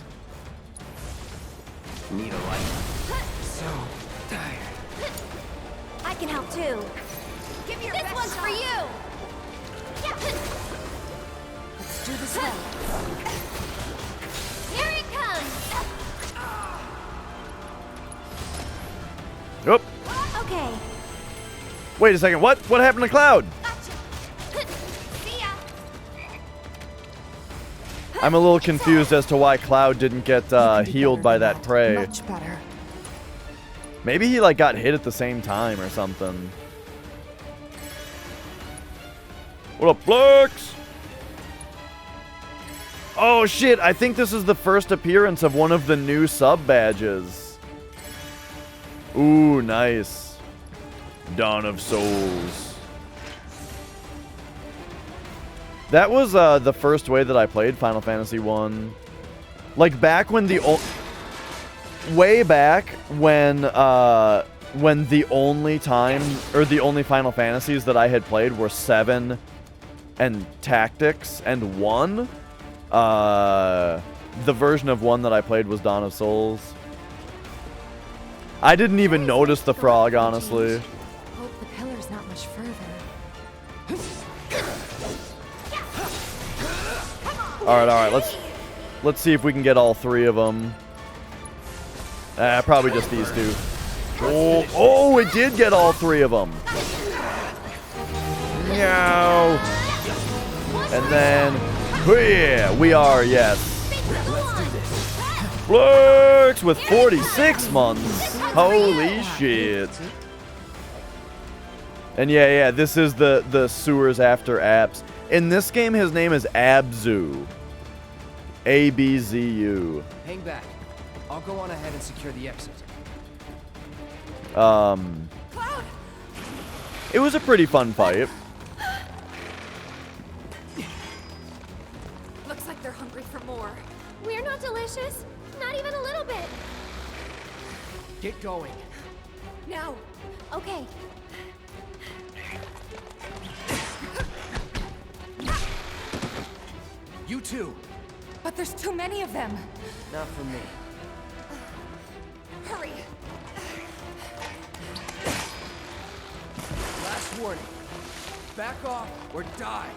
Need a light. So tired.
I can help too. Give me your best one's for you.
Let's do this way.
Here it comes.
Oop.
Okay.
Wait a second. What happened to Cloud?
See ya.
I'm a little confused as to why Cloud didn't get healed by that prey.
Much better.
Maybe he like got hit at the same time or something. What up, Flux? Oh shit, I think this is the first appearance of one of the new sub badges. Ooh, nice. Dawn of Souls. That was the first way that I played Final Fantasy 1. Like back when way back when the only time or the only Final Fantasies that I had played were 7 and Tactics and 1. The version of 1 that I played was Dawn of Souls. I didn't even notice the frog, honestly.
Hope the pillar's not much further.
Alright, let's see if we can get all 3 of them. Probably just these 2. Oh, it did get all 3 of them. Meow. And then, yeah, we are, yes. Flex with 46 months. Holy shit. And yeah, this is the sewers after apps. In this game, his name is Abzu. A-B-Z-U.
Hang back. I'll go on ahead and secure the exit.
It was a pretty fun fight.
Looks like they're hungry for more.
We're not delicious. Not even a little bit.
Get going.
Now.
Okay.
You too.
But there's too many of them.
Not for me.
Hurry.
Last warning. Back off or die.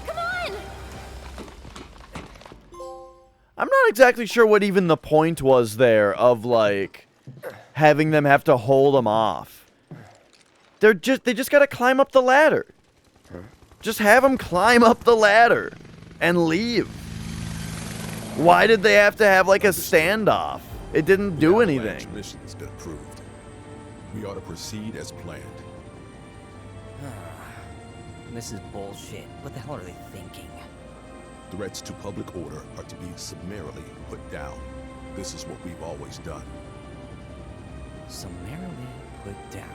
Come on!
I'm not exactly sure what even the point was there of, like, having them have to hold them off. They just gotta climb up the ladder. Just have them climb up the ladder and leave. Why did they have to have, like, a standoff? It didn't do anything.
Mission's been approved. We ought to proceed as planned.
This is bullshit. What the hell are they thinking?
Threats to public order are to be summarily put down. This is what we've always done.
Summarily put down.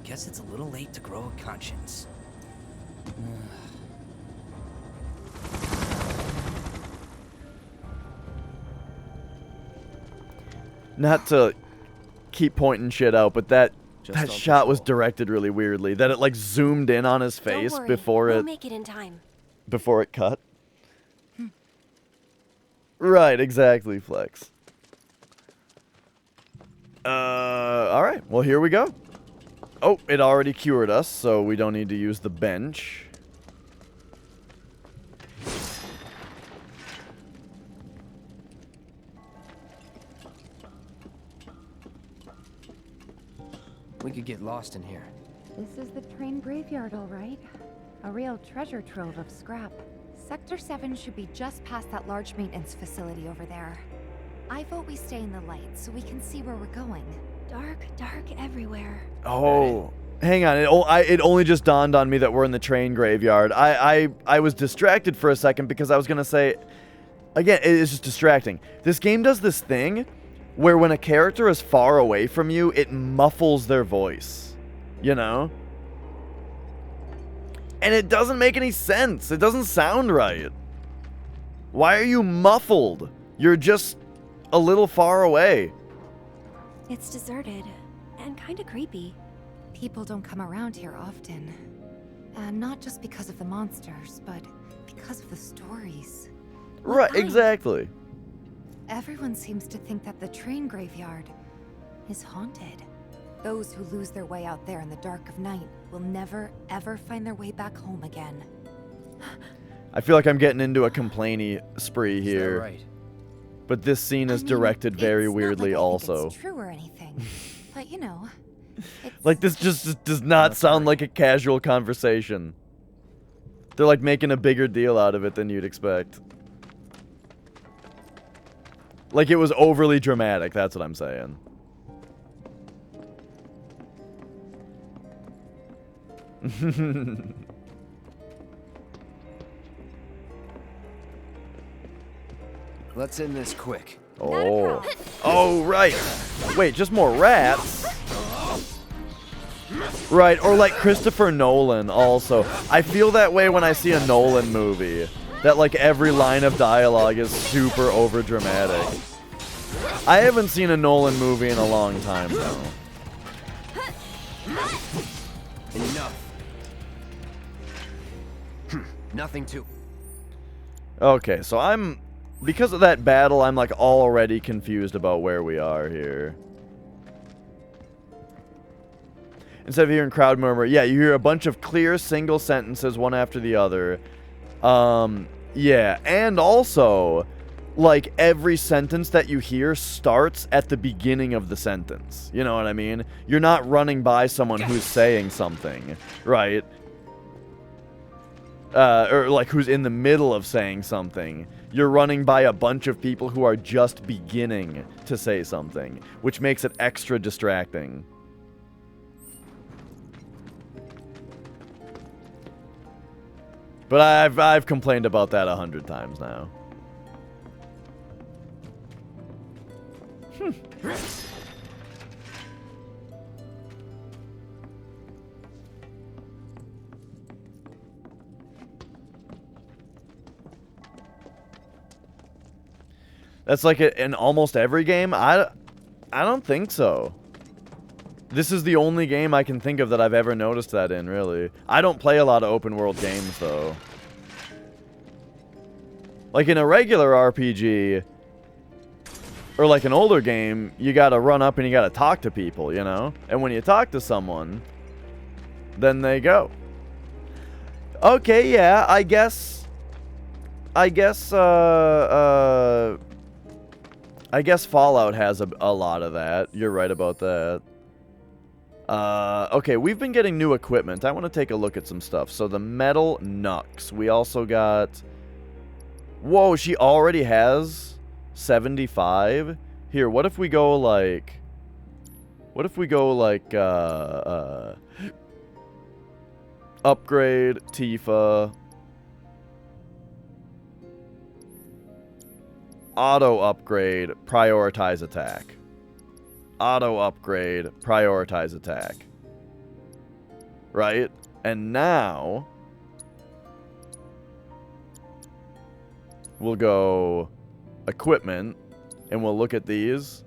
Guess it's a little late to grow a conscience.
Not to keep pointing shit out, but that shot was directed really weirdly. That it like zoomed in on his face
Don't worry.
before
We'll
it
make it in time.
before it cut. Right, exactly, Flex. All right. Well, here we go. Oh, it already cured us, so we don't need to use the bench.
We could get lost in here.
This is the train graveyard, all right. A real treasure trove of scrap.
Sector 7 should be just past that large maintenance facility over there. I vote we stay in the light so we can see where we're going.
Dark everywhere.
Oh, hang on. It only just dawned on me that we're in the train graveyard. I was distracted for a second because I was going to say, again, it is just distracting. This game does this thing where when a character is far away from you, it muffles their voice, you know? And it doesn't make any sense. It doesn't sound right. Why are you muffled? You're just a little far away.
It's deserted and kind of creepy.
People don't come around here often. And not just because of the monsters, but because of the stories.
Right, exactly.
Everyone seems to think that the train graveyard is haunted. Those who lose their way out there in the dark of night will never, ever find their way back home again.
I feel like I'm getting into a complainy spree here.
Right?
But this scene is directed very
it's
weirdly
not like I
also.
think it's true or anything. But you know,
Like this just does not sound like a casual conversation. They're like making a bigger deal out of it than you'd expect. Like it was overly dramatic, that's what I'm saying.
Let's end this quick.
Oh. Oh, right. Wait, just more rats? Right, or like Christopher Nolan also. I feel that way when I see a Nolan movie. That like every line of dialogue is super over dramatic. I haven't seen a Nolan movie in a long time though.
Enough. Nothing to.
Okay, so because of that battle, I'm like already confused about where we are here. Instead of hearing crowd murmur, yeah, you hear a bunch of clear single sentences one after the other. Yeah, and also, like, every sentence that you hear starts at the beginning of the sentence. You know what I mean? You're not running by someone who's saying something, right? Or, like, who's in the middle of saying something. You're running by a bunch of people who are just beginning to say something, which makes it extra distracting. But I've complained about that 100 times now. That's like in almost every game? I don't think so. This is the only game I can think of that I've ever noticed that in, really. I don't play a lot of open world games, though. Like in a regular RPG, or like an older game, you gotta run up and you gotta talk to people, you know? And when you talk to someone, then they go. Okay, yeah, I guess Fallout has a lot of that. You're right about that. Okay, we've been getting new equipment. I want to take a look at some stuff. So the metal Nux. We also got... Whoa, she already has 75? Here, what if we go like... What if we go like, upgrade, Tifa... Auto upgrade, prioritize attack. Auto upgrade, prioritize attack. Right? And now we'll go equipment and we'll look at these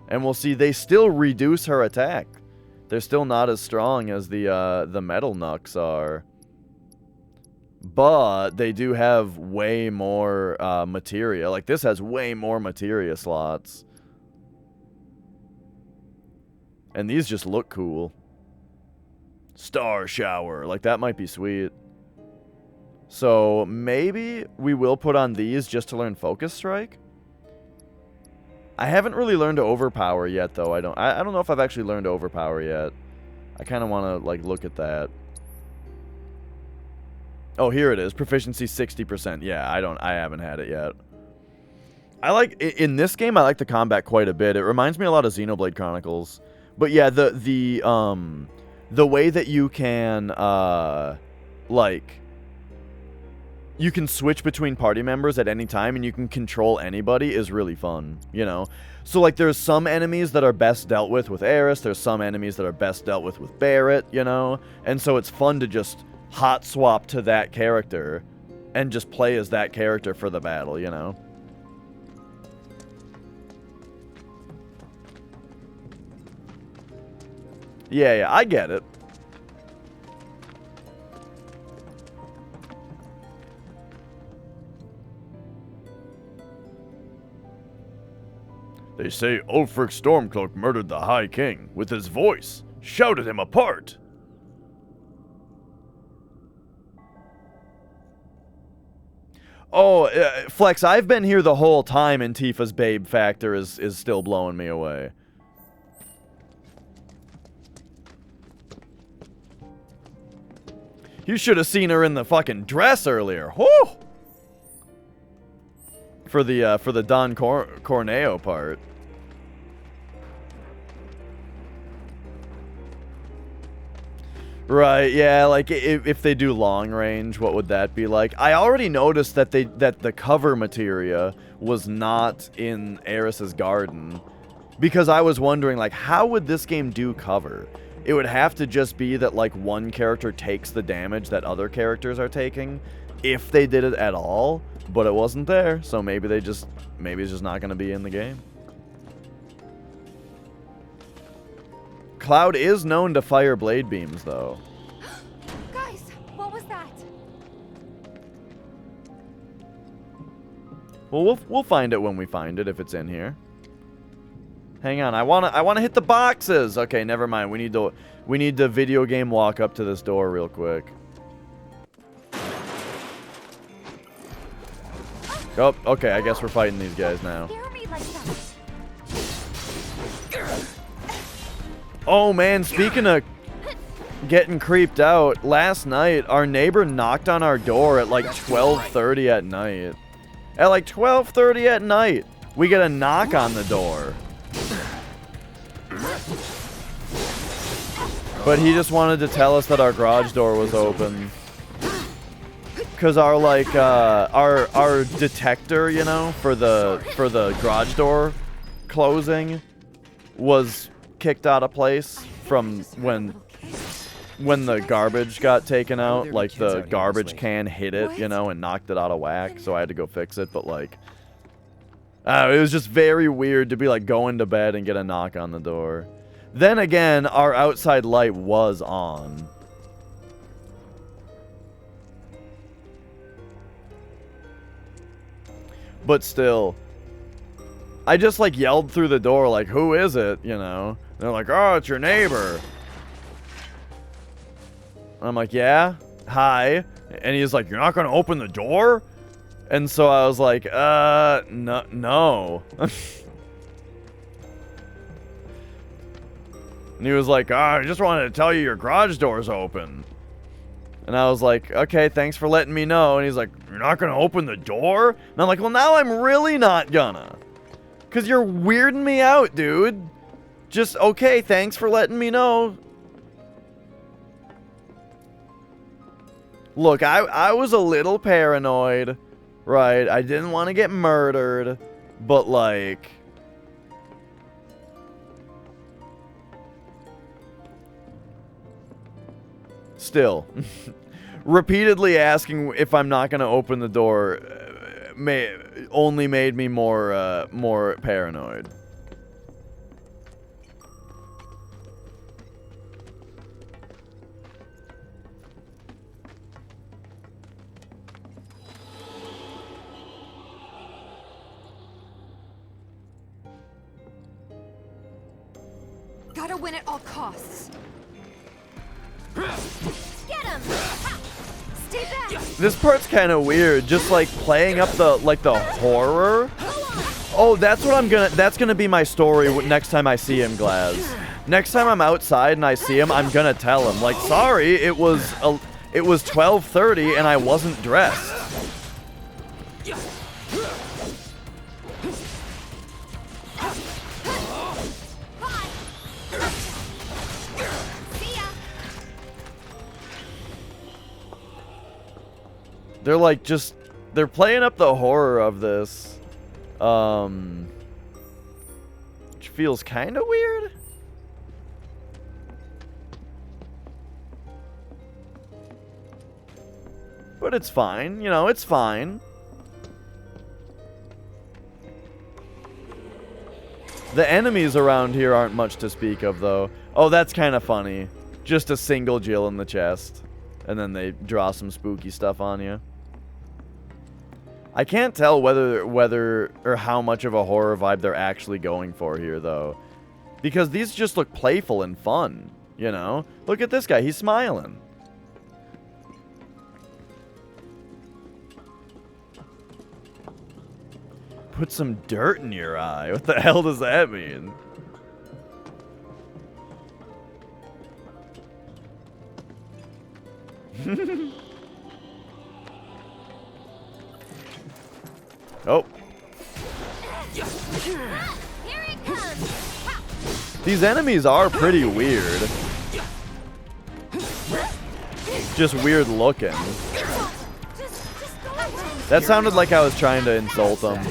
and we'll see they still reduce her attack. They're still not as strong as the metal Nux are. But they do have way more materia. Like, this has way more materia slots. And these just look cool. Star Shower. Like, that might be sweet. So, maybe we will put on these just to learn Focus Strike? I haven't really learned to Overpower yet, though. I don't know if I've actually learned to Overpower yet. I kind of want to, like, look at that. Oh, here it is. Proficiency 60%. Yeah, I haven't had it yet. I like, in this game, I like the combat quite a bit. It reminds me a lot of Xenoblade Chronicles. But yeah, the way that you can, like, you can switch between party members at any time and you can control anybody is really fun, you know? So, like, there's some enemies that are best dealt with Aeris. There's some enemies that are best dealt with Barret, you know? And so it's fun to just hot swap to that character and just play as that character for the battle, you know? Yeah, I get it. They say Ulfric Stormcloak murdered the High King with his voice, shouted him apart. Oh, Flex, I've been here the whole time and Tifa's babe factor is still blowing me away. You should have seen her in the fucking dress earlier. Whoo! For the Don Corneo part. Right, yeah, like if they do long range, what would that be like? I already noticed that the cover materia was not in Eris's garden, because I was wondering, like, how would this game do cover? It would have to just be that, like, one character takes the damage that other characters are taking, if they did it at all, but it wasn't there, so maybe it's just not going to be in the game. Cloud is known to fire blade beams, though.
Guys, what was that?
Well, we'll find it when we find it, if it's in here. Hang on, I wanna hit the boxes. Okay, never mind. We need to video game walk up to this door real quick. Oh, okay. I guess we're fighting these guys now. Oh man, speaking of getting creeped out, last night our neighbor knocked on our door at like 12:30 at night. At like 12:30 at night, we get a knock on the door. But he just wanted to tell us that our garage door was open. Cause our like our detector, you know, for the garage door closing was kicked out of place from when the garbage got taken out. Like the garbage can hit it, you know, and knocked it out of whack, so I had to go fix it. But like, it was just very weird to be like going to bed and get a knock on the door. Then again, our outside light was on. But still, I just like yelled through the door like, who is it, you know? And they're like, oh, it's your neighbor. I'm like, yeah, hi. And he's like, you're not gonna open the door? And so I was like, no. And he was like, I just wanted to tell you your garage door's open. And I was like, okay, thanks for letting me know. And he's like, you're not gonna open the door? And I'm like, well, now I'm really not gonna. Cause you're weirding me out, dude. Just, okay, thanks for letting me know. Look, I was a little paranoid, right? I didn't want to get murdered, but like... Still, repeatedly asking if I'm not going to open the door only made me more paranoid.
Gotta win at all costs.
Get him! Stay back!
This part's kind of weird, just like playing up the horror. Oh, that's what that's gonna be my story next time I see him, Glaz. Next time I'm outside and I see him, I'm gonna tell him, like, sorry, it was 12:30 and I wasn't dressed. They're like they're playing up the horror of this, which feels kind of weird. But it's fine, you know, it's fine. The enemies around here aren't much to speak of, though. Oh, that's kind of funny. Just a single Jill in the chest, and then they draw some spooky stuff on you. I can't tell whether or how much of a horror vibe they're actually going for here, though. Because these just look playful and fun, you know? Look at this guy, he's smiling. Put some dirt in your eye. What the hell does that mean? Oh.
Here it comes.
These enemies are pretty weird. Just weird looking. That sounded like I was trying to insult them.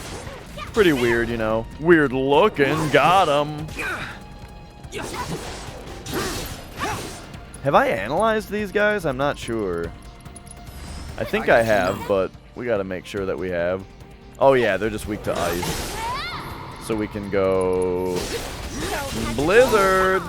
Pretty weird, you know. Weird looking. Got him. Have I analyzed these guys? I'm not sure. I think I have, but we gotta make sure that we have. Oh yeah, they're just weak to ice. So we can go Blizzard.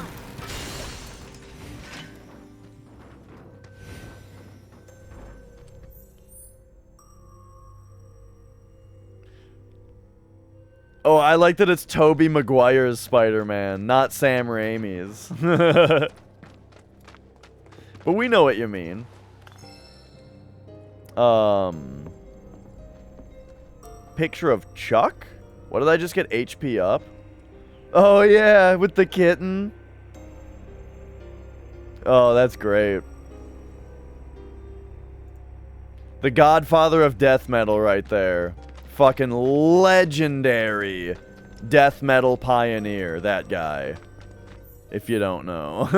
Oh, I like that it's Tobey Maguire's Spider-Man, not Sam Raimi's. But we know what you mean. Picture of Chuck? What did I just get HP up? Oh yeah, with the kitten. Oh, that's great. The godfather of death metal right there. Fucking legendary death metal pioneer, that guy. If you don't know.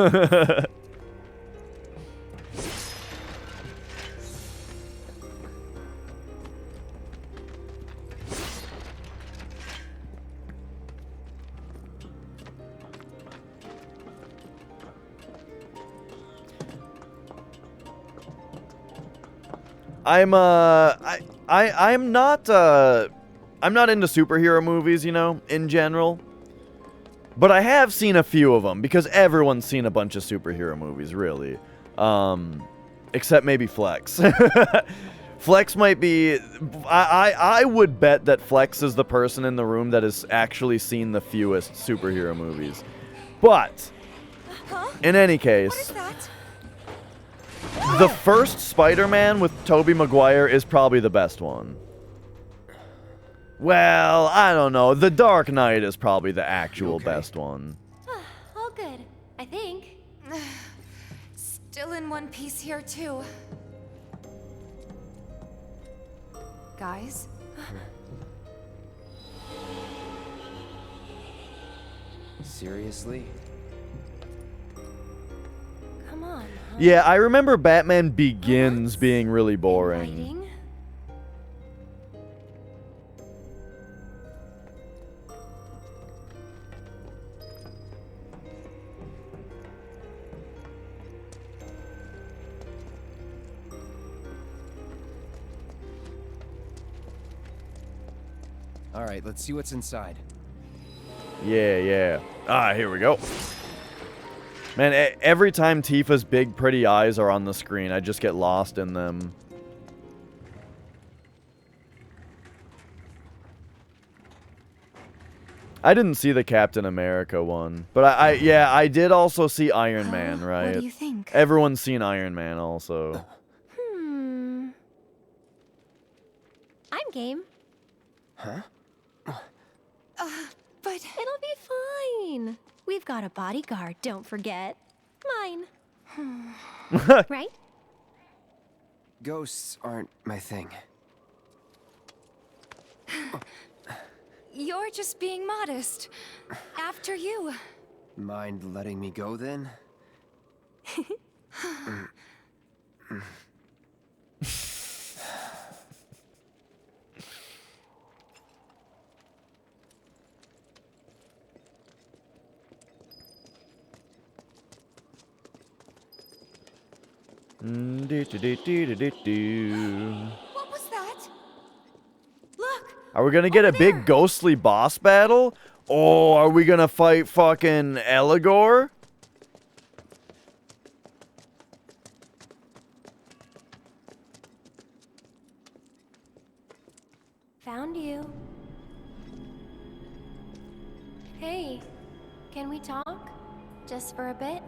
I'm not into superhero movies, you know, in general. But I have seen a few of them because everyone's seen a bunch of superhero movies, really. Except maybe Flex. Flex might be I would bet that Flex is the person in the room that has actually seen the fewest superhero movies. But in any case, the first Spider-Man with Tobey Maguire is probably the best one. Well, I don't know. The Dark Knight is probably the actual best one.
All good, I think.
Still in one piece here, too. Guys?
Seriously?
Come on.
Yeah, I remember Batman Begins being really boring.
All right, let's see what's inside.
Yeah. Ah, here we go. Man, every time Tifa's big, pretty eyes are on the screen, I just get lost in them. I didn't see the Captain America one, but I did also see Iron Man, right?
What do you think?
Everyone's seen Iron Man also.
I'm game.
Huh?
But
it'll be fine. We've got a bodyguard, don't forget. Mine. Right?
Ghosts aren't my thing.
You're just being modest. After you.
Mind letting me go then?
What was that? Look!
Are we gonna get a big ghostly boss battle? Oh, are we gonna fight fucking Eligor?
Found you. Hey, can we talk? Just for a bit?